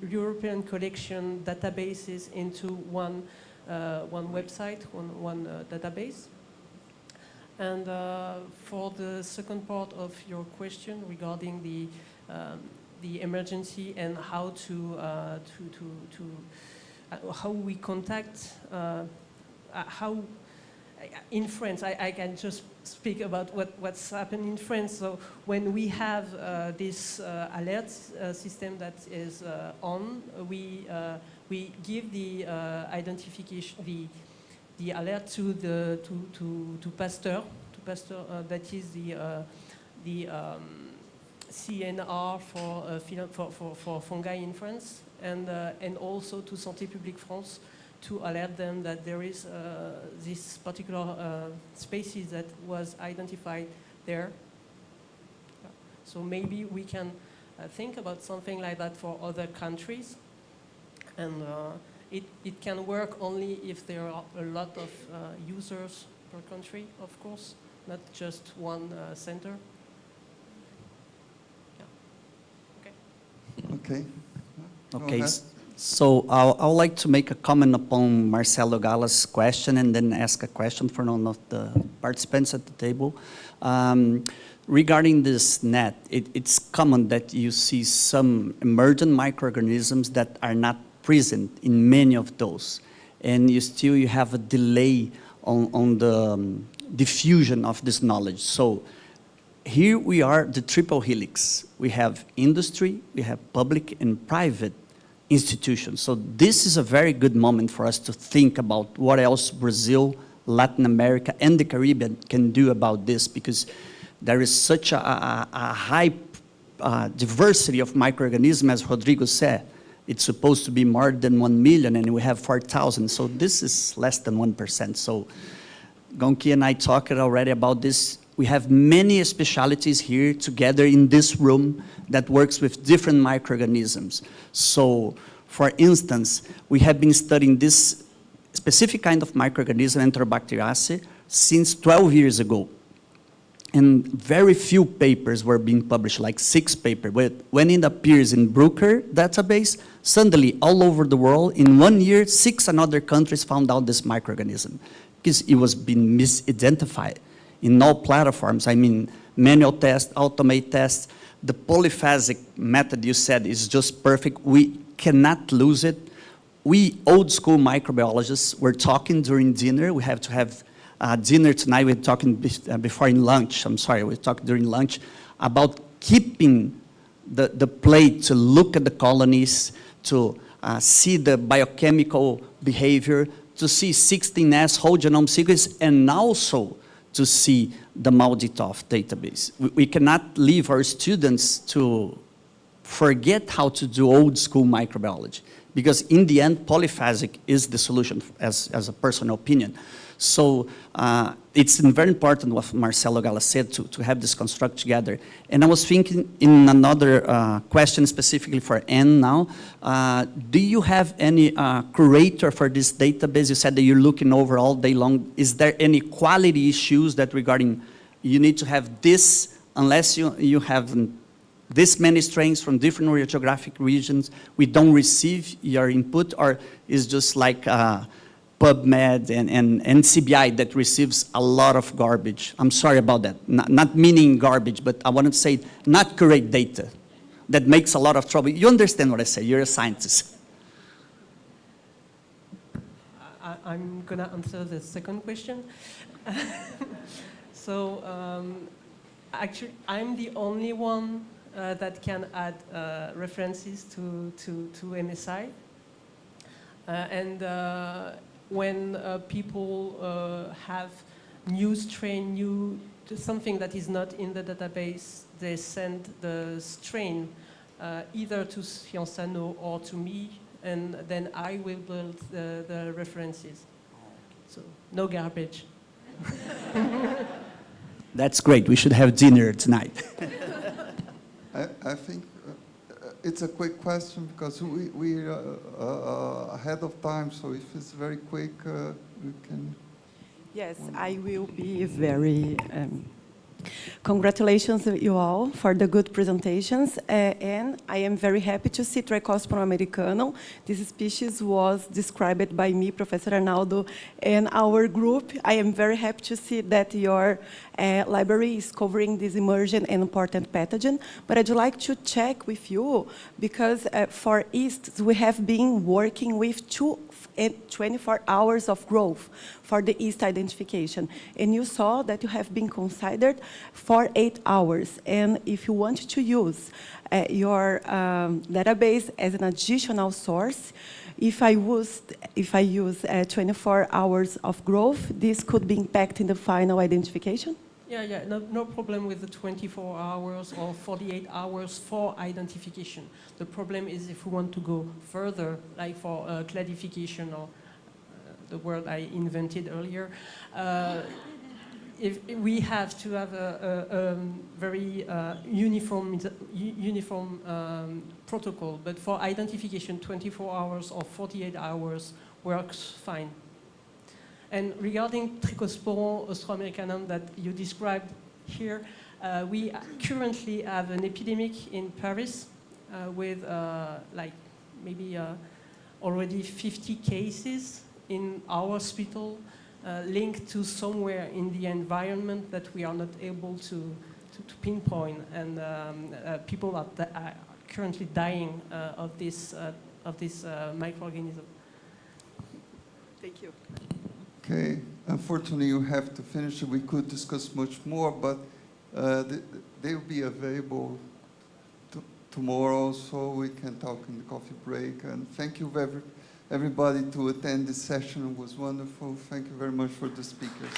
European collection databases into one website, one database. And for the second part of your question regarding the emergency and how how we contact how in France, I can just speak about what's happened in France. So when we have this alert system that is on, we give the identification, the alert to Pasteur, that is the CNR for fungi in France, and also to Santé Publique France, to alert them that there is this particular species that was identified there. So maybe we can think about something like that for other countries. And it can work only if there are a lot of users per country, of course, not just one center. Yeah. Okay. Okay. So I would like to make a comment upon Marcelo Gala's question and then ask a question for one of the participants at the table. Regarding this net, it's common that you see some emergent microorganisms that are not present in many of those. And you have a delay on the diffusion of this knowledge. So here we are, the triple helix. We have industry, we have public and private institutions. So this is a very good moment for us to think about what else Brazil, Latin America, and the Caribbean can do about this, because there is such a high diversity of microorganisms, as Rodrigo said. It's supposed to be more than 1 million, and we have 4,000. So this is less than 1%. So Gongyi and I talked already about this. We have many specialties here together in this room that works with different microorganisms. So, for instance, we have been studying this specific kind of microorganism, Enterobacteriaceae, since 12 years ago. And very few papers were being published, like 6 papers. But when it appears in Bruker database, suddenly all over the world, in 1 year, 6 another countries found out this microorganism, because it was being misidentified in all platforms. I mean, manual tests, automate tests. The polyphasic method you said is just perfect. We cannot lose it. We old school microbiologists were talking during dinner. We have to have dinner tonight. We're talking before in lunch. I'm sorry, we talked during lunch about keeping the plate to look at the colonies, to see the biochemical behavior, to see 16S whole genome sequence, and also to see the MALDI-TOF database. We cannot leave our students to forget how to do old school microbiology, because in the end, polyphasic is the solution, as a personal opinion. So it's very important what Marcelo Gala said to have this construct together. And I was thinking in another question specifically for Anne now. Do you have any curator for this database? You said that you're looking over all day long. Is there any quality issues that regarding you need to have this, unless you have this many strains from different geographic regions, we don't receive your input, or is just like PubMed and NCBI that receives a lot of garbage? I'm sorry about that. Not meaning garbage, but I want to say not correct data. That makes a lot of trouble. You understand what I say, you're a scientist. I'm gonna answer the second question. So actually, I'm the only one that can add references to MSI. When people have new strain, something that is not in the database, they send the strain either to Sciensano or to me, and then I will build the references. So no garbage. That's great. We should have dinner tonight. I think it's a quick question, because we're ahead of time, so if it's very quick, we can... Yes, I will be very... Congratulations to you all for the good presentations, and I am very happy to see Trichospora americanum. This species was described by me, Professor Arnaldo, and our group. I am very happy to see that your library is covering this emerging and important pathogen, but I'd like to check with you, because for yeasts, we have been working with 24 hours of growth for the yeast identification. And you saw that you have been considered for 8 hours. And if you want to use your database as an additional source, if I use 24 hours of growth, this could be impacting the final identification? Yeah, no problem with the 24 hours or 48 hours for identification. The problem is if we want to go further, like for cladification, or the word I invented earlier, if we have to have a very uniform protocol, but for identification, 24 hours or 48 hours works fine. And regarding Trichosporum austroamericanum that you described here, we currently have an epidemic in Paris with like maybe already 50 cases in our hospital linked to somewhere in the environment that we are not able to pinpoint. And people are currently dying of this this microorganism. Thank you. Okay, unfortunately you have to finish. We could discuss much more, but they will be available tomorrow, so we can talk in the coffee break. And thank you everybody to attend this session. It was wonderful. Thank you very much for the speakers.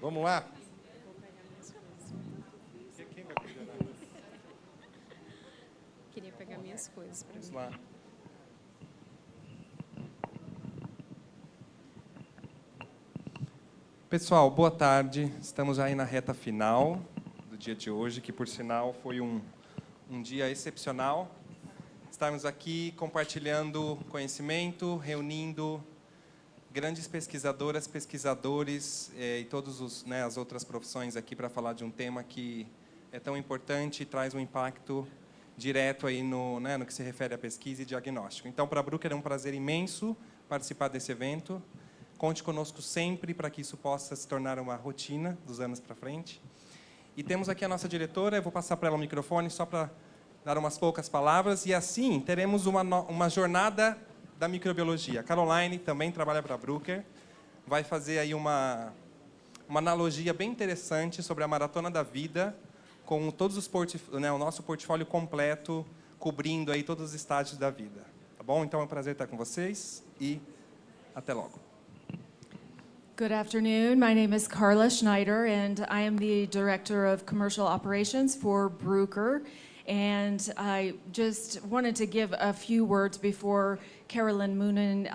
Vamos lá? Queria pegar minhas coisas para mim. Vamos lá. Pessoal, boa tarde. Estamos aí na reta final do dia de hoje, que por sinal foi um dia excepcional. Estamos aqui compartilhando conhecimento, reunindo grandes pesquisadoras, pesquisadores e todas as outras profissões aqui para falar de um tema que é tão importante e traz um impacto direto aí no que se refere à pesquisa e diagnóstico. Então, para a Bruker é um prazer imenso participar desse evento. Conte conosco sempre para que isso possa se tornar uma rotina dos anos para frente. E temos aqui a nossa diretora, eu vou passar para ela o microfone só para dar umas poucas palavras, e assim teremos uma jornada da microbiologia. A Caroline também trabalha para a Bruker, vai fazer aí uma analogia bem interessante sobre a maratona da vida, com todos os o nosso portfólio completo, cobrindo aí todos os estágios da vida. Tá bom? Então é um prazer estar com vocês e até logo. Good afternoon. My name is Carla Schneider, and I am the Director of Commercial Operations for Bruker. And I just wanted to give a few words before Carolyn Moonen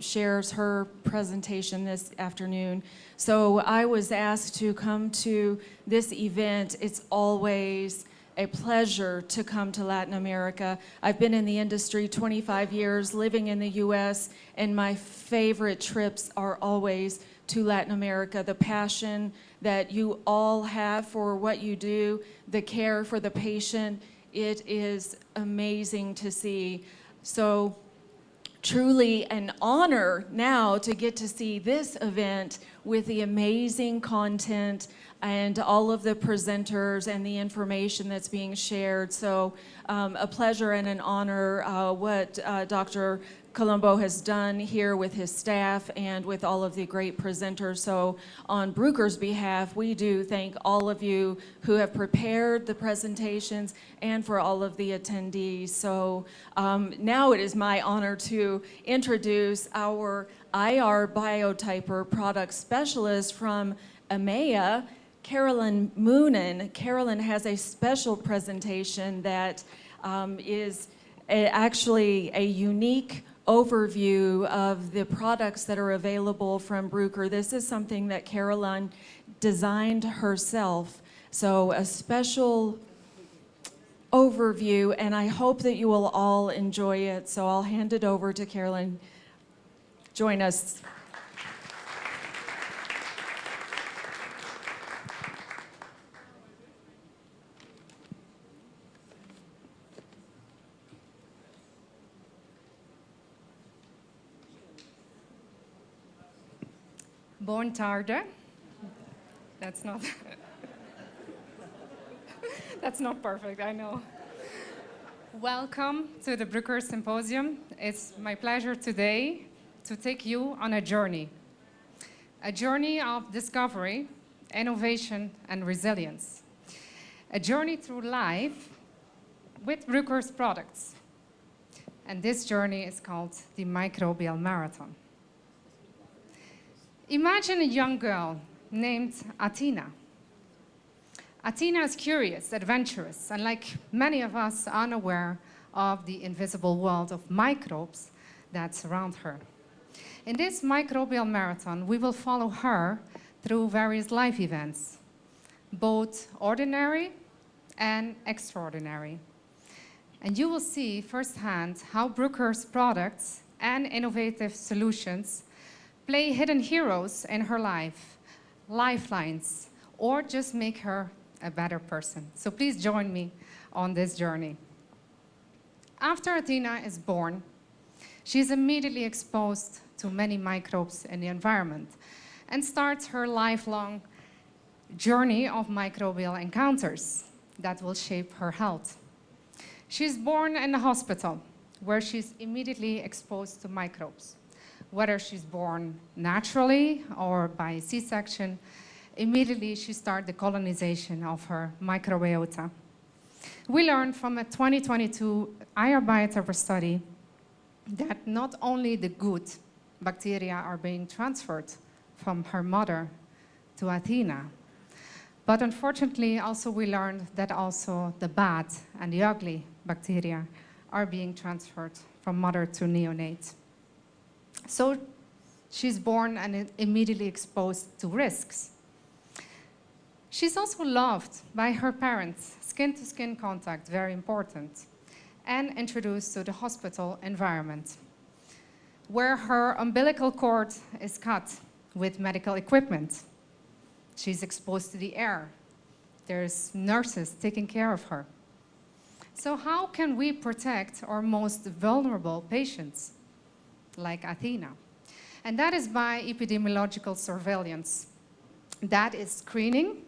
shares her presentation this afternoon. So I was asked to come to this event. It's always a pleasure to come to Latin America. I've been in the industry 25 years, living in the US, and my favorite trips are always to Latin America. The passion that you all have for what you do, the care for the patient, it is amazing to see. So truly an honor now to get to see this event with the amazing content and all of the presenters and the information that's being shared. So a pleasure and an honor what Dr. Colombo has done here with his staff and with all of the great presenters. So on Bruker's behalf, we do thank all of you who have prepared the presentations and for all of the attendees. So now it is my honor to introduce our IR biotyper product specialist from EMEA, Carolyn Moonen. Carolyn has a special presentation that is actually a unique overview of the products that are available from Bruker. This is something that Carolyn designed herself. So a special overview, and I hope that you will all enjoy it. So I'll hand it over to Carolyn. Join us. Buon tarde. That's not that's not perfect, I know. Welcome to the Bruker Symposium. It's my pleasure today to take you on a journey of discovery, innovation, and resilience. A journey through life with Bruker's products. And this journey is called the Microbial Marathon. Imagine a young girl named Athena. Athena is curious, adventurous, and like many of us, unaware of the invisible world of microbes that surround her. In this microbial marathon, we will follow her through various life events, both ordinary and extraordinary. And you will see firsthand how Bruker's products and innovative solutions play hidden heroes in her life, lifelines, or just make her a better person. So please join me on this journey. After Athena is born, she's immediately exposed to many microbes in the environment and starts her lifelong journey of microbial encounters that will shape her health. She's born in a hospital where she's immediately exposed to microbes. Whether she's born naturally or by C-section, immediately she starts the colonization of her microbiota. We learned from a 2022 IR Biotyper study that not only the good bacteria are being transferred from her mother to Athena, but unfortunately also we learned that also the bad and the ugly bacteria are being transferred from mother to neonate. So she's born and immediately exposed to risks. She's also loved by her parents, skin-to-skin contact, very important, and introduced to the hospital environment, where her umbilical cord is cut with medical equipment. She's exposed to the air. There's nurses taking care of her. So how can we protect our most vulnerable patients, like Athena? And that is by epidemiological surveillance. That is screening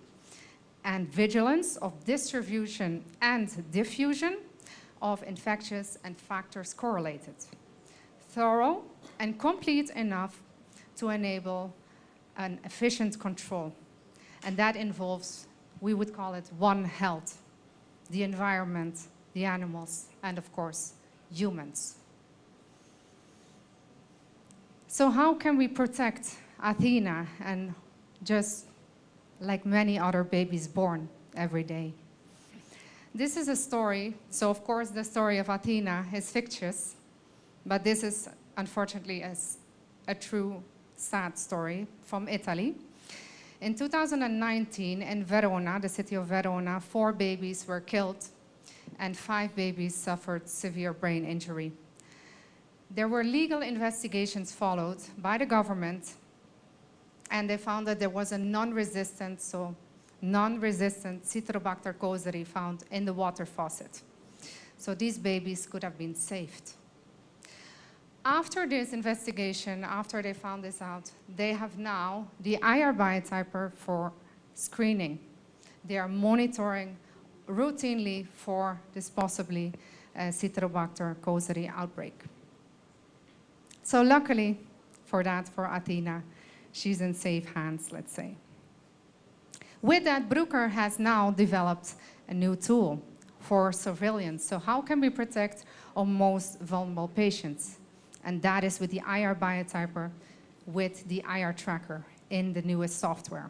and vigilance of distribution and diffusion of infectious and factors correlated. Thorough and complete enough to enable an efficient control. And that involves, we would call it One Health, the environment, the animals, and of course, humans. So how can we protect Athena and just like many other babies born every day? This is a story, so of course the story of Athena is fictitious, but this is unfortunately a true sad story from Italy. In 2019 in Verona, the city of Verona, 4 babies were killed and 5 babies suffered severe brain injury. There were legal investigations followed by the government, and they found that there was a non-resistant Citrobacter causerie found in the water faucet. So these babies could have been saved. After this investigation, after they found this out, they have now the IR Biotyper for screening. They are monitoring routinely for this possibly Citrobacter causerie outbreak. So luckily for that, for Athena, she's in safe hands, let's say. With that, Bruker has now developed a new tool for surveillance. So how can we protect our most vulnerable patients? And that is with the IR Biotyper, with the IR Tracker in the newest software.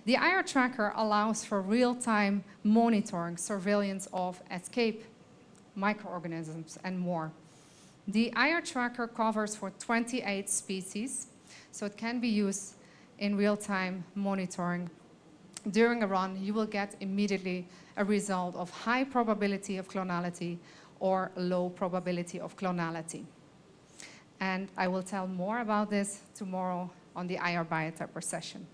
The IR Tracker allows for real-time monitoring, surveillance of escape microorganisms and more. The IR Tracker covers for 28 species, so it can be used in real-time monitoring. During a run, you will get immediately a result of high probability of clonality or low probability of clonality. And I will tell more about this tomorrow on the IR Biotyper session.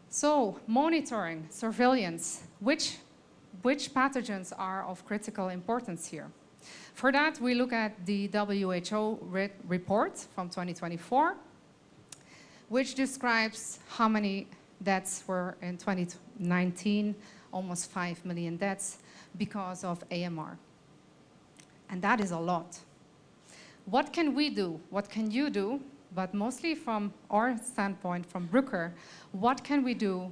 So, monitoring, surveillance, which pathogens are of critical importance here? For that, we look at the WHO report from 2024, which describes how many deaths were in 2019, almost 5 million deaths because of AMR. And that is a lot. What can we do? What can you do? But mostly from our standpoint, from Bruker, what can we do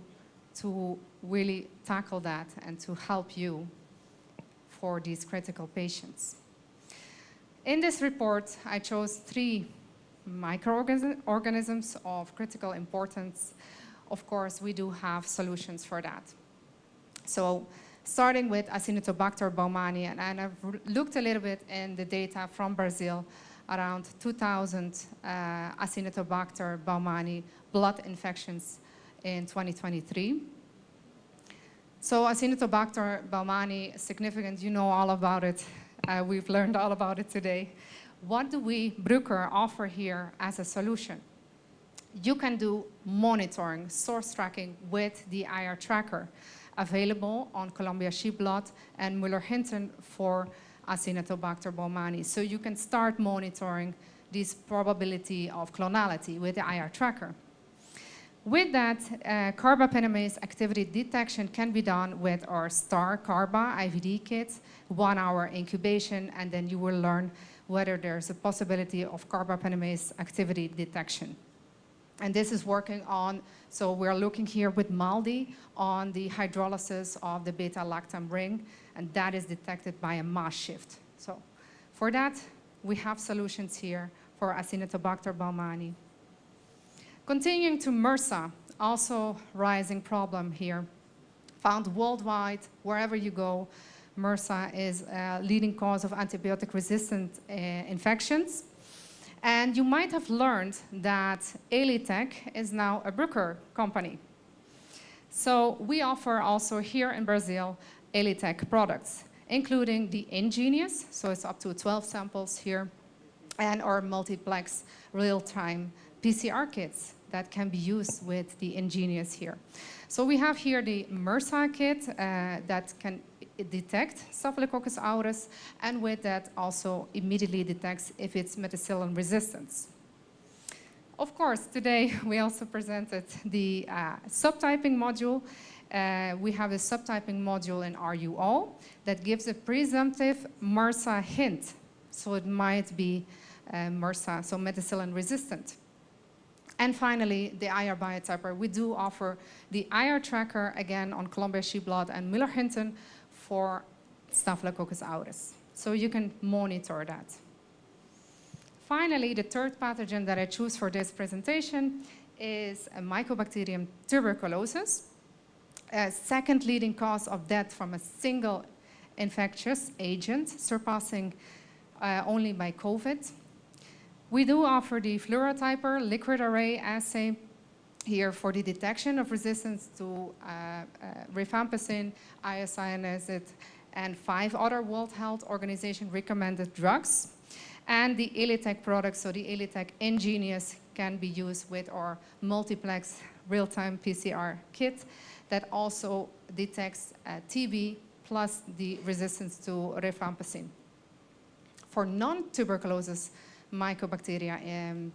to really tackle that and to help you for these critical patients? In this report, I chose 3 microorganisms of critical importance. Of course, we do have solutions for that. So, starting with Acinetobacter baumannii, and I've looked a little bit in the data from Brazil, around 2,000 Acinetobacter baumannii blood infections in 2023. So Acinetobacter baumannii is significant, you know all about it. We've learned all about it today. What do we, Bruker, offer here as a solution? you can do monitoring, source tracking with the IR tracker available on Columbia sheep blood and Müller-Hinton for Acinetobacter baumannii. So you can start monitoring this probability of clonality with the IR tracker. With that, carbapenemase activity detection can be done with our STAR Carba IVD kit, 1 hour incubation, and then you will learn whether there's a possibility of carbapenemase activity detection. And this is working on, so we're looking here with MALDI on the hydrolysis of the beta-lactam ring, and that is detected by a mass shift. So for that, we have solutions here for Acinetobacter baumannii. Continuing to MRSA, also rising problem here. Found worldwide, wherever you go, MRSA is a leading cause of antibiotic-resistant infections. And you might have learned that Elitech is now a Bruker company. So we offer also here in Brazil Elitech products, including the Ingenious, so it's up to 12 samples here, and our multiplex real-time PCR kits that can be used with the Ingenious here. So we have here the MRSA kit that can detect Staphylococcus aureus, and with that also immediately detects if it's methicillin resistance. Of course, today we also presented the subtyping module. We have a subtyping module in RUO that gives a presumptive MRSA hint. So it might be MRSA, so methicillin resistant. And finally, the IR biotyper. We do offer the IR tracker, again, on Columbia sheep blood and Müller-Hinton for Staphylococcus aureus. So you can monitor that. Finally, the third pathogen that I choose for this presentation is a Mycobacterium tuberculosis, a second leading cause of death from a single infectious agent, surpassing only by COVID. We do offer the fluorotyper liquid array assay here for the detection of resistance to rifampicin, isoniazid, and 5 other World Health Organization recommended drugs. And the Elitech products, so the Elitech Ingenious, can be used with our multiplex real-time PCR kit that also detects TB plus the resistance to rifampicin. For non-tuberculosis mycobacteria,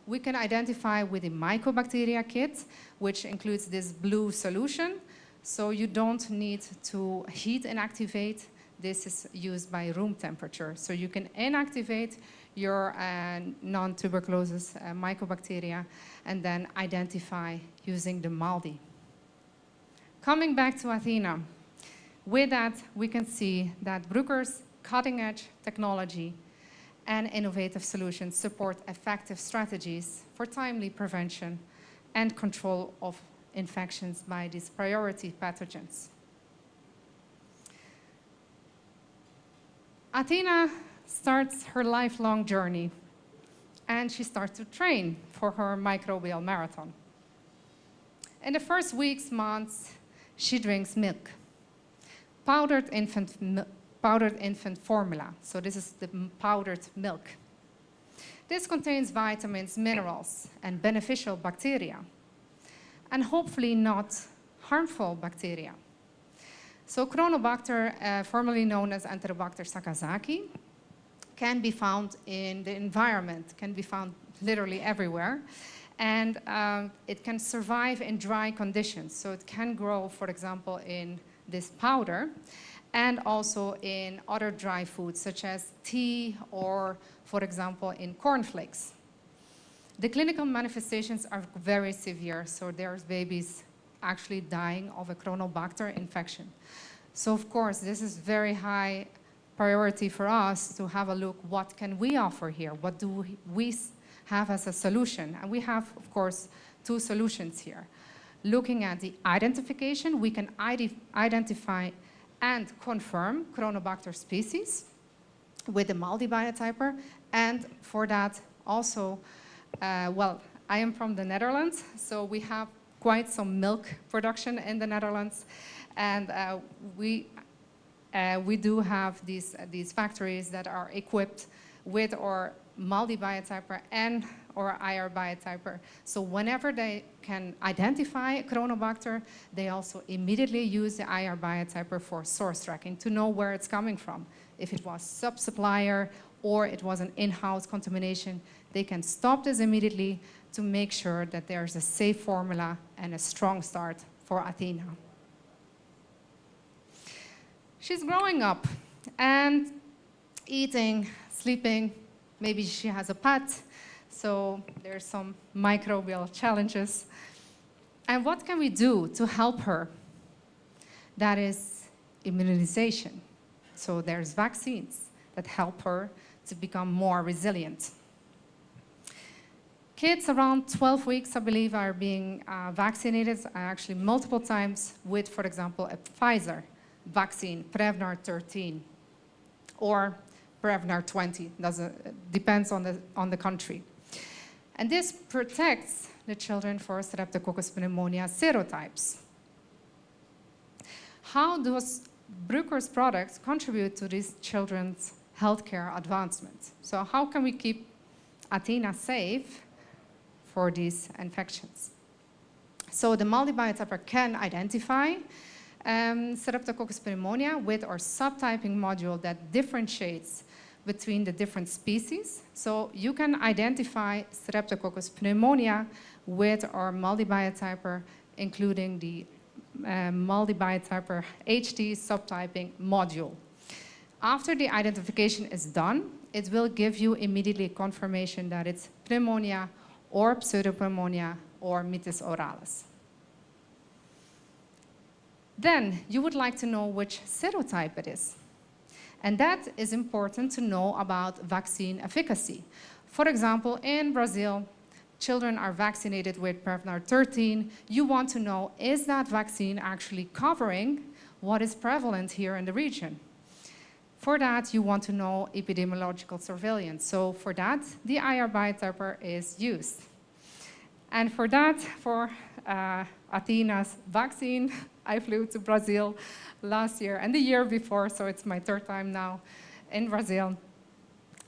we can identify with the Mycobacteria kit, which includes this blue solution. So you don't need to heat and activate. This is used by room temperature. So you can inactivate your non-tuberculosis mycobacteria and then identify using the MALDI. Coming back to Athena, with that, we can see that Bruker's cutting-edge technology and innovative solutions support effective strategies for timely prevention and control of infections by these priority pathogens. Athena starts her lifelong journey, and she starts to train for her microbial marathon. In the first weeks, months, she drinks milk, powdered infant formula. So this is the powdered milk. This contains vitamins, minerals, and beneficial bacteria, and hopefully not harmful bacteria. So Chronobacter, formerly known as Enterobacter sakazaki, can be found in the environment, can be found literally everywhere. And it can survive in dry conditions. So it can grow, for example, in this powder, and also in other dry foods, such as tea or, for example, in cornflakes. The clinical manifestations are very severe, so there's babies actually dying of a Chronobacter infection. So of course, this is very high priority for us to have a look, what can we offer here? What do we have as a solution? And we have, of course, 2 solutions here. Looking at the identification, we can identify and confirm Chronobacter species with the MALDI biotyper. And for that also, well, I am from the Netherlands, so we have quite some milk production in the Netherlands. And we do have these factories that are equipped with our MALDI biotyper and or IR biotyper. So whenever they can identify a Chronobacter, they also immediately use the IR biotyper for source tracking to know where it's coming from. If it was sub-supplier or it was an in-house contamination, they can stop this immediately to make sure that there's a safe formula and a strong start for Athena. She's growing up and eating, sleeping. Maybe she has a pet, so there's some microbial challenges. And what can we do to help her? That is immunization. So there's vaccines that help her to become more resilient. Kids around 12 weeks, I believe, are being vaccinated actually multiple times with, for example, a Pfizer vaccine, Prevnar 13, or Prevnar 20, depends on the country. And this protects the children for Streptococcus pneumonia serotypes. How does Bruker's products contribute to these children's healthcare advancement? So how can we keep Athena safe for these infections? So the MALDI biotyper can identify Streptococcus pneumonia with our subtyping module that differentiates between the different species. So you can identify Streptococcus pneumonia with our MALDI biotyper, including the MALDI biotyper HD subtyping module. After the identification is done, it will give you immediately confirmation that it's pneumonia or pseudopneumonia or mitis oralis. Then you would like to know which serotype it is. And that is important to know about vaccine efficacy. For example, in Brazil, children are vaccinated with Prevnar 13. You want to know, is that vaccine actually covering what is prevalent here in the region? For that, you want to know epidemiological surveillance. So for that, the IR biotyper is used. And for that, for Athena's vaccine, I flew to Brazil last year and the year before, so it's my third time now in Brazil,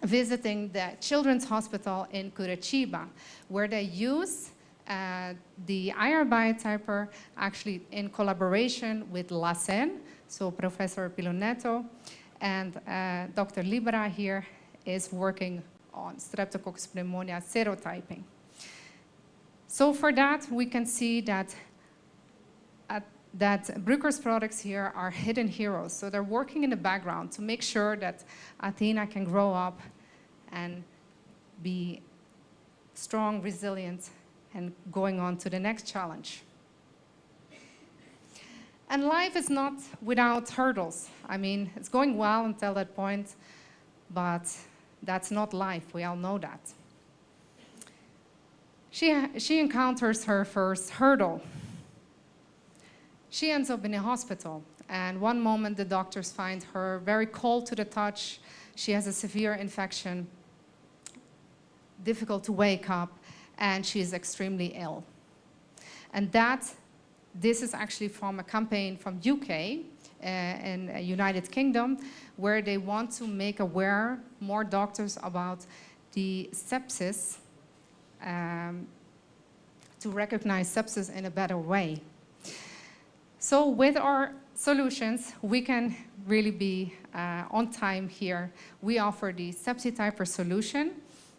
visiting the Children's Hospital in Curitiba, where they use the IR biotyper actually in collaboration with LACEN, so Professor Piloneto, and Dr. Libera here is working on Streptococcus pneumonia serotyping. So for that, we can see that Bruker's products here are hidden heroes. So they're working in the background to make sure that Athena can grow up and be strong, resilient, and going on to the next challenge. And life is not without hurdles. I mean, it's going well until that point, but that's not life. We all know that. She encounters her first hurdle. She ends up in a hospital, and one moment the doctors find her very cold to the touch. She has a severe infection, difficult to wake up, and she is extremely ill. And this is actually from a campaign from UK in United Kingdom, where they want to make aware more doctors about the sepsis, to recognize sepsis in a better way. So with our solutions, we can really be on time here. We offer the Sepsityper solution.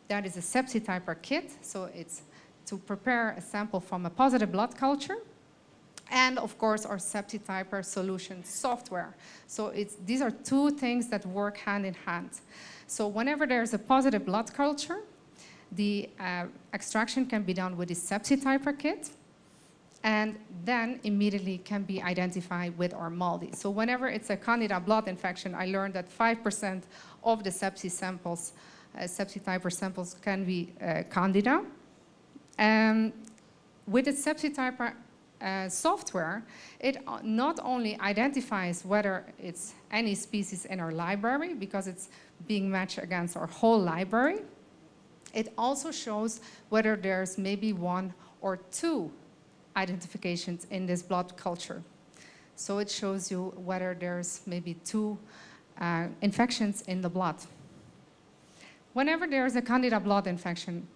That is a Sepsityper kit. So it's to prepare a sample from a positive blood culture. And of course, our Sepsityper solution software. So these are two things that work hand in hand. So whenever there's a positive blood culture, the extraction can be done with the Sepsityper kit, and then immediately can be identified with our MALDI. So whenever it's a Candida blood infection, I learned that 5% of the sepsis samples, Sepsityper samples, can be Candida. With the Sepsityper software, it not only identifies whether it's any species in our library, because it's being matched against our whole library, it also shows whether there's maybe one or two identifications in this blood culture. So it shows you whether there's maybe two infections in the blood. Whenever there's a Candida blood infection,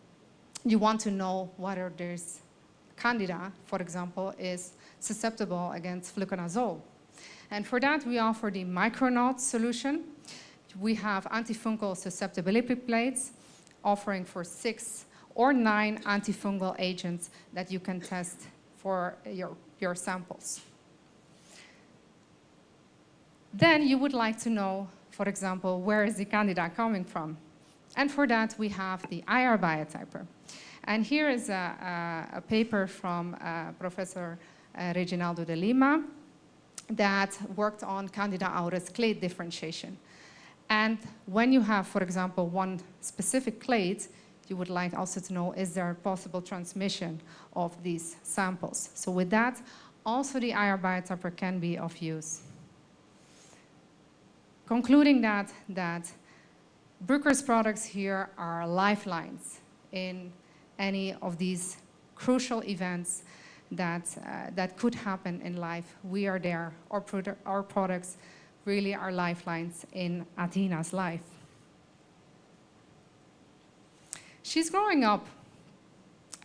you want to know whether this candida, for example, is susceptible against fluconazole. And for that, we offer the MicroNode solution. We have antifungal susceptibility plates offering for 6 or 9 antifungal agents that you can test for your samples. Then you would like to know, for example, where is the candida coming from? And for that, we have the IR biotyper. And here is a paper from Professor Reginaldo de Lima that worked on Candida auris clade differentiation. And when you have, for example, one specific clade, you would like also to know, is there a possible transmission of these samples? So with that, also the IR biotyper can be of use. Concluding that Bruker's products here are lifelines in any of these crucial events that could happen in life. We are there. Our products really are lifelines in Athena's life. She's growing up,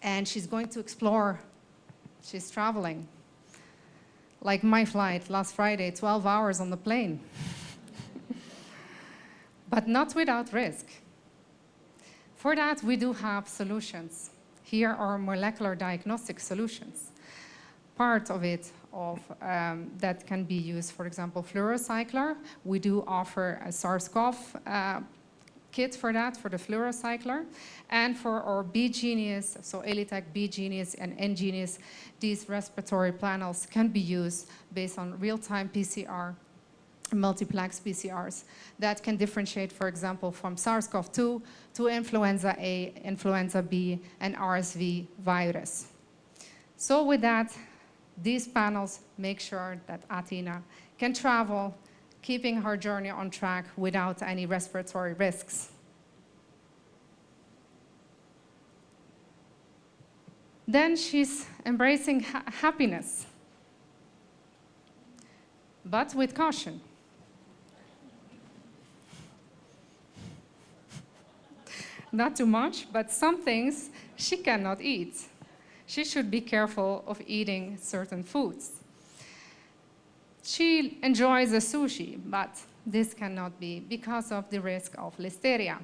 and she's going to explore. She's traveling. Like my flight last Friday, 12 hours on the plane. But not without risk. For that, we do have solutions. Here are molecular diagnostic solutions. Part of it that can be used, for example, fluorocycler. We do offer a SARS-CoV kit for that, for the fluorocycler. And for our B-Genius, so ELITech, B-Genius, and N-Genius, these respiratory panels can be used based on real-time PCR, multiplex PCRs that can differentiate, for example, from SARS-CoV-2 to influenza A, influenza B, and RSV virus. So with that, these panels make sure that Athena can travel, keeping her journey on track without any respiratory risks. Then she's embracing happiness, but with caution. Not too much, but some things she cannot eat. She should be careful of eating certain foods. She enjoys the sushi, but this cannot be because of the risk of listeria.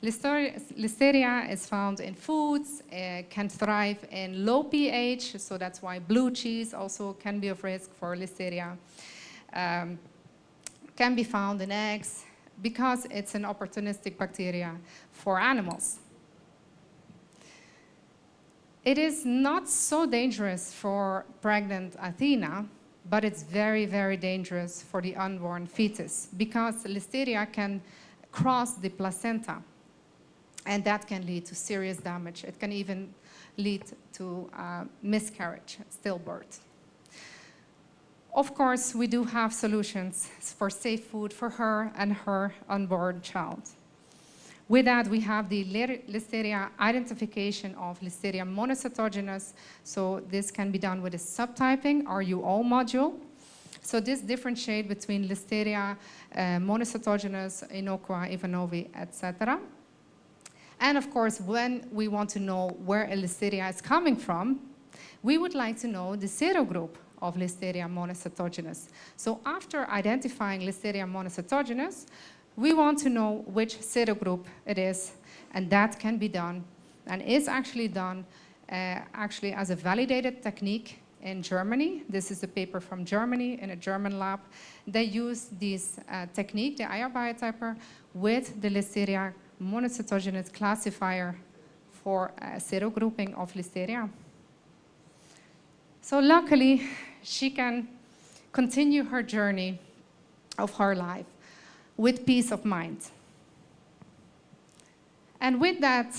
Listeria is found in foods, can thrive in low pH, so that's why blue cheese also can be of risk for listeria. Can be found in eggs, because it's an opportunistic bacteria for animals. It is not so dangerous for pregnant Athena, but it's very, very dangerous for the unborn fetus, because listeria can cross the placenta, and that can lead to serious damage. It can even lead to miscarriage, stillbirth. Of course, we do have solutions for safe food for her and her unborn child. With that, we have the listeria identification of Listeria monocytogenes. So this can be done with a subtyping, RUO module. So this differentiates between Listeria monocytogenes, innocua, Ivanovi, etc. And of course, when we want to know where a Listeria is coming from, we would like to know the serogroup of Listeria monocytogenes. So after identifying Listeria monocytogenes, we want to know which serogroup it is, and that can be done, and is actually done actually as a validated technique in Germany. This is a paper from Germany in a German lab. They use this technique, the IR biotyper, with the Listeria monocytogenes classifier for serogrouping of Listeria. So luckily, she can continue her journey of her life with peace of mind. And with that,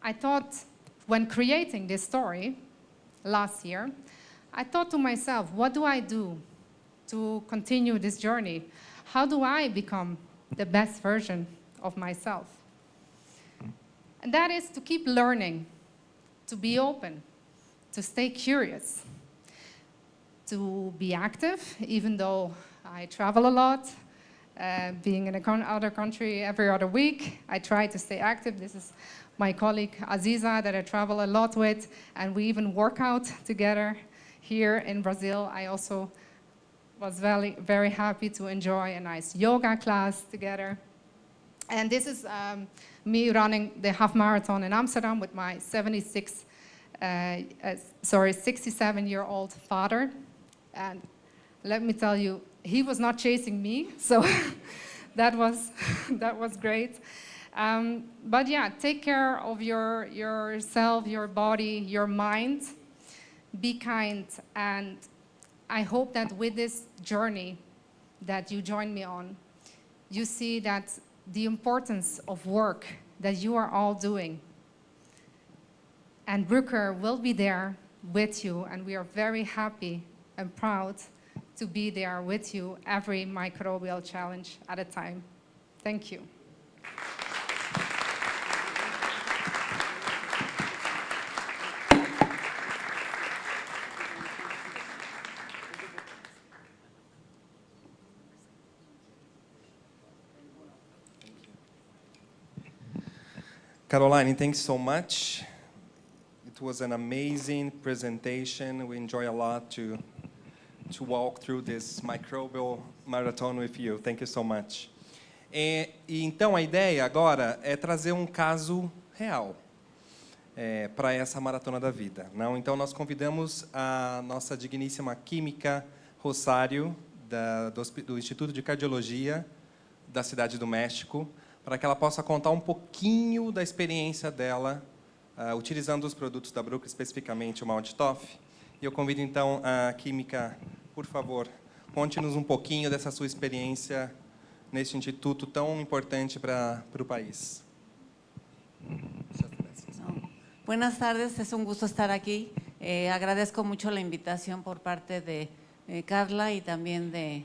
I thought, when creating this story last year, I thought to myself, what do I do to continue this journey? How do I become the best version of myself? And that is to keep learning, to be open, to stay curious, to be active, even though I travel a lot, being in another country every other week. I try to stay active. This is my colleague Aziza that I travel a lot with, and we even work out together here in Brazil. I also was very, very happy to enjoy a nice yoga class together. And this is me running the half marathon in Amsterdam with my 67-year-old father. And let me tell you, he was not chasing me, so that was great. But yeah, take care of yourself, your body, your mind. Be kind, and I hope that with this journey that you join me on, you see that the importance of work that you are all doing. And Bruker will be there with you, and we are very happy and proud to be there with you every microbial challenge at a time. Thank you. Caroline, thanks so much. It was an amazing presentation. We enjoy a lot to walk through this microbial marathon with you. Thank you so much. Então, a ideia agora é trazer um caso real para essa maratona da vida. Não? Então, nós convidamos a nossa digníssima química Rosário, do Instituto de Cardiologia da Cidade do México, para que ela possa contar um pouquinho da experiência dela, utilizando os produtos da Bruker, especificamente o MALDI-TOF. E eu convido, então, a química, por favor, conte-nos um pouquinho dessa sua experiência neste instituto tão importante para o país. Buenas tardes, es un gusto estar aquí. Agradezco mucho la invitación por parte de Carla y también de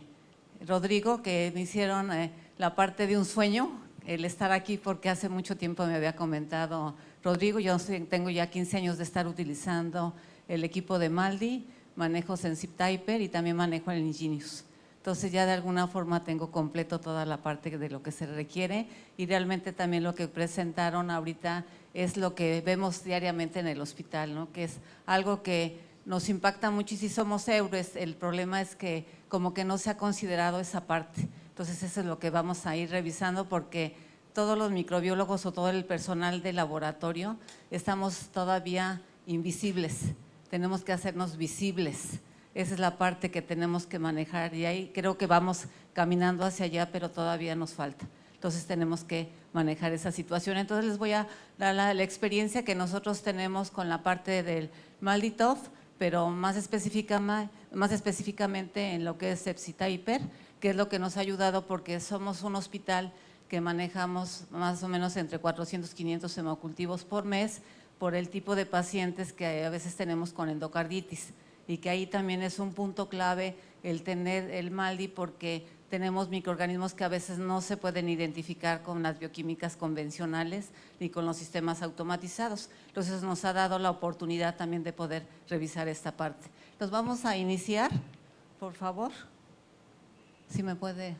Rodrigo, que me hicieron la parte de un sueño, el estar aquí, porque hace mucho tiempo me había comentado Rodrigo. Yo tengo ya 15 años de estar utilizando el equipo de MALDI, manejo Sensitive Typer y también manejo el Ingenius. Entonces ya de alguna forma tengo completo toda la parte de lo que se requiere, y realmente también lo que presentaron ahorita es lo que vemos diariamente en el hospital, ¿no? Que es algo que nos impacta mucho, y si somos héroes, el problema es que como que no se ha considerado esa parte. Entonces eso es lo que vamos a ir revisando, porque todos los microbiólogos o todo el personal de laboratorio estamos todavía invisibles, tenemos que hacernos visibles. Esa es la parte que tenemos que manejar, y ahí creo que vamos caminando hacia allá, pero todavía nos falta. Entonces tenemos que manejar esa situación. Entonces les voy a dar la experiencia que nosotros tenemos con la parte del MALDI-TOF, pero más específicamente en lo que es Sepsityper, que es lo que nos ha ayudado, porque somos un hospital que manejamos más o menos entre 400 y 500 hemocultivos por mes, por el tipo de pacientes que a veces tenemos con endocarditis, y que ahí también es un punto clave el tener el MALDI, porque tenemos microorganismos que a veces no se pueden identificar con las bioquímicas convencionales ni con los sistemas automatizados. Entonces nos ha dado la oportunidad también de poder revisar esta parte. Nos vamos a iniciar, por favor. Si me puede…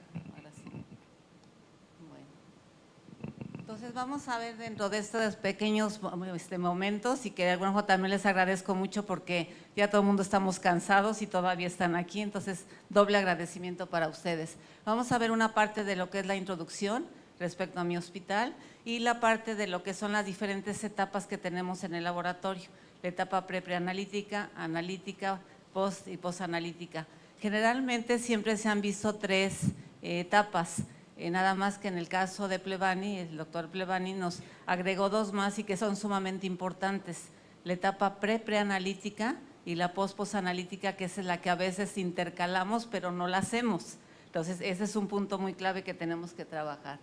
Entonces vamos a ver dentro de estos pequeños momentos, y que de alguna forma también les agradezco mucho, porque ya todo el mundo estamos cansados y todavía están aquí, entonces doble agradecimiento para ustedes. Vamos a ver una parte de lo que es la introducción respecto a mi hospital, y la parte de lo que son las diferentes etapas que tenemos en el laboratorio, la etapa preanalítica, analítica, post y postanalítica. Generalmente siempre se han visto 3 etapas. Nada más que en el caso de Plevani, el doctor Plevani nos agregó 2 más, y que son sumamente importantes: la etapa preanalítica y la postanalítica, que es la que a veces intercalamos pero no la hacemos. Entonces ese es un punto muy clave que tenemos que trabajar.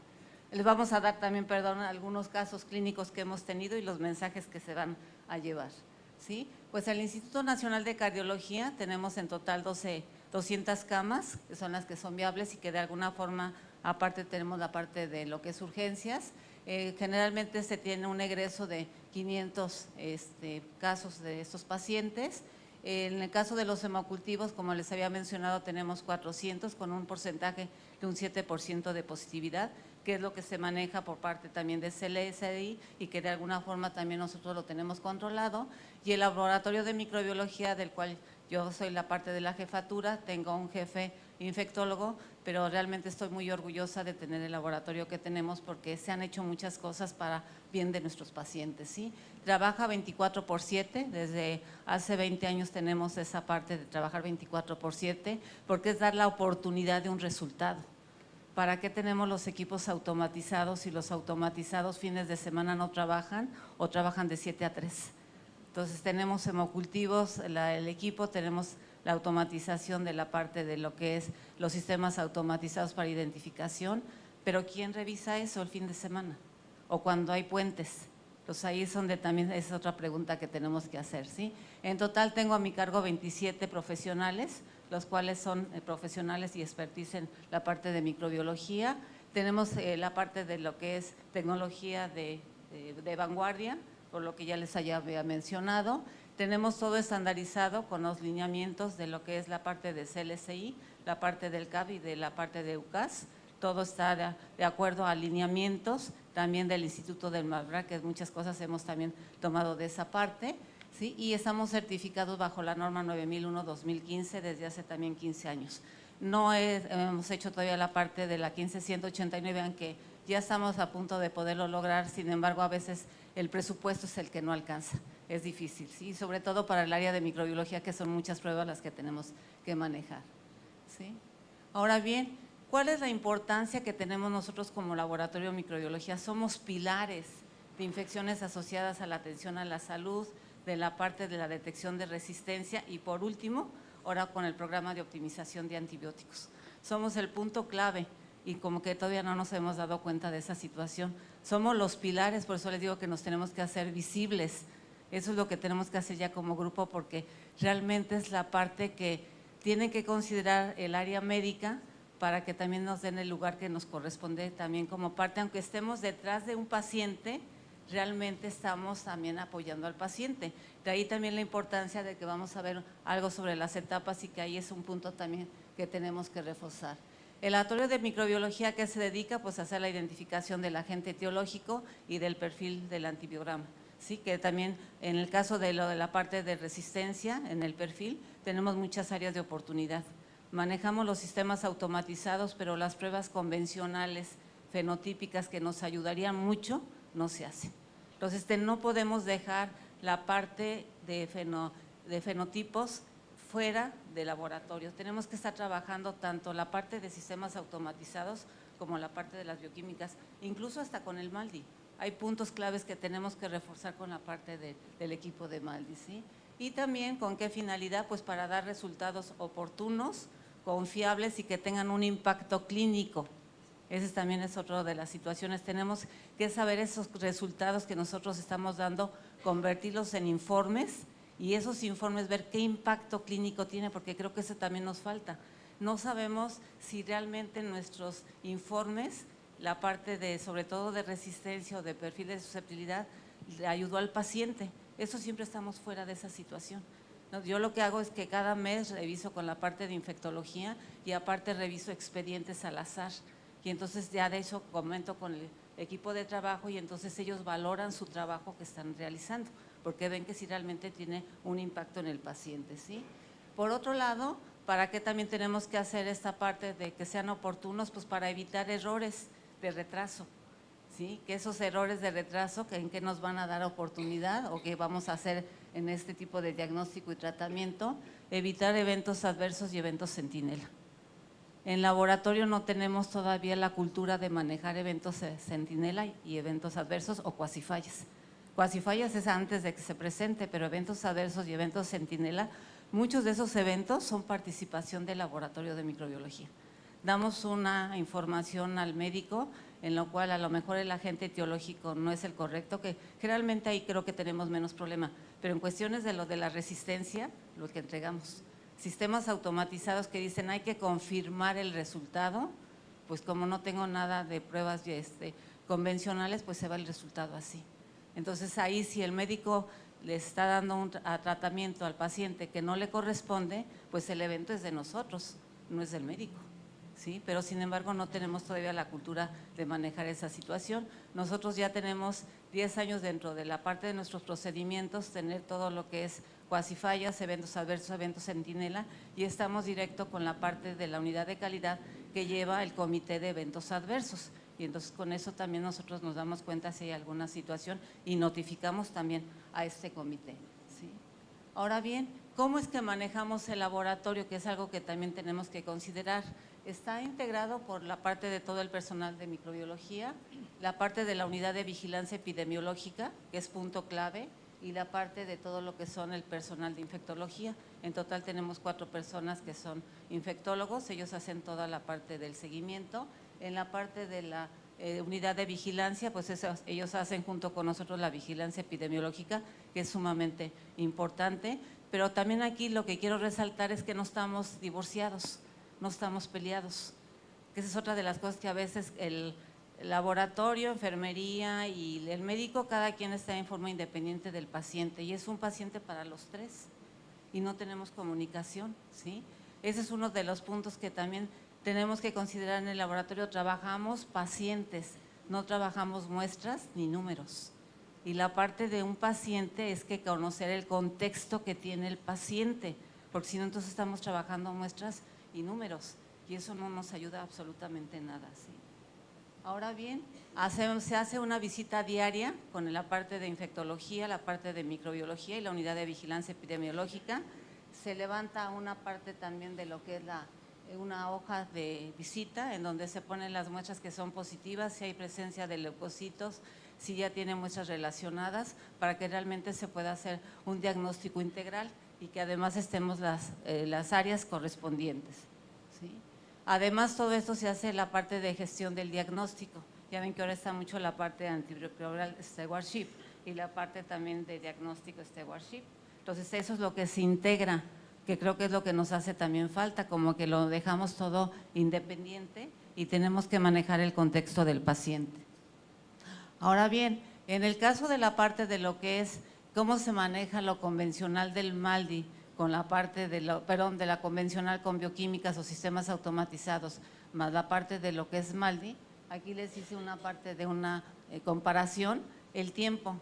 Les vamos a dar también, perdón, algunos casos clínicos que hemos tenido y los mensajes que se van a llevar, ¿sí? Pues el Instituto Nacional de Cardiología tenemos en total 200 camas, que son las que son viables, y que de alguna forma… Aparte tenemos la parte de lo que es urgencias. Generalmente se tiene un egreso de 500 casos de estos pacientes. En el caso de los hemocultivos, como les había mencionado, tenemos 400 con un porcentaje de un 7% de positividad, que es lo que se maneja por parte también de CLSI y que de alguna forma también nosotros lo tenemos controlado. Y el laboratorio de microbiología, del cual yo soy la parte de la jefatura, tengo un jefe infectólogo, pero realmente estoy muy orgullosa de tener el laboratorio que tenemos porque se han hecho muchas cosas para bien de nuestros pacientes, ¿sí? Trabaja 24/7, desde hace 20 años tenemos esa parte de trabajar 24/7, porque es dar la oportunidad de un resultado. ¿Para qué tenemos los equipos automatizados si los automatizados fines de semana no trabajan o trabajan de 7 a 3? Entonces tenemos hemocultivos, el equipo, tenemos la automatización de la parte de lo que es los sistemas automatizados para identificación, pero ¿quién revisa eso el fin de semana? O cuando hay puentes. Pues ahí es donde también es otra pregunta que tenemos que hacer, ¿sí? En total tengo a mi cargo 27 profesionales, los cuales son profesionales y expertise en la parte de microbiología. Tenemos la parte de lo que es tecnología de vanguardia, por lo que ya les había mencionado. Tenemos todo estandarizado con los lineamientos de lo que es la parte de CLSI, la parte del CAB y de la parte de UCAS. Todo está de acuerdo a lineamientos también del Instituto del MALDI, que muchas cosas hemos también tomado de esa parte, ¿sí? Y estamos certificados bajo la norma 9001-2015 desde hace también 15 años. No hemos hecho todavía la parte de la 15189, aunque ya estamos a punto de poderlo lograr, sin embargo a veces el presupuesto es el que no alcanza, es difícil, ¿sí? Sobre todo para el área de microbiología, que son muchas pruebas las que tenemos que manejar, ¿sí? Ahora bien, ¿cuál es la importancia que tenemos nosotros como laboratorio de microbiología? Somos pilares de infecciones asociadas a la atención a la salud, de la parte de la detección de resistencia y por último, ahora con el programa de optimización de antibióticos. Somos el punto clave y como que todavía no nos hemos dado cuenta de esa situación. Somos los pilares, por eso les digo que nos tenemos que hacer visibles. Eso es lo que tenemos que hacer ya como grupo porque realmente es la parte que tiene que considerar el área médica para que también nos den el lugar que nos corresponde también como parte, aunque estemos detrás de un paciente, realmente estamos también apoyando al paciente. De ahí también la importancia de que vamos a ver algo sobre las etapas y que ahí es un punto también que tenemos que reforzar. El laboratorio de microbiología que se dedica pues a hacer la identificación del agente etiológico y del perfil del antibiograma. Sí, que también en el caso de la parte de resistencia, en el perfil, tenemos muchas áreas de oportunidad. Manejamos los sistemas automatizados, pero las pruebas convencionales, fenotípicas que nos ayudarían mucho, no se hacen. Entonces, no podemos dejar la parte de fenotipos fuera de laboratorio. Tenemos que estar trabajando tanto la parte de sistemas automatizados como la parte de las bioquímicas, incluso hasta con el MALDI. Hay puntos claves que tenemos que reforzar con la parte del equipo de MALDI, ¿sí? Y también con qué finalidad, pues para dar resultados oportunos, confiables y que tengan un impacto clínico. Ese también es otra de las situaciones. Tenemos que saber esos resultados que nosotros estamos dando, convertirlos en informes y esos informes ver qué impacto clínico tiene, porque creo que eso también nos falta. No sabemos si realmente nuestros informes, la parte de, sobre todo de resistencia o de perfil de susceptibilidad, le ayudó al paciente. Eso siempre estamos fuera de esa situación. Yo lo que hago es que cada mes reviso con la parte de infectología y aparte reviso expedientes al azar. Y entonces ya de eso comento con el equipo de trabajo y entonces ellos valoran su trabajo que están realizando, porque ven que sí realmente tiene un impacto en el paciente, ¿sí? Por otro lado, ¿para qué también tenemos que hacer esta parte de que sean oportunos? Pues para evitar errores de retraso, ¿sí? Que esos errores de retraso, ¿en qué nos van a dar oportunidad o qué vamos a hacer en este tipo de diagnóstico y tratamiento? Evitar eventos adversos y eventos centinela. En laboratorio no tenemos todavía la cultura de manejar eventos centinela y eventos adversos o cuasifallas. Cuasifallas es antes de que se presente, pero eventos adversos y eventos centinela, muchos de esos eventos son participación del laboratorio de microbiología. Damos una información al médico en lo cual a lo mejor el agente etiológico no es el correcto, que generalmente ahí creo que tenemos menos problema, pero en cuestiones de lo de la resistencia, lo que entregamos. Sistemas automatizados que dicen hay que confirmar el resultado, pues como no tengo nada de pruebas convencionales, pues se va el resultado así. Entonces ahí si el médico le está dando un tratamiento al paciente que no le corresponde, pues el evento es de nosotros, no es del médico. ¿Sí? Pero sin embargo no tenemos todavía la cultura de manejar esa situación. Nosotros ya tenemos 10 años dentro de la parte de nuestros procedimientos, tener todo lo que es cuasifallas, eventos adversos, eventos centinela, y estamos directo con la parte de la unidad de calidad que lleva el comité de eventos adversos. Y entonces con eso también nosotros nos damos cuenta si hay alguna situación y notificamos también a este comité. ¿Sí? Ahora bien, ¿cómo es que manejamos el laboratorio? Que es algo que también tenemos que considerar. Está integrado por la parte de todo el personal de microbiología, la parte de la unidad de vigilancia epidemiológica, que es punto clave, y la parte de todo lo que son el personal de infectología. En total tenemos 4 personas que son infectólogos, ellos hacen toda la parte del seguimiento. En la parte de la unidad de vigilancia, pues ellos hacen junto con nosotros la vigilancia epidemiológica, que es sumamente importante, pero también aquí lo que quiero resaltar es que no estamos divorciados, no estamos peleados, que esa es otra de las cosas que a veces el laboratorio, enfermería y el médico, cada quien está en forma independiente del paciente y es un paciente para los 3 y no tenemos comunicación, ¿sí? Ese es uno de los puntos que también tenemos que considerar en el laboratorio. Trabajamos pacientes, no trabajamos muestras ni números. Y la parte de un paciente es que conocer el contexto que tiene el paciente, porque si no entonces estamos trabajando muestras y números y eso no nos ayuda absolutamente nada, ¿sí? Ahora bien, se hace una visita diaria con la parte de infectología, la parte de microbiología y la unidad de vigilancia epidemiológica. Se levanta una parte también de lo que es una hoja de visita en donde se ponen las muestras que son positivas, si hay presencia de leucocitos, si ya tiene muestras relacionadas, para que realmente se pueda hacer un diagnóstico integral y que además estemos las áreas correspondientes, ¿sí? Además, todo esto se hace en la parte de gestión del diagnóstico. Ya ven que ahora está mucho la parte de antimicrobial stewardship y la parte también de diagnóstico stewardship. Entonces, eso es lo que se integra, que creo que es lo que nos hace también falta, como que lo dejamos todo independiente y tenemos que manejar el contexto del paciente. Ahora bien, en el caso de la parte de lo que es cómo se maneja lo convencional del MALDI, con la parte de la convencional con bioquímicas o sistemas automatizados, más la parte de lo que es MALDI, aquí les hice una parte de una comparación. El tiempo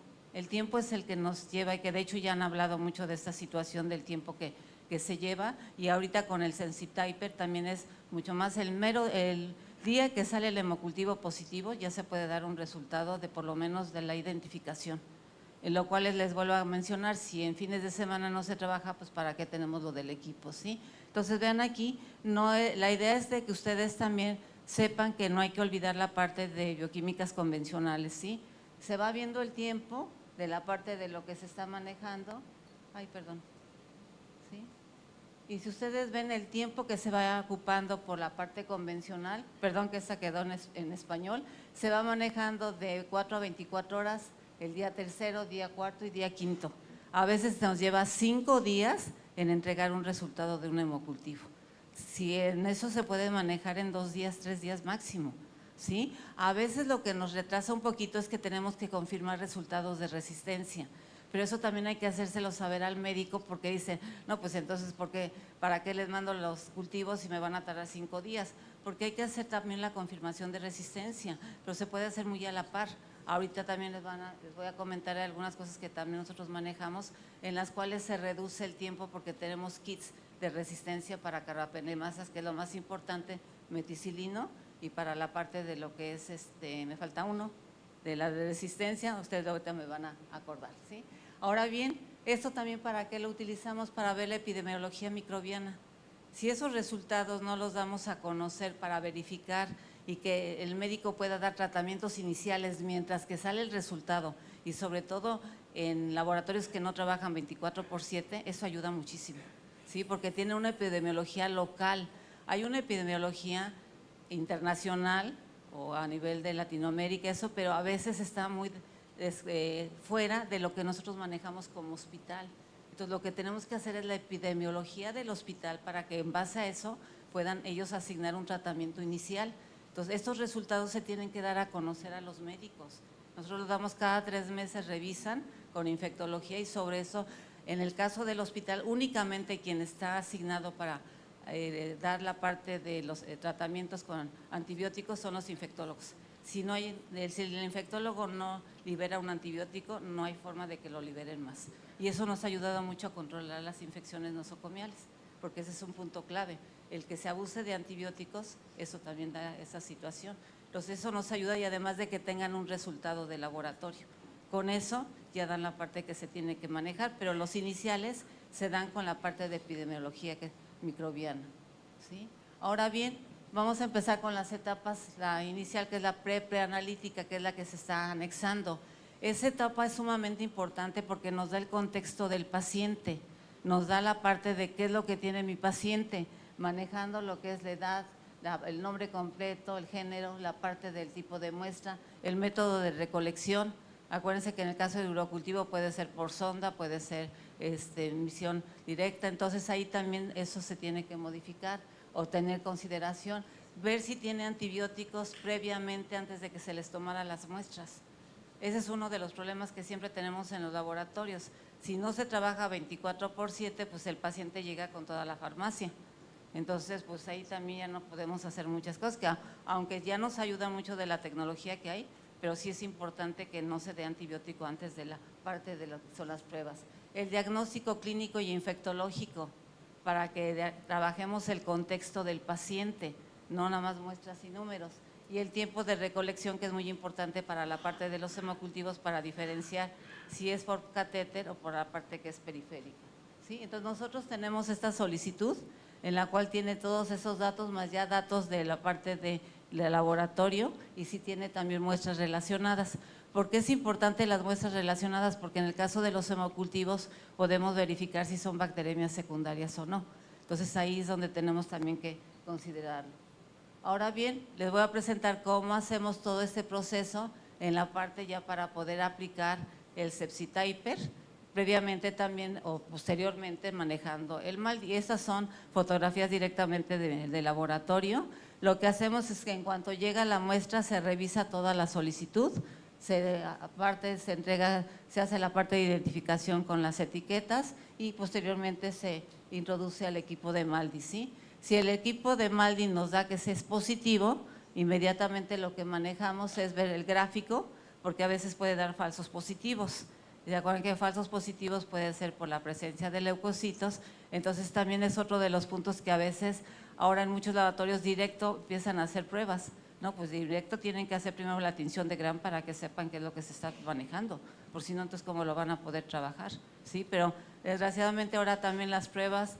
es el que nos lleva, y que de hecho ya han hablado mucho de esta situación del tiempo que se lleva, y ahorita con el Sensityper también es mucho más el día que sale el hemocultivo positivo ya se puede dar un resultado de por lo menos de la identificación. En lo cual les vuelvo a mencionar, si en fines de semana no se trabaja, pues para qué tenemos lo del equipo, ¿sí? Entonces vean aquí, la idea es de que ustedes también sepan que no hay que olvidar la parte de bioquímicas convencionales, ¿sí? Se va viendo el tiempo de la parte de lo que se está manejando, ¿sí? Y si ustedes ven el tiempo que se va ocupando por la parte convencional, que esta quedó en español, se va manejando de 4 a 24 horas, el día tercero, día cuarto y día quinto. A veces nos lleva 5 días en entregar un resultado de un hemocultivo. Si en eso se puede manejar en 2 días, 3 días máximo, ¿sí? A veces lo que nos retrasa un poquito es que tenemos que confirmar resultados de resistencia, pero eso también hay que hacérselo saber al médico porque dicen, no, pues entonces, ¿para qué les mando los cultivos si me van a tardar 5 días? Porque hay que hacer también la confirmación de resistencia, pero se puede hacer muy a la par. Ahorita también les voy a comentar algunas cosas que también nosotros manejamos, en las cuales se reduce el tiempo porque tenemos kits de resistencia para carbapenemasas, que es lo más importante, meticilino, y para la parte de lo que es, me falta uno, de la resistencia, ustedes ahorita me van a acordar, ¿sí? Ahora bien, esto también ¿para qué lo utilizamos? Para ver la epidemiología microbiana. Si esos resultados no los damos a conocer para verificar y que el médico pueda dar tratamientos iniciales mientras que sale el resultado, y sobre todo en laboratorios que no trabajan 24/7, eso ayuda muchísimo, ¿sí? Porque tiene una epidemiología local. Hay una epidemiología internacional o a nivel de Latinoamérica, eso, pero a veces está muy fuera de lo que nosotros manejamos como hospital. Entonces, lo que tenemos que hacer es la epidemiología del hospital para que en base a eso puedan ellos asignar un tratamiento inicial. Entonces, estos resultados se tienen que dar a conocer a los médicos. Nosotros los damos cada 3 meses, revisan con infectología y sobre eso, en el caso del hospital, únicamente quien está asignado para dar la parte de los tratamientos con antibióticos son los infectólogos. Si el infectólogo no libera un antibiótico, no hay forma de que lo liberen más. Y eso nos ha ayudado mucho a controlar las infecciones nosocomiales, porque ese es un punto clave. El que se abuse de antibióticos, eso también da esa situación. Entonces eso nos ayuda y además de que tengan un resultado de laboratorio. Con eso ya dan la parte que se tiene que manejar, pero los iniciales se dan con la parte de epidemiología microbiana, ¿sí? Ahora bien, vamos a empezar con las etapas, la inicial que es la preanalítica, que es la que se está anexando. Esa etapa es sumamente importante porque nos da el contexto del paciente, nos da la parte de qué es lo que tiene mi paciente, manejando lo que es la edad, el nombre completo, el género, la parte del tipo de muestra, el método de recolección. Acuérdense que en el caso del urocultivo puede ser por sonda, puede ser emisión directa, entonces ahí también eso se tiene que modificar o tener consideración, ver si tiene antibióticos previamente antes de que se les tomara las muestras. Ese es uno de los problemas que siempre tenemos en los laboratorios. Si no se trabaja 24/7, pues el paciente llega con toda la farmacia. Entonces, pues ahí también ya no podemos hacer muchas cosas, que aunque ya nos ayuda mucho de la tecnología que hay, pero sí es importante que no se dé antibiótico antes de la parte de lo que son las pruebas. El diagnóstico clínico y infectológico, para que trabajemos el contexto del paciente, no nada más muestras y números. Y el tiempo de recolección, que es muy importante para la parte de los hemocultivos, para diferenciar si es por catéter o por la parte que es periférica, ¿sí? Entonces nosotros tenemos esta solicitud en la cual tiene todos esos datos, más ya datos de la parte de laboratorio y sí tiene también muestras relacionadas. ¿Por qué es importante las muestras relacionadas? Porque en el caso de los hemocultivos podemos verificar si son bacteremias secundarias o no. Entonces ahí es donde tenemos también que considerarlo. Ahora bien, les voy a presentar cómo hacemos todo este proceso en la parte ya para poder aplicar el sepsityper, previamente también o posteriormente manejando el MALDI. Estas son fotografías directamente de laboratorio. Lo que hacemos es que en cuanto llega la muestra se revisa toda la solicitud, se hace la parte de identificación con las etiquetas y posteriormente se introduce al equipo de MALDI, ¿sí? Si el equipo de MALDI nos da que ese es positivo, inmediatamente lo que manejamos es ver el gráfico, porque a veces puede dar falsos positivos. ¿Se acuerdan que falsos positivos puede ser por la presencia de leucocitos? Entonces también es otro de los puntos que a veces ahora en muchos laboratorios directo empiezan a hacer pruebas. No, pues directo tienen que hacer primero la tinción de Gram para que sepan qué es lo que se está manejando, por si no, entonces cómo lo van a poder trabajar, ¿sí? Pero desgraciadamente ahora también las pruebas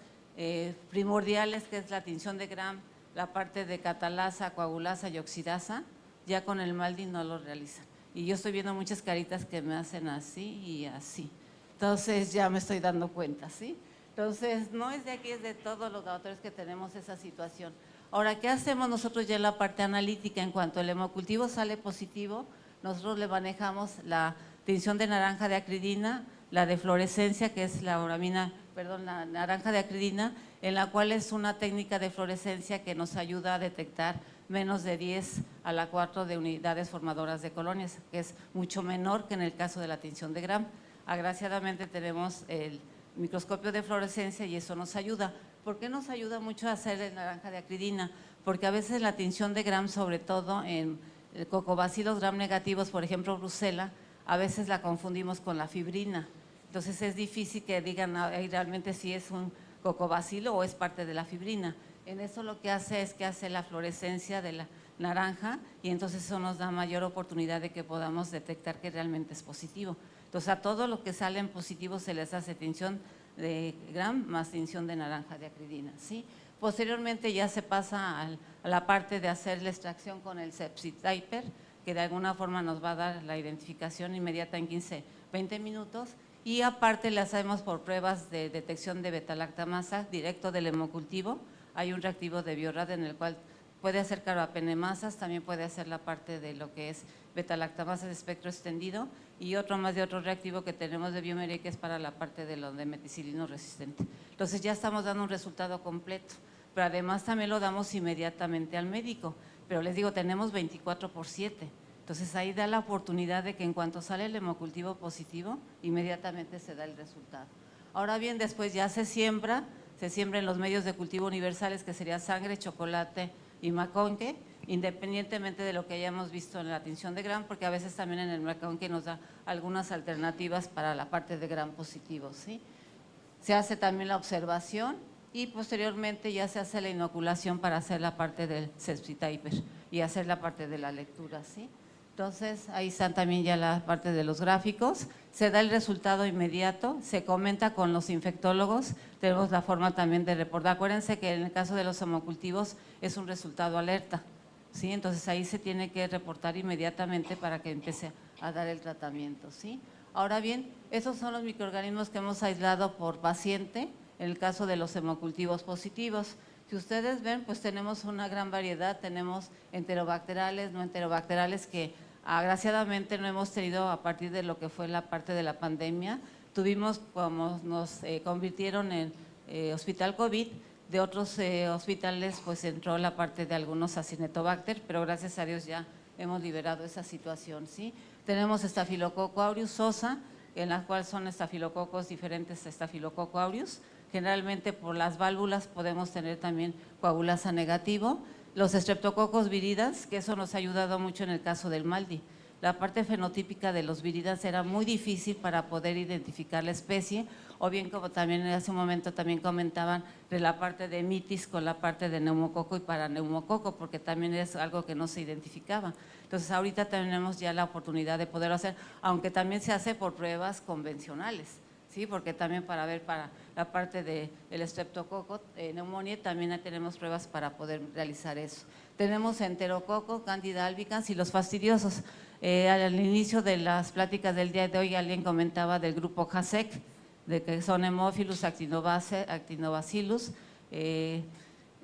primordiales, que es la tinción de Gram, la parte de catalasa, coagulasa y oxidasa, ya con el MALDI no lo realizan. Y yo estoy viendo muchas caritas que me hacen así y así. Entonces ya me estoy dando cuenta, ¿sí? Entonces no es de aquí, es de todos los laboratorios que tenemos esa situación. Ahora, ¿qué hacemos nosotros ya en la parte analítica? En cuanto el hemocultivo sale positivo, nosotros le manejamos la tinción de naranja de acridina, la de fluorescencia, que es la naranja de acridina, en la cual es una técnica de fluorescencia que nos ayuda a detectar menos de 10⁴ de unidades formadoras de colonias, que es mucho menor que en el caso de la tinción de Gram. Agraciadamente tenemos el microscopio de fluorescencia y eso nos ayuda. ¿Por qué nos ayuda mucho a hacer el naranja de acridina? Porque a veces la tinción de Gram, sobre todo en cocobacilos Gram negativos, por ejemplo Brucella, a veces la confundimos con la fibrina. Entonces es difícil que digan realmente si es un cocobacilo o es parte de la fibrina. En eso lo que hace es que hace la fluorescencia de la naranja y entonces eso nos da mayor oportunidad de que podamos detectar que realmente es positivo. Entonces a todo lo que salen positivos se les hace tinción de Gram más tinción de naranja de acridina, ¿sí? Posteriormente ya se pasa a la parte de hacer la extracción con el sepsityper, que de alguna forma nos va a dar la identificación inmediata en 15-20 minutos. Y aparte le hacemos por pruebas de detección de beta-lactamasa directo del hemocultivo. Hay un reactivo de Biorad en el cual puede hacer carbapenemasas, también puede hacer la parte de lo que es beta-lactamasa de espectro extendido y otro más de otro reactivo que tenemos de Biomery, que es para la parte de lo de meticilino resistente. Entonces ya estamos dando un resultado completo, pero además también lo damos inmediatamente al médico. Pero les digo, tenemos 24/7. Entonces ahí da la oportunidad de que en cuanto sale el hemocultivo positivo, inmediatamente se da el resultado. Ahora bien, después ya se siembra en los medios de cultivo universales, que sería sangre, chocolate y maconque, independientemente de lo que hayamos visto en la tinción de Gram, porque a veces también en el maconque nos da algunas alternativas para la parte de Gram positivo, ¿sí? Se hace también la observación y posteriormente ya se hace la inoculación para hacer la parte del sepsityper y hacer la parte de la lectura, ¿sí? Entonces, ahí están también ya la parte de los gráficos, se da el resultado inmediato, se comenta con los infectólogos, tenemos la forma también de reportar. Acuérdense que en el caso de los hemocultivos es un resultado alerta, ¿sí? Entonces, ahí se tiene que reportar inmediatamente para que empiece a dar el tratamiento, ¿sí? Ahora bien, esos son los microorganismos que hemos aislado por paciente en el caso de los hemocultivos positivos. Si ustedes ven, pues tenemos una gran variedad, tenemos enterobacteriales, no enterobacteriales, que agraciadamente no hemos tenido a partir de lo que fue la parte de la pandemia. Tuvimos, como nos convirtieron en hospital COVID, de otros hospitales pues entró la parte de algunos acinetobacter, pero gracias a Dios ya hemos liberado esa situación, ¿sí? Tenemos estafilococo aureus sosa, en la cual son estafilococos diferentes a estafilococo aureus. Generalmente por las válvulas podemos tener también coagulasa negativo. Los streptococos viridas, que eso nos ha ayudado mucho en el caso del MALDI. La parte fenotípica de los viridas era muy difícil para poder identificar la especie, o bien como también hace un momento también comentaban de la parte de mitis con la parte de neumococo y paraneumococo, porque también es algo que no se identificaba. Entonces ahorita tenemos ya la oportunidad de poderlo hacer, aunque también se hace por pruebas convencionales, ¿sí? Porque también para ver para la parte del streptococo, neumonía, también tenemos pruebas para poder realizar eso. Tenemos enterococo, Candida albicans y los fastidiosos. Al inicio de las pláticas del día de hoy alguien comentaba del grupo JASEC, de que son Haemophilus, Actinobacillus,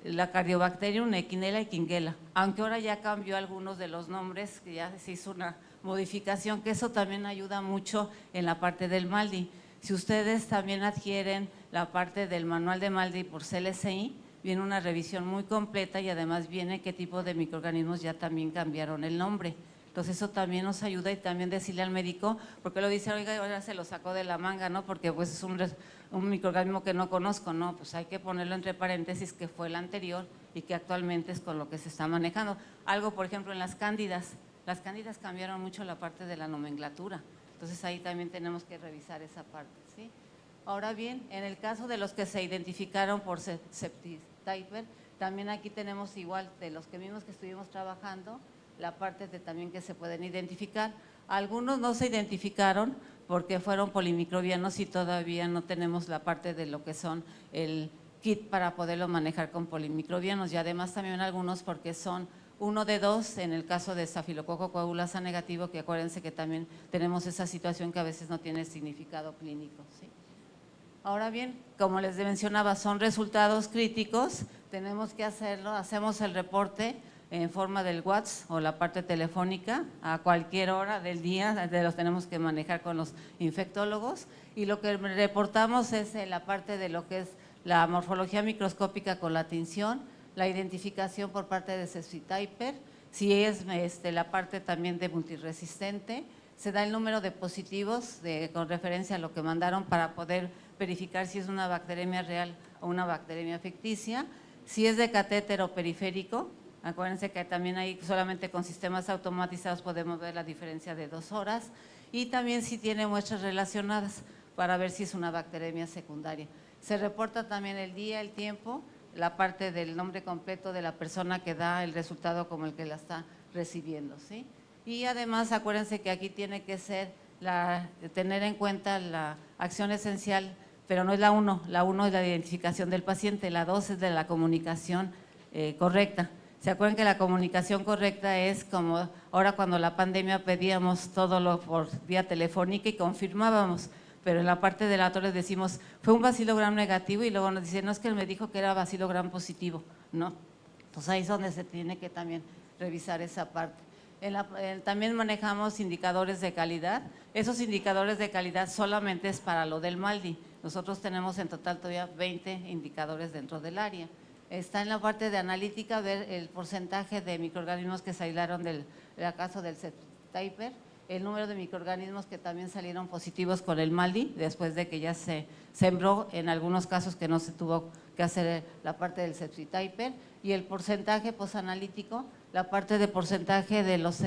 la Cardiobacterium, Echinella y Quinguela, aunque ahora ya cambió algunos de los nombres, que ya se hizo una modificación, que eso también ayuda mucho en la parte del MALDI. Si ustedes también adquieren la parte del manual de MALDI por CLCI, viene una revisión muy completa y además viene qué tipo de microorganismos ya también cambiaron el nombre. Entonces eso también nos ayuda y también decirle al médico, porque lo dice, oiga, ahora se lo sacó de la manga, ¿no? Porque pues es un microorganismo que no conozco, ¿no? Pues hay que ponerlo entre paréntesis que fue el anterior y que actualmente es con lo que se está manejando. Algo, por ejemplo, en las cándidas cambiaron mucho la parte de la nomenclatura, entonces ahí también tenemos que revisar esa parte, ¿sí? Ahora bien, en el caso de los que se identificaron por sepsityper, también aquí tenemos igual de los que mismos que estuvimos trabajando, la parte de también que se pueden identificar. Algunos no se identificaron porque fueron polimicrobianos y todavía no tenemos la parte de lo que son el kit para poderlo manejar con polimicrobianos, y además también algunos porque son 1 de 2 en el caso de estafilococo coagulasa negativo, que acuérdense que también tenemos esa situación que a veces no tiene significado clínico, ¿sí? Ahora bien, como les mencionaba, son resultados críticos, tenemos que hacerlo, hacemos el reporte en forma del WhatsApp o la parte telefónica a cualquier hora del día, los tenemos que manejar con los infectólogos, y lo que reportamos es la parte de lo que es la morfología microscópica con la tinción, la identificación por parte de sepsityper, si es la parte también de multiresistente, se da el número de positivos con referencia a lo que mandaron para poder verificar si es una bacteremia real o una bacteremia ficticia, si es de catéter o periférico. Acuérdense que también ahí solamente con sistemas automatizados podemos ver la diferencia de 2 horas, y también si tiene muestras relacionadas para ver si es una bacteremia secundaria. Se reporta también el día, el tiempo, la parte del nombre completo de la persona que da el resultado como el que la está recibiendo, ¿sí? Y además acuérdense que aquí tiene que ser tener en cuenta la acción esencial, pero no es la 1 es la identificación del paciente, la 2 es de la comunicación correcta. ¿Se acuerdan que la comunicación correcta es como ahora cuando la pandemia pedíamos todo por vía telefónica y confirmábamos, pero en la parte de laboratorio decimos, fue un bacilo gram negativo, y luego nos dicen, no, es que él me dijo que era bacilo gram positivo, no. Entonces ahí es donde se tiene que también revisar esa parte. También manejamos indicadores de calidad, esos indicadores de calidad solamente es para lo del MALDI, nosotros tenemos en total todavía 20 indicadores dentro del área. Está en la parte de analítica ver el porcentaje de microorganismos que se aislaron del caso del Sepsi-Typer, el número de microorganismos que también salieron positivos con el MALDI, después de que ya se sembró, en algunos casos que no se tuvo que hacer la parte del Sepsi-Typer, y el porcentaje posanalítico, la parte de porcentaje de los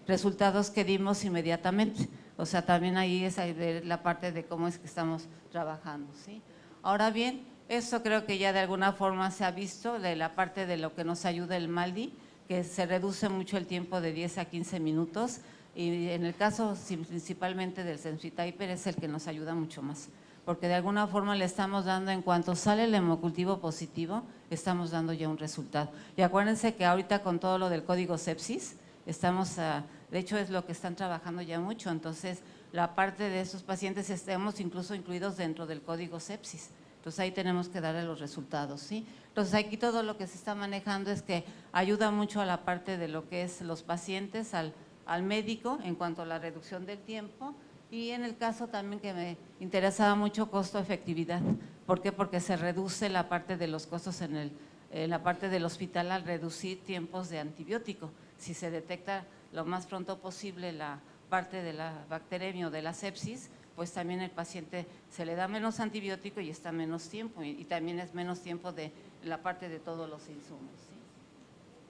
resultados que dimos inmediatamente. O sea, también ahí es la parte de cómo es que estamos trabajando, ¿sí? Ahora bien, esto creo que ya de alguna forma se ha visto de la parte de lo que nos ayuda el MALDI, que se reduce mucho el tiempo de 10 a 15 minutos, y en el caso principalmente del Sepsi-Typer es el que nos ayuda mucho más, porque de alguna forma le estamos dando, en cuanto sale el hemocultivo positivo, estamos dando ya un resultado. Y acuérdense que ahorita con todo lo del código sepsis, estamos, de hecho es lo que están trabajando ya mucho, entonces la parte de esos pacientes estamos incluso incluidos dentro del código sepsis. Entonces ahí tenemos que darle los resultados, ¿sí? Entonces aquí todo lo que se está manejando es que ayuda mucho a la parte de lo que es los pacientes, al médico en cuanto a la reducción del tiempo, y en el caso también que me interesaba mucho costo-efectividad. ¿Por qué? Porque se reduce la parte de los costos en la parte del hospital al reducir tiempos de antibiótico. Si se detecta lo más pronto posible la parte de la bacteremia o de la sepsis, pues también el paciente se le da menos antibiótico y está menos tiempo, y también es menos tiempo de la parte de todos los insumos, ¿sí?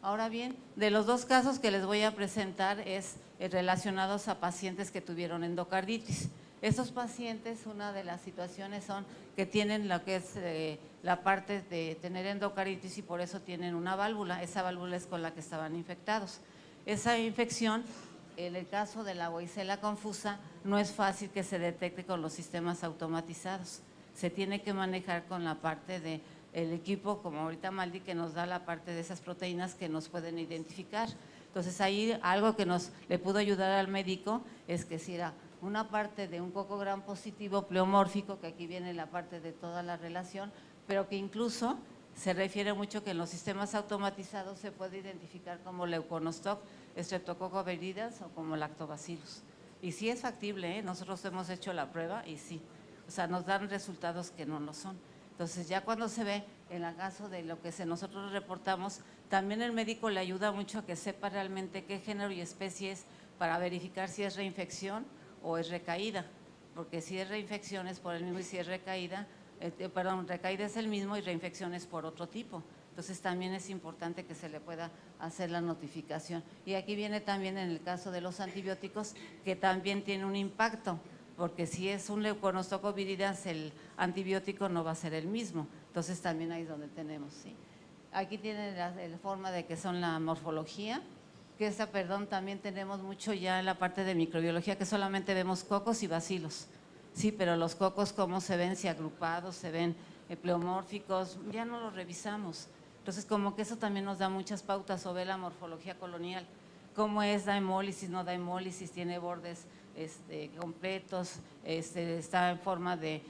Ahora bien, de los dos casos que les voy a presentar es relacionados a pacientes que tuvieron endocarditis. Estos pacientes, una de las situaciones son que tienen lo que es la parte de tener endocarditis y por eso tienen una válvula. Esa válvula es con la que estaban infectados. Esa infección, en el caso de la varicela confusa, no es fácil que se detecte con los sistemas automatizados. Se tiene que manejar con la parte de el equipo, como ahorita Maldi, que nos da la parte de esas proteínas que nos pueden identificar. Entonces ahí algo que le pudo ayudar al médico es que si era una parte de un cocogramo positivo pleomórfico, que aquí viene la parte de toda la relación, pero que incluso se refiere mucho que en los sistemas automatizados se puede identificar como leuconostoc, Streptococcus viridans o como lactobacillus. Y sí es factible, ¿eh? Nosotros hemos hecho la prueba y sí, o sea, nos dan resultados que no lo son. Entonces ya cuando se ve, en el caso de lo que nosotros reportamos, también el médico le ayuda mucho a que sepa realmente qué género y especie es para verificar si es reinfección o es recaída, porque si es reinfección es por el mismo y si es recaída, recaída es el mismo y reinfección es por otro tipo. Entonces también es importante que se le pueda hacer la notificación. Y aquí viene también en el caso de los antibióticos, que también tiene un impacto, porque si es un leuconostoco viridans, el antibiótico no va a ser el mismo. Entonces también ahí es donde tenemos, ¿sí? Aquí tiene la forma de que son la morfología, que también tenemos mucho ya en la parte de microbiología, que solamente vemos cocos y bacilos, sí, pero los cocos cómo se ven, si agrupados, se ven pleomórficos, ya no los revisamos. Entonces como que eso también nos da muchas pautas sobre la morfología colonial, cómo es, da hemólisis, no da hemólisis, tiene bordes completos, está en forma de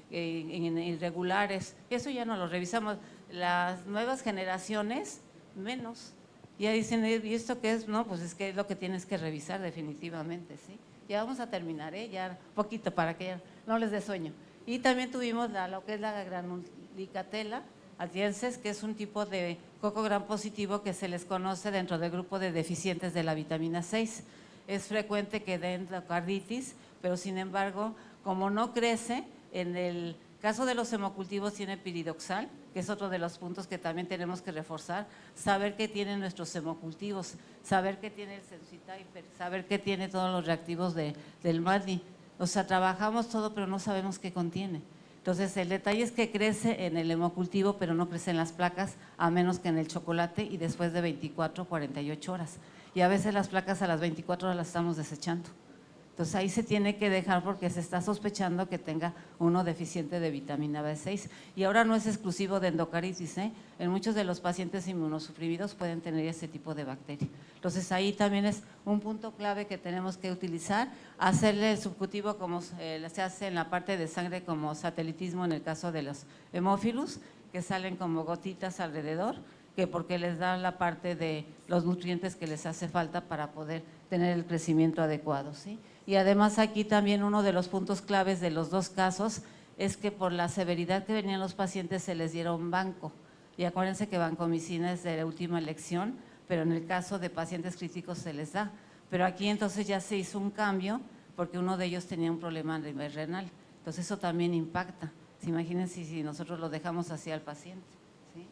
irregulares, eso ya no lo revisamos. Las nuevas generaciones, menos, ya dicen, ¿y esto qué es? No, pues es que es lo que tienes que revisar definitivamente, ¿sí? Ya vamos a terminar, ya poquito para que no les dé sueño. Y también tuvimos lo que es la granulicatela athienses, que es un tipo de cocogramo positivo que se les conoce dentro del grupo de deficientes de la vitamina 6. Es frecuente que den endocarditis, pero sin embargo, como no crece, en el caso de los hemocultivos tiene piridoxal, que es otro de los puntos que también tenemos que reforzar, saber qué tienen nuestros hemocultivos, saber qué tiene el Sepsi-Typer, saber qué tiene todos los reactivos del MALDI. O sea, trabajamos todo, pero no sabemos qué contiene. Entonces, el detalle es que crece en el hemocultivo, pero no crece en las placas, a menos que en el chocolate y después de 24 o 48 horas. Y a veces las placas a las 24 horas las estamos desechando. Entonces ahí se tiene que dejar porque se está sospechando que tenga uno deficiente de vitamina B6. Y ahora no es exclusivo de endocarditis, ¿eh? En muchos de los pacientes inmunosuprimidos pueden tener ese tipo de bacteria. Entonces ahí también es un punto clave que tenemos que utilizar, hacerle el subcutivo como se hace en la parte de sangre como satelitismo en el caso de los hemófilos, que salen como gotitas alrededor, que porque les da la parte de los nutrientes que les hace falta para poder tener el crecimiento adecuado, ¿sí? Y además aquí también uno de los puntos claves de los dos casos es que por la severidad que venían los pacientes se les diera un banco. Y acuérdense que vancomicina es de la última elección, pero en el caso de pacientes críticos se les da, pero aquí entonces ya se hizo un cambio porque uno de ellos tenía un problema a nivel renal. Entonces eso también impacta. Imagínense si nosotros lo dejamos así al paciente, ¿sí?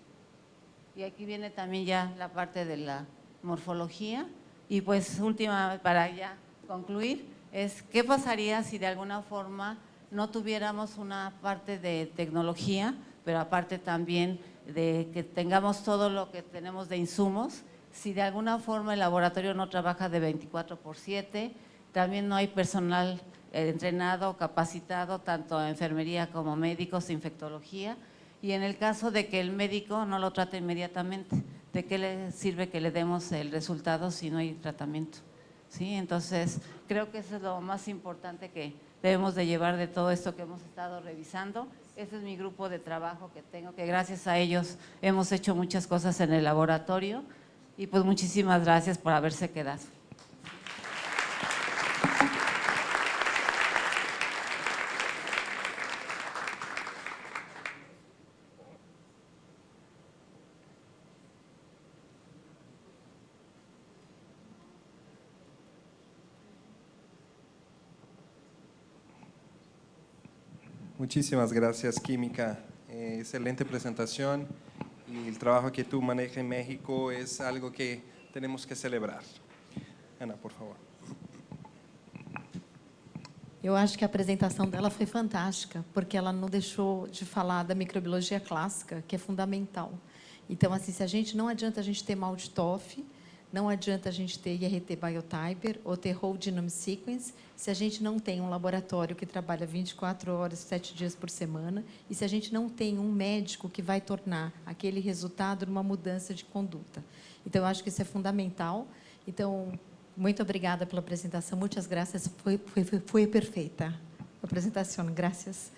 Y aquí viene también ya la parte de la morfología. Y pues última, para ya concluir, es qué pasaría si de alguna forma no tuviéramos una parte de tecnología, pero aparte también de que tengamos todo lo que tenemos de insumos. Si de alguna forma el laboratorio no trabaja de 24/7, también no hay personal entrenado, capacitado, tanto en enfermería como médicos, infectología, y en el caso de que el médico no lo trate inmediatamente, ¿de qué le sirve que le demos el resultado si no hay tratamiento? ¿Sí? Entonces, creo que eso es lo más importante que debemos de llevar de todo esto que hemos estado revisando. Ese es mi grupo de trabajo que tengo, que gracias a ellos hemos hecho muchas cosas en el laboratorio, y pues muchísimas gracias por haberse quedado. Muchísimas gracias, Química. Excelente presentación, y el trabajo que tú manejas en México es algo que tenemos que celebrar. Ana, por favor. Eu acho que a apresentação dela foi fantástica, porque ela não deixou de falar da microbiologia clássica, que é fundamental. Então, assim, se a gente não adianta a gente ter MALDI-TOF, não adianta a gente ter IRT Biotyper ou ter Whole Genome Sequence, se a gente não tem um laboratório que trabalha 24 horas, 7 dias por semana, e se a gente não tem um médico que vai tornar aquele resultado numa mudança de conduta. Então, eu acho que isso é fundamental. Então, muito obrigada pela apresentação, muitas graças, foi perfeita a apresentação, graças.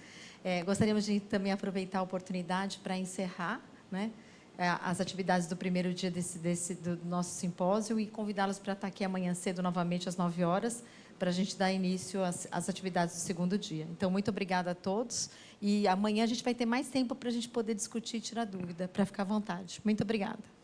Gostaríamos de também aproveitar a oportunidade para encerrar, né, as atividades do primeiro dia do nosso simpósio e convidá-los para estar aqui amanhã cedo, novamente, às 9 horas, para a gente dar início às atividades do segundo dia. Então, muito obrigada a todos, e amanhã a gente vai ter mais tempo para a gente poder discutir e tirar dúvida, para ficar à vontade. Muito obrigada.